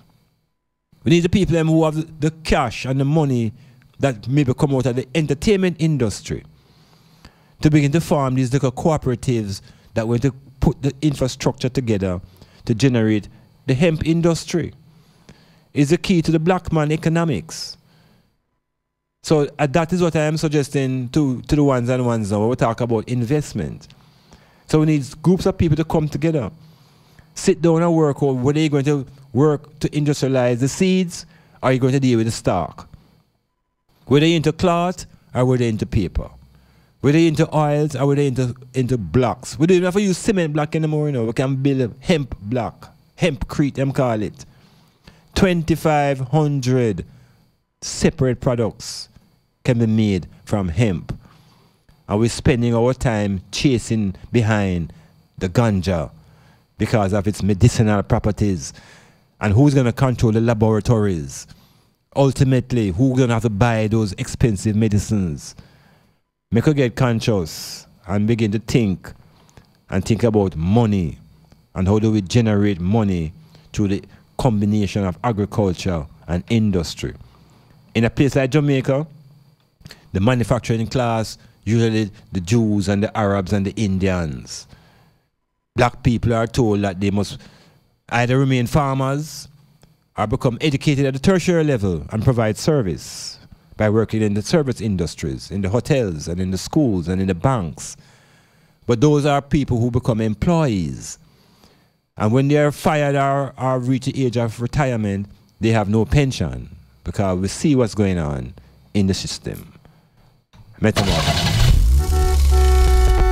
We need the people who have the cash and the money that maybe come out of the entertainment industry to begin to form these little cooperatives that will to put the infrastructure together to generate the hemp industry. Is the key to the black man economics. So that is what I am suggesting to the ones and ones now when we talk about investment. So we need groups of people to come together, sit down and work out whether you're going to work to industrialize the seeds or you're going to deal with the stock. Whether you're into cloth or whether you're into paper. Whether you're into oils or whether you're into blocks. We don't even have to use cement block anymore, you know. We can build a hemp block, hempcrete, them call it. 2,500 separate products can be made from hemp. and we're spending our time chasing behind the ganja because of its medicinal properties. And who's going to control the laboratories? Ultimately, who's going to have to buy those expensive medicines? Make her get conscious and begin to think about money and how do we generate money through the combination of agriculture and industry. In a place like Jamaica, the manufacturing class, usually the Jews and the Arabs and the Indians. Black people are told that they must either remain farmers or become educated at the tertiary level and provide service by working in the service industries, in the hotels and in the schools and in the banks. But those are people who become employees. And when they are fired or reach the age of retirement, they have no pension because we see what's going on in the system. Metamorphosis.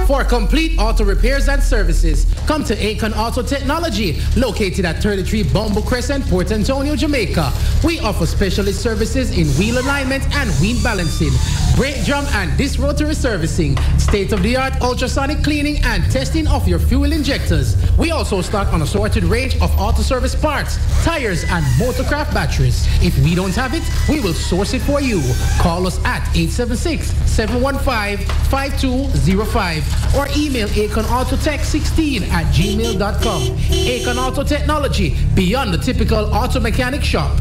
For complete auto repairs and services, come to Akon Auto Technology, located at 33 Bumble Crescent, Port Antonio, Jamaica. We offer specialist services in wheel alignment and wheel balancing, brake drum and disc rotary servicing, state-of-the-art ultrasonic cleaning and testing of your fuel injectors. We also stock an assorted range of auto service parts, tires, and motorcraft batteries. If we don't have it, we will source it for you. Call us at 876-715-5205. or email akonautotech16@gmail.com. Akon Auto Technology, beyond the typical auto mechanic shop.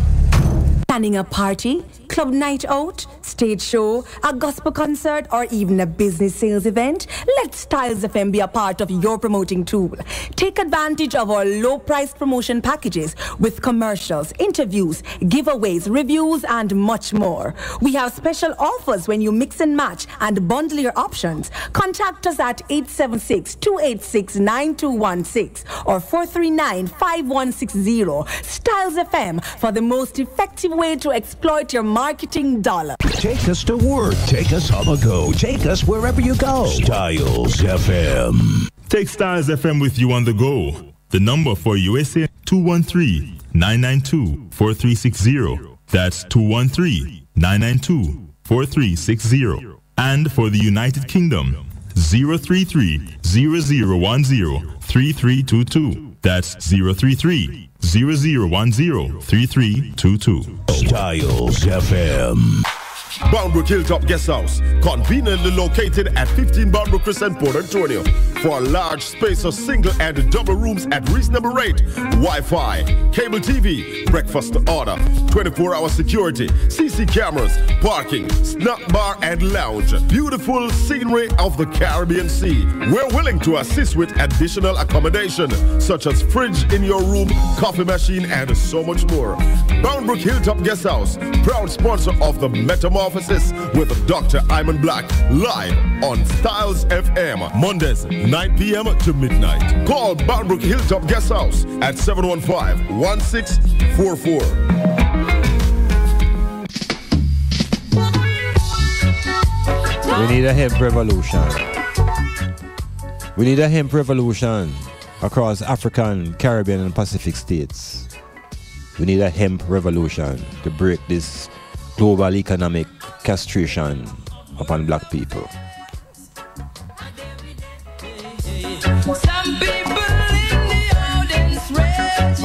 Planning a party, club night out, stage show, a gospel concert, or even a business sales event? Let STYLZ FM be a part of your promoting tool. Take advantage of our low-priced promotion packages with commercials, interviews, giveaways, reviews, and much more. We have special offers when you mix and match and bundle your options. Contact us at 876-286-9216 or 439-5160. STYLZ FM for the most effective way to exploit your marketing dollar. Take us to work. Take us on the go. Take us wherever you go. STYLZ FM. Take STYLZ FM with you on the go. The number for USA 213-992-4360. That's 213-992-4360. And for the United Kingdom, 033-0010-3322. That's 033-0010-3322. STYLZ FM. Boundbrook Hilltop Guest House, conveniently located at 15 Boundbrook Crescent, Port Antonio. For a large space of single and double rooms at reasonable rate, Wi-Fi, cable TV, breakfast to order, 24-hour security, CC cameras, parking, snack bar and lounge. Beautiful scenery of the Caribbean Sea. We're willing to assist with additional accommodation, such as fridge in your room, coffee machine, and so much more. Boundbrook Hilltop Guest House, proud sponsor of the METAMORPHOSIS with Dr. Iman Blak, live on STYLZ FM, Mondays 9 p.m. to midnight. Call Boundbrook Hilltop Guest House at 715-1644. We need a hemp revolution. We need a hemp revolution across African, Caribbean, and Pacific states. We need a hemp revolution to break this global economic castration upon black people. Some people in the audience rage,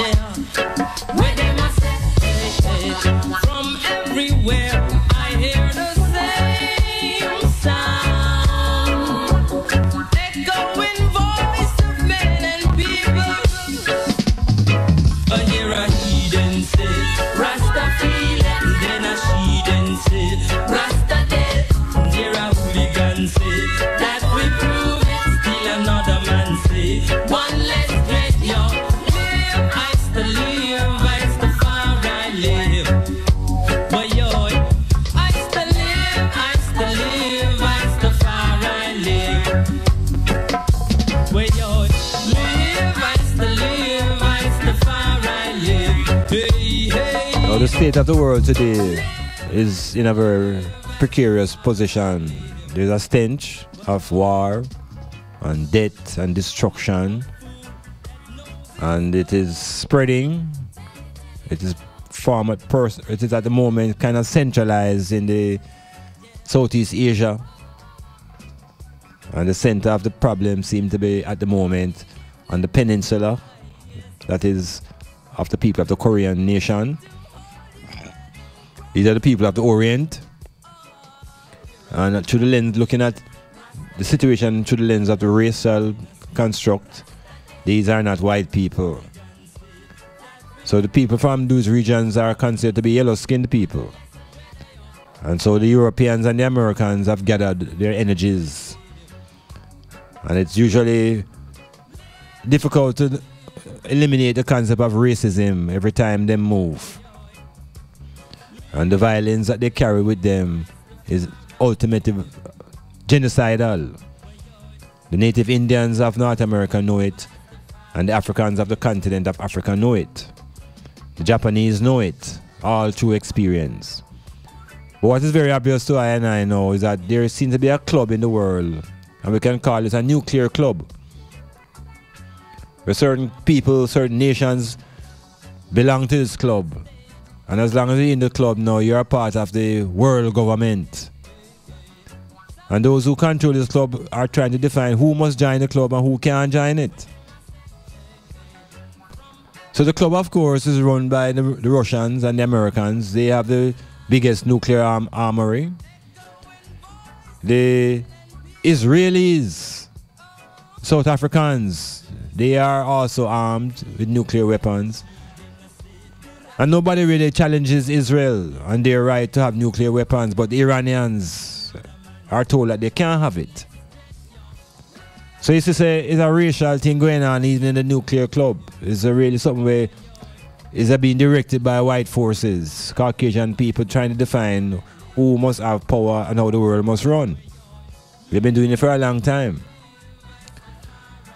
where they must say, from everywhere I hear the same sound, echoing voice of men and people. I hear a heathen say, Rasta feel it, then a sheathen say, Rasta dead, hear a hooligan say, that we prove it, still another man say, one less dread, yo, live, I still live, I still far I live, but yo, I still live, I still live, I still far I live, but yo, live, I still live, I still far I live, hey, hey. Now, the state of the world today is in a very precarious position. There's a stench of war and death and destruction, and it is spreading. It is it is at the moment kind of centralized in the Southeast Asia, And the center of the problem seems to be at the moment on the peninsula, that is of the people of the Korean nation. These are the people of the Orient. And through the lens, looking at the situation through the lens of the racial construct, these are not white people. So the people from those regions are considered to be yellow-skinned people. And so the Europeans and the Americans have gathered their energies. And it's usually difficult to eliminate the concept of racism every time they move. And the violence that they carry with them is ultimately genocidal. The native Indians of North America know it, and the Africans of the continent of Africa know it. The Japanese know it, all through experience. But what is very obvious to I and I know is that there seems to be a club in the world, and we can call it a nuclear club, where certain people, certain nations belong to this club. And as long as you're in the club now, you're a part of the world government. And those who control this club are trying to define who must join the club and who can't join it. So the club, of course, is run by the Russians and the Americans. They have the biggest nuclear armory. The Israelis, South Africans, they are also armed with nuclear weapons. And nobody really challenges Israel on their right to have nuclear weapons, but the Iranians are told that they can't have it. So you say it's a racial thing going on even in the nuclear club. It's really something where it's being directed by white forces, Caucasian people trying to define who must have power and how the world must run. They've been doing it for a long time.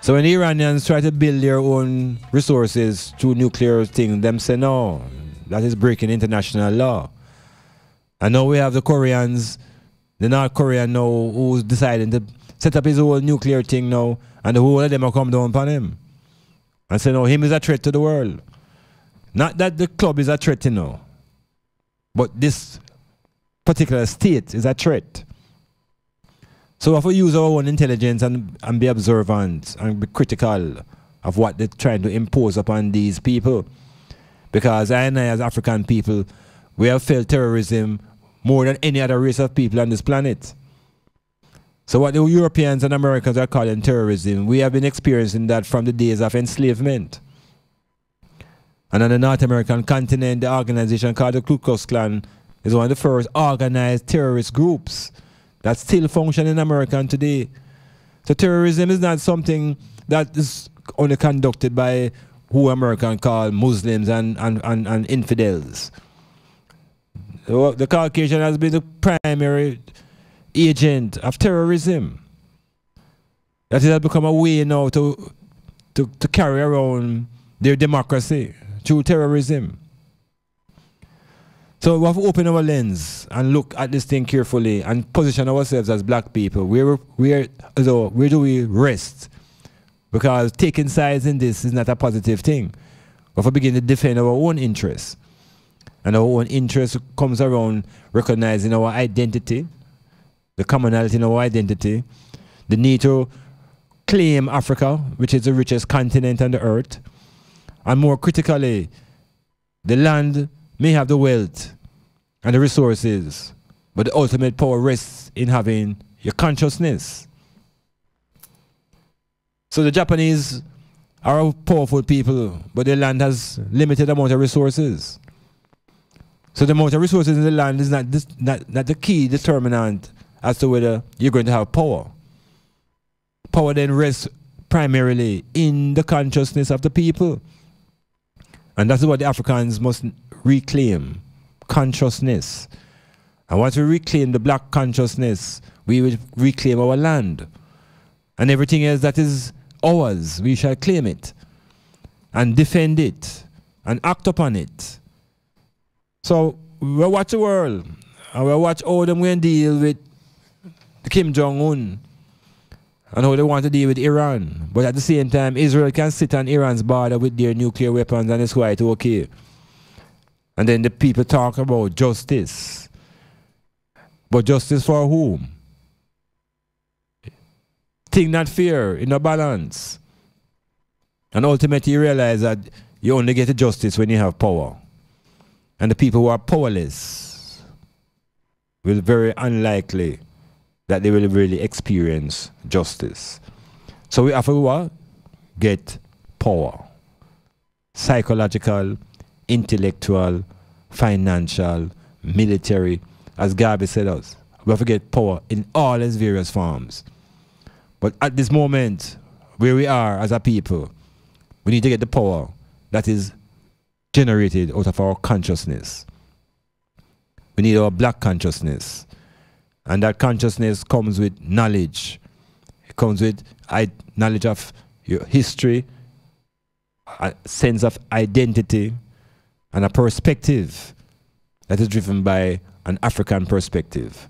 So when the Iranians try to build their own resources through nuclear things, them say no, that is breaking international law. And now we have the Koreans, the North Korean now, who's deciding to set up his own nuclear thing now, and the whole of them will come down upon him and say no, him is a threat to the world. Not that the club is a threat, you know, but this particular state is a threat. So if we use our own intelligence and be observant and be critical of what they're trying to impose upon these people, because I and I as African people, we have felt terrorism more than any other race of people on this planet. So what the Europeans and Americans are calling terrorism, we have been experiencing that from the days of enslavement. And on the North American continent, the organization called the Ku Klux Klan is one of the first organized terrorist groups that still function in America today. So terrorism is not something that is only conducted by who Americans call Muslims and infidels. The Caucasian has been the primary agent of terrorism. That has become a way now to carry around their democracy through terrorism. So we have to open our lens and look at this thing carefully and position ourselves as black people. Where do we rest? Because taking sides in this is not a positive thing. We have to begin to defend our own interests. And our own interest comes around recognizing our identity, the commonality in our identity, the need to claim Africa, which is the richest continent on the earth, and more critically, the land may have the wealth and the resources, but the ultimate power rests in having your consciousness. So the Japanese are powerful people, but their land has limited amount of resources. So the amount of resources in the land is not the key determinant as to whether you're going to have power. Power then rests primarily in the consciousness of the people. And that's what the Africans must reclaim, consciousness. And once we reclaim the black consciousness, we will reclaim our land. And everything else that is ours, we shall claim it and defend it and act upon it. So we'll watch the world and we'll watch how them going to deal with Kim Jong-un and how they want to deal with Iran. But at the same time, Israel can sit on Iran's border with their nuclear weapons and it's quite okay. And then the people talk about justice. But justice for whom? thing not fair, in a balance. And ultimately you realize that you only get justice when you have power. And the people who are powerless will very unlikely that they will really experience justice. So we have to what? Get power. Psychological, intellectual, financial, military, as Gabi said us. We have to get power in all its various forms. But at this moment, where we are as a people, we need to get the power that is generated out of our consciousness. We need our black consciousness. And that consciousness comes with knowledge. It comes with knowledge of your history, a sense of identity, and a perspective that is driven by an African perspective.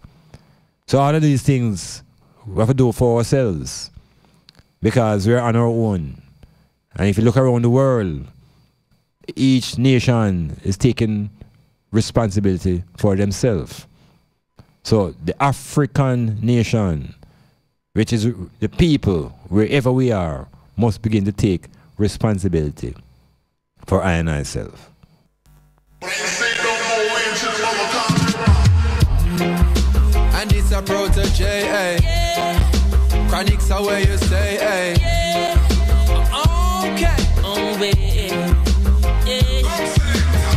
So all of these things we have to do for ourselves because we're on our own. And if you look around the world, each nation is taking responsibility for themselves. So the African nation, which is the people, wherever we are, must begin to take responsibility for I and I self. And it's a protege, eh? Yeah. Chronics are where you stay, eh? Yeah. Okay. Oh, yeah.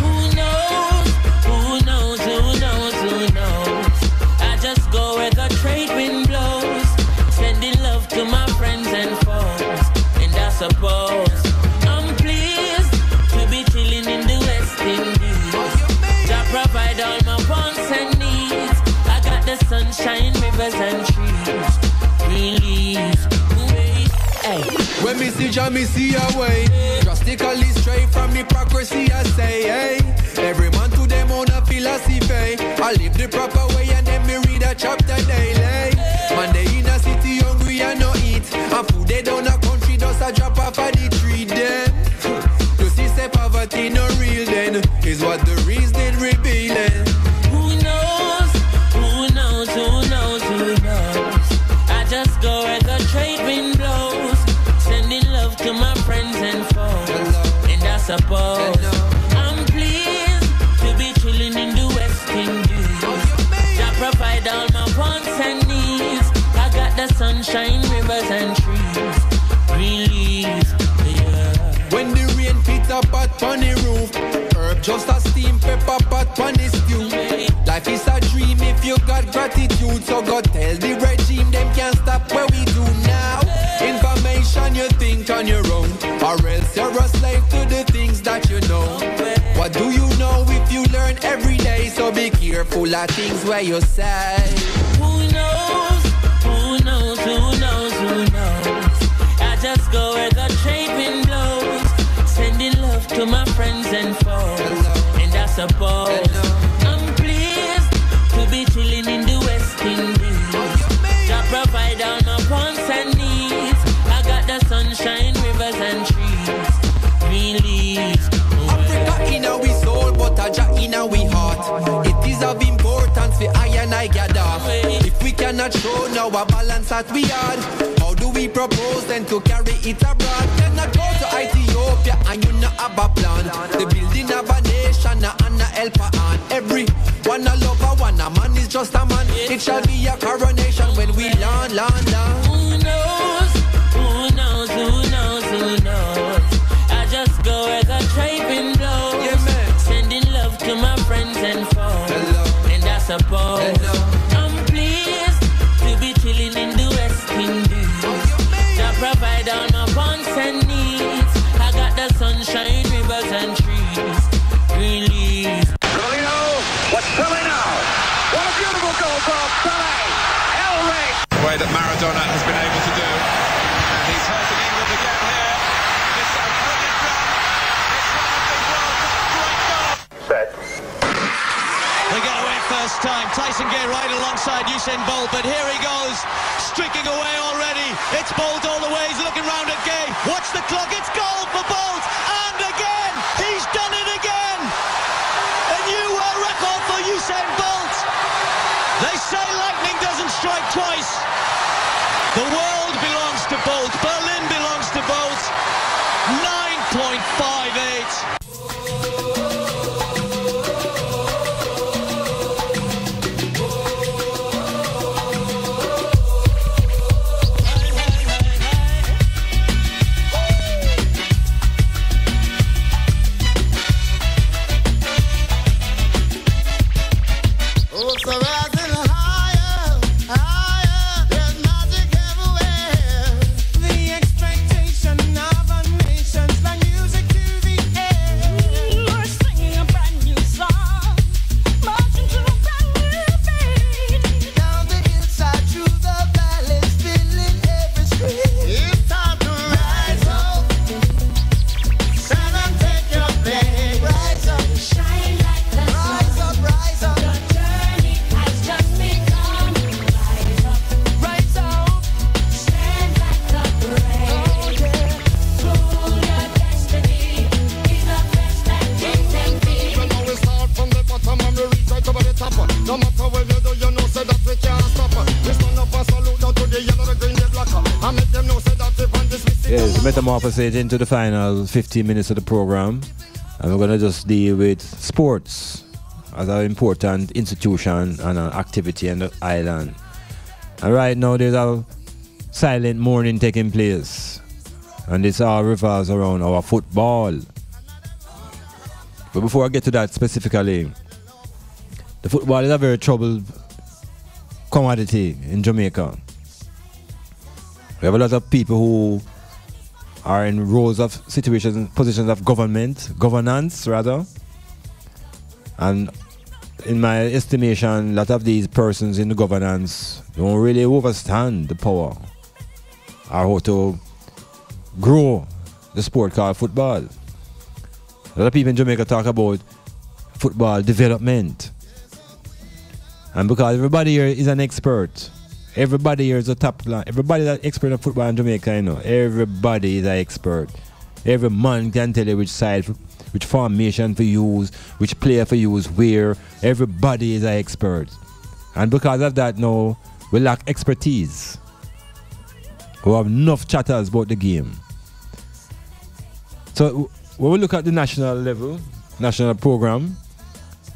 Who knows? Who knows? Who knows? Who knows? I just go where the trade wind blows, sending love to my friends and foes. And I suppose I'm pleased to be chilling in the West Indies. I provide all my wants and needs. I got the sunshine, rivers and trees. Release, hey. When me see Jah, me see a way. Drastically straight from hypocrisy, I say, hey. Every man to them own a philosophy. I live the proper way and then me read a chapter daily. Man, they in a city hungry and no eat. And food they down a country does a drop off of the tree then. You see, say poverty no real then. Is what the reason revealing. Who knows? Who knows? Who knows? Who knows? I just go where the trade wind blows, sending love to my friends and foes. And I suppose I'm pleased to be chilling in the West Indies. I provide all my wants and needs. I got the sunshine, rivers and trees. Release, yeah. When the rain pits up at on the roof, herb just a steam pepper pot on the stew. Life is a dream if you got gratitude. So go tell the regime them can't stop where we do now. Information you think on your own, or else you're a slave to the things that you know. What do you know if you learn every day? So be careful of things where you say. Who knows? Who knows? Who knows? Who knows? I just go where the trade wind blows, sending love to my friends and foes. And I suppose I'm pleased to be chilling in the West Indies. I provide all my wants and needs. I got the sunshine, rivers and trees. Release. Africa in our soul, but Aja in our heart. It is of importance for I and I gather. If we cannot show now a balance that we are, how do we propose then to carry it abroad? Cannot go to Ethiopia and you not have a plan. The building of a nation and a helper on. Every one a lover, one a man is just a man. It shall be a coronation when we land. Who knows? Who knows? Who knows? Who knows? I just go where the trade wind blows, sending love to my friends and foes. And I suppose I'm pleased to be chilling in the West Indies. I provide all my wants and needs. I got the sunshine, rivers and trees. Release. What's Pele now? What a beautiful goal from Pele. El Rey. The way that Maradona has been able to do. And he's hurting England again here. It's a brilliant run. It's one of the World Cup great goals. Set. They get away first time. Tyson Gay right alongside Usain Bolt, but here he goes, streaking away already. It's Bolt all the way. He's looking round at Gay. Watch the clock. It's goal for Bolt. And again, he's done it again. A new world record for Usain Bolt. They say lightning doesn't strike twice. The world belongs Metamorphosize into the final 15 minutes of the program, and we're going to just deal with sports as an important institution and an activity on the island. And right now there's a silent mourning taking place, and this all revolves around our football. But before I get to that specifically, the football is a very troubled commodity in Jamaica. We have a lot of people who are in roles of situations, positions of governance rather. And in my estimation, a lot of these persons in the governance don't really understand the power or how to grow the sport called football. A lot of people in Jamaica talk about football development. And because everybody here is an expert, everybody here is a top line, everybody that's expert in football in Jamaica, you know, everybody is an expert. Every man can tell you which side, which formation to use, which player to use where. Everybody is an expert. And because of that now, we lack expertise. We have enough chatters about the game. So when we look at the national level, national program,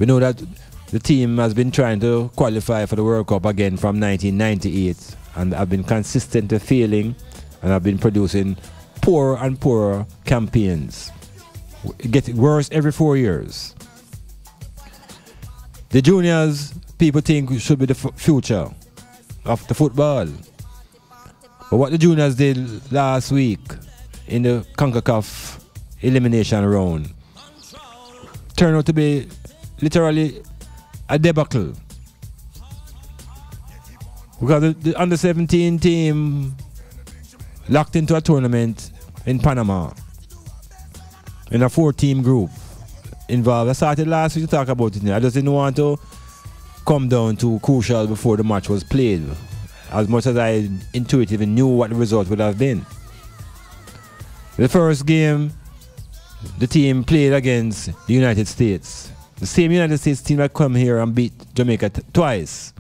we know that the team has been trying to qualify for the World Cup again from 1998 and have been consistently failing and have been producing poorer and poorer campaigns. It gets worse every 4 years. The juniors, people think should be the future of the football. But what the juniors did last week in the CONCACAF elimination round turned out to be literally a debacle. Because the under-17 team locked into a tournament in Panama in a 4-team group involved. I started last week to talk about it. I just didn't want to come down too crucial before the match was played, as much as I intuitively knew what the result would have been. The first game, the team played against the United States. The same United States team that come here and beat Jamaica twice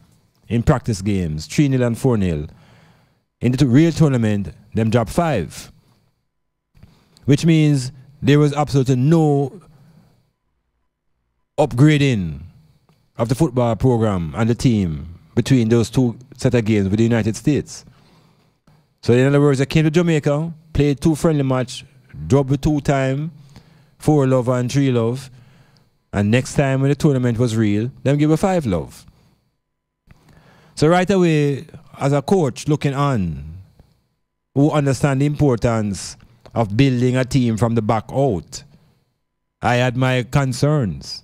in practice games, 3-0 and 4-0. In the real tournament, them dropped 5. Which means there was absolutely no upgrading of the football program and the team between those two set of games with the United States. So in other words, they came to Jamaica, played 2 friendly match, dropped 2 times, 4-love and 3-love. And next time when the tournament was real, them give a 5-love. So right away, as a coach looking on, who understand the importance of building a team from the back out, I had my concerns.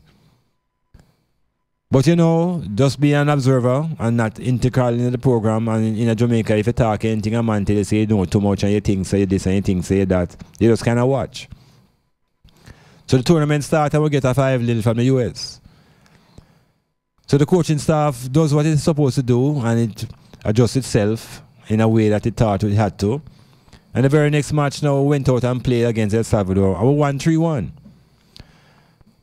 But you know, just be an observer and not integral in the program. And in Jamaica, if you talk anything, a man tell you say you know too much and you think say this and you think say that, you just kind of watch. So the tournament starts and we get a 5-0 from the US. So the coaching staff does what it's supposed to do and it adjusts itself in a way that it thought it had to. And the very next match now went out and played against El Salvador. I won 3-1.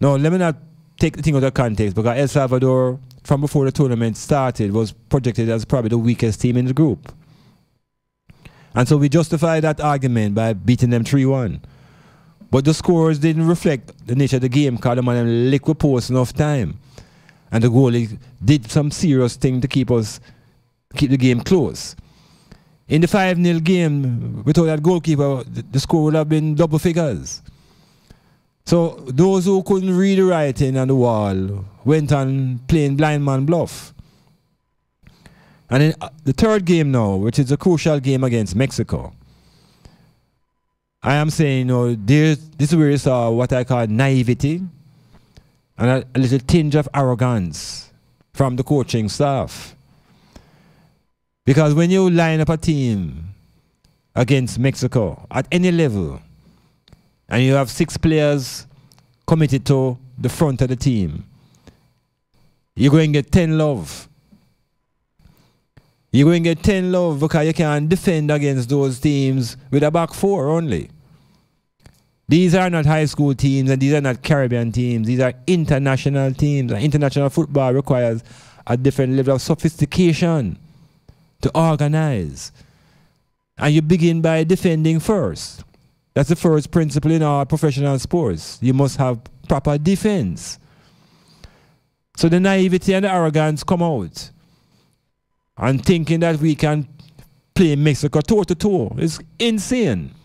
Now let me not take the thing out of context, because El Salvador, from before the tournament started, was projected as probably the weakest team in the group. And so we justified that argument by beating them 3-1. But the scores didn't reflect the nature of the game, because the man licked with post enough time. And the goalie did some serious thing to keep the game close. In the 5-0 game, without that goalkeeper, the score would have been double figures. So those who couldn't read the writing on the wall went on playing blind man bluff. And in the third game now, which is a crucial game against Mexico, I am saying, you know, this is where you saw what I call naivety and a little tinge of arrogance from the coaching staff. Because when you line up a team against Mexico at any level, and you have 6 players committed to the front of the team, you're going to get 10 love. You're going to get 10 love because you can't defend against those teams with a back 4 only. These are not high school teams and these are not Caribbean teams. These are international teams. And international football requires a different level of sophistication to organize. And you begin by defending first. That's the first principle in our professional sports. You must have proper defense. So the naivety and the arrogance come out. And thinking that we can play Mexico toe-to-toe is insane.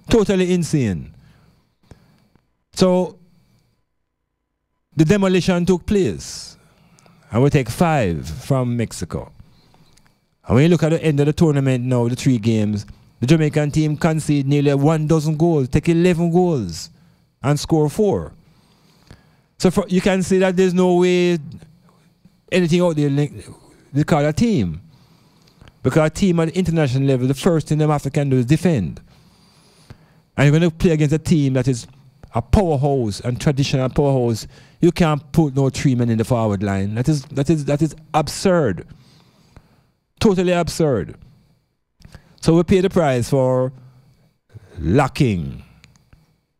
Totally insane. So the demolition took place. And we take 5 from Mexico. And when you look at the end of the tournament now, the 3 games, the Jamaican team conceded nearly 12 goals, take 11 goals, and score 4. So you can see that there's no way anything out there they call a team. Because a team at the international level, the first thing them have to can do is defend. And you're going to play against a team that is a powerhouse and traditional powerhouse. You can't put no 3 men in the forward line. That is absurd. Totally absurd. So we pay the price for lacking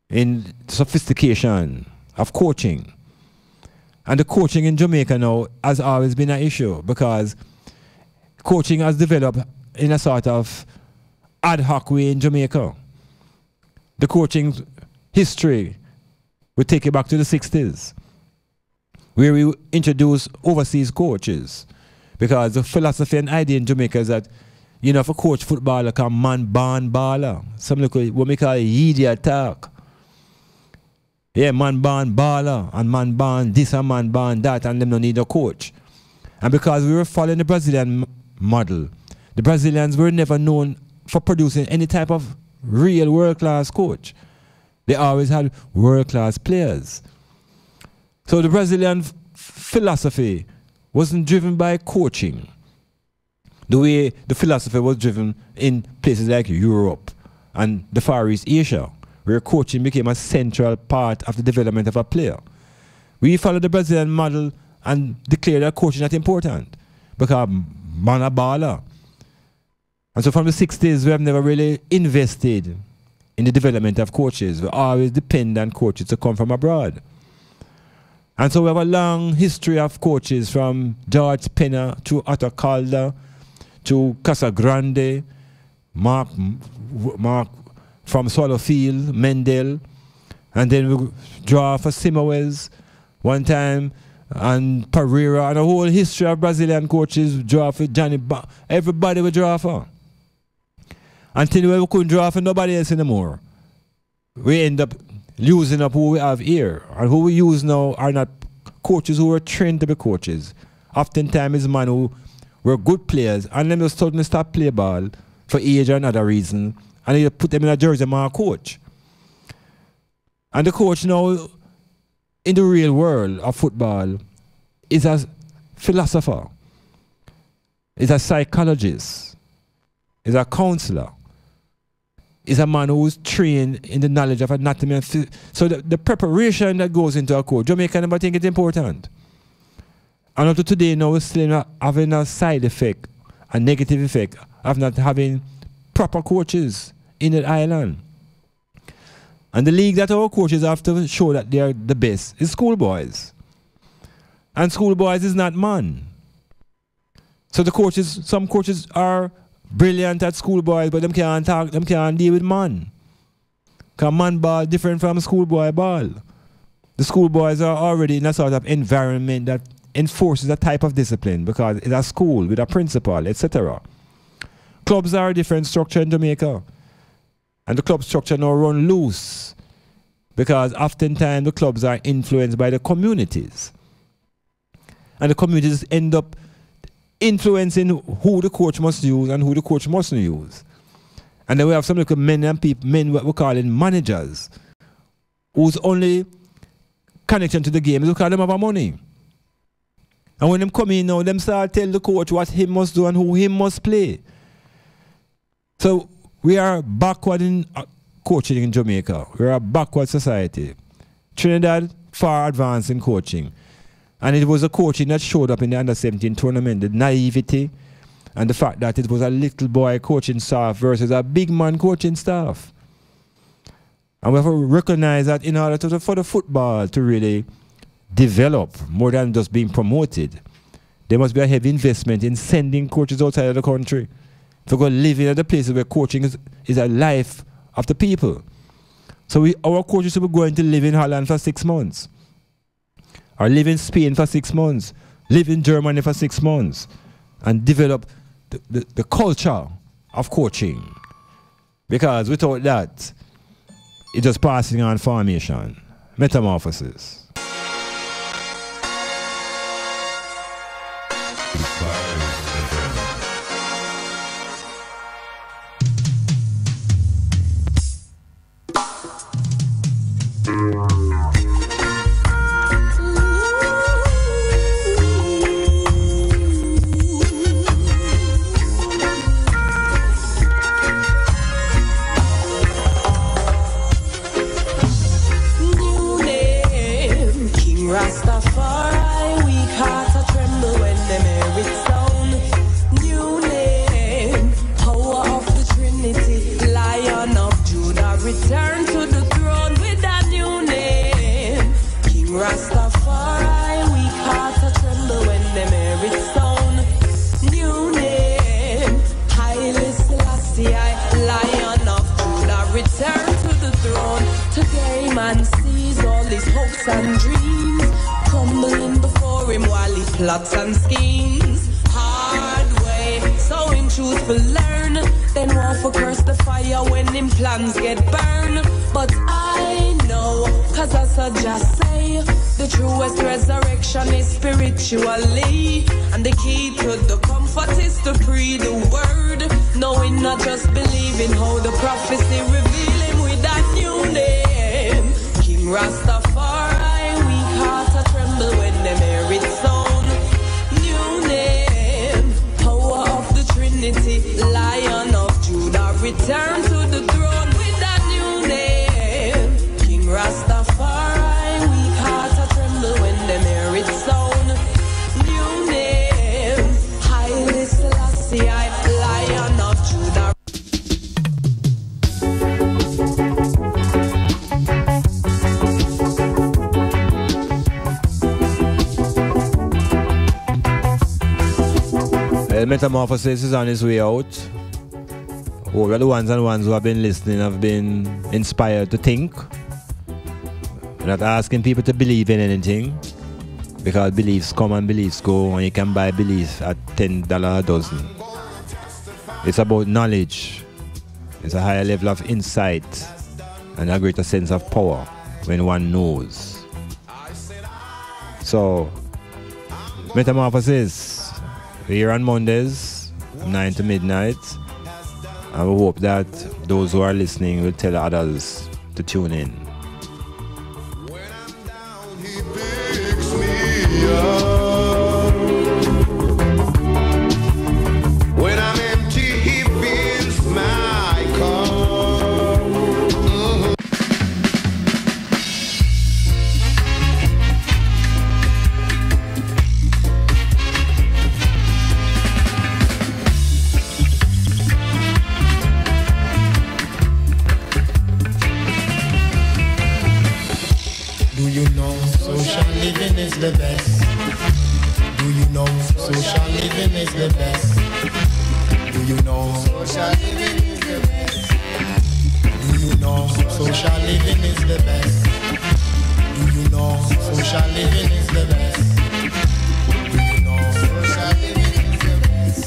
in sophistication of coaching. And the coaching in Jamaica now has always been an issue because coaching has developed in a sort of ad hoc way in Jamaica. The coaching history, we take it back to the 60s, where we introduce overseas coaches. Because the philosophy and idea in Jamaica is that, you know, if a coach footballer can man-born baller, some look at what we call idiot attack. Yeah, man-born baller and man-born this and man-born that, and them don't need a coach. And because we were following the Brazilian model, the Brazilians were never known for producing any type of real world-class coach. They always had world-class players. So the Brazilian philosophy wasn't driven by coaching the way the philosophy was driven in places like Europe and the Far East Asia, where coaching became a central part of the development of a player. We followed the Brazilian model and declared that coaching is not important because man a baller. And so from the 60s, we have never really invested in the development of coaches. We always depend on coaches to come from abroad. And so we have a long history of coaches from George Penna to Otto Calder to Casagrande, Mark from Swallowfield, Mendel, and then we draw for Simowes one time, and Pereira, and a whole history of Brazilian coaches draw for Johnny everybody we draw for. Until we couldn't draw for nobody else anymore. We end up using up who we have here. And who we use now are not coaches who were trained to be coaches. Oftentimes it's men who were good players and then they suddenly stop play ball for age or another reason, and they put them in a jersey and a coach. And the coach now in the real world of football is a philosopher, is a psychologist, is a counselor, is a man who's trained in the knowledge of anatomy and so the preparation that goes into a coach, Jamaica never think it's important. And up to today now we're still having a side effect, a negative effect of not having proper coaches in the island. And the league that our coaches have to show that they are the best is schoolboys. And schoolboys is not man. So the coaches, some coaches are brilliant at schoolboys, but them can't talk, them can't deal with man. Because man ball different from schoolboy ball. The schoolboys are already in a sort of environment that enforces a type of discipline because it's a school with a principal, etc. Clubs are a different structure in Jamaica. And the club structure now run loose because oftentimes the clubs are influenced by the communities. And the communities end up influencing who the coach must use and who the coach mustn't use. And then we have some little men and people, men what we call in managers, whose only connection to the game is because them have money. And when them come in now, them start tell the coach what he must do and who he must play. So we are backward in coaching in Jamaica. We are a backward society. Trinidad far advanced in coaching. And it was the coaching that showed up in the under-17 tournament, the naivety and the fact that it was a little boy coaching staff versus a big man coaching staff. And we have to recognize that in order for the football to really develop more than just being promoted, there must be a heavy investment in sending coaches outside of the country to go live in other places where coaching is a life of the people. So our coaches will be going to live in Holland for 6 months, or live in Spain for 6 months, live in Germany for 6 months, and develop the culture of coaching. Because without that, it's just passing on formation. Metamorphosis. Rastafari, weak hearts are tremble when them hear it sound. New name, power of the Trinity, Lion of Judah, return to the throne with a new name. King Rastafari, weak hearts are tremble when them hear it sound. New name, Haile Selassie, Lion of Judah, return to the throne. Today man sees all his hopes and dreams crumbling before him while he plots and schemes. Hard way, so him choose to learn, then want for curse the fire when him plans get burned. But I know, cause I suggest say, the truest resurrection is spiritually, and the key to the comfort is to pray the word, knowing not just believing how the prophecy reveal him with that new name. King Rastafari, weak hearts are tremble when them hear it sound. New name, power of the Trinity, Lion of Judah, return to the throne with that new name. King Rastafari, weak hearts are tremble when them hear it sound. New name, Haile Selassie, Lion of Judah. Metamorphosis is on his way out. We're the ones who have been listening, have been inspired to think. We're not asking people to believe in anything, because beliefs come and beliefs go, and you can buy beliefs at $10 a dozen. It's about knowledge. It's a higher level of insight and a greater sense of power when one knows. So, Metamorphosis. We're here on Mondays, 9 to midnight. And we hope that those who are listening will tell others to tune in. When I'm empty, he fills my cup. Do you know social living is the best? Do you know social living is the best? Do you know social living is the best? Do you know social living is the best? Do you know social living is the best? Do you know social living is the best?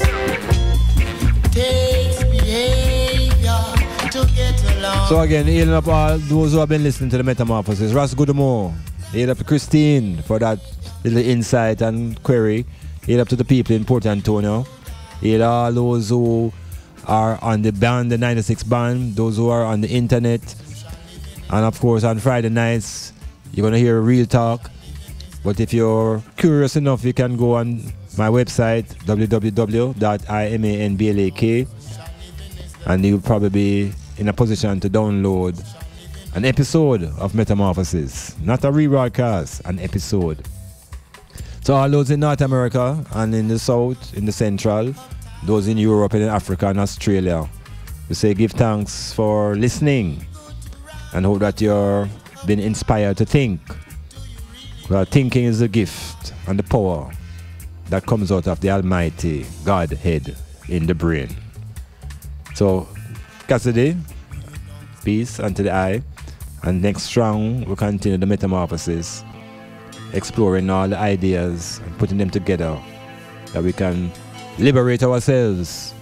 Takes behavior to get along. So again, hailing up all those who have been listening to the Metamorphosis. Ross Goodamo, hail up to Christine for that little insight and query. Hail up to the people in Port Antonio. Hail all those who are on the band, the 96 band, those who are on the internet. And of course on Friday nights, you're going to hear Real Talk. But if you're curious enough, you can go on my website, www.imanblak, and you'll probably be in a position to download an episode of Metamorphosis. Not a rebroadcast, an episode. So all those in North America and in the South, in the Central, those in Europe and in Africa and Australia, we say give thanks for listening and hope that you're been inspired to think. Well, thinking is a gift and the power that comes out of the Almighty Godhead in the brain. So, Cassidy, Peace unto the eye. And next round, we'll continue the metamorphosis, exploring all the ideas and putting them together that we can liberate ourselves.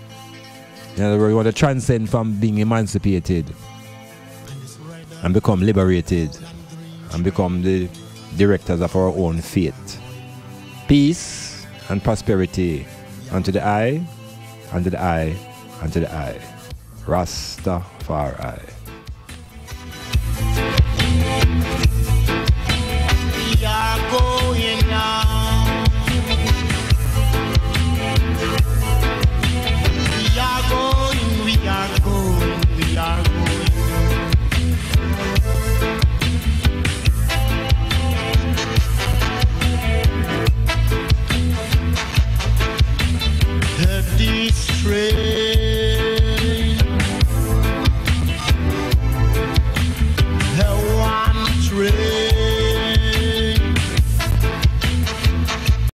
In other words, we want to transcend from being emancipated and become liberated and become the directors of our own fate. Peace and prosperity unto the eye, unto the eye, unto the eye. Rastafari.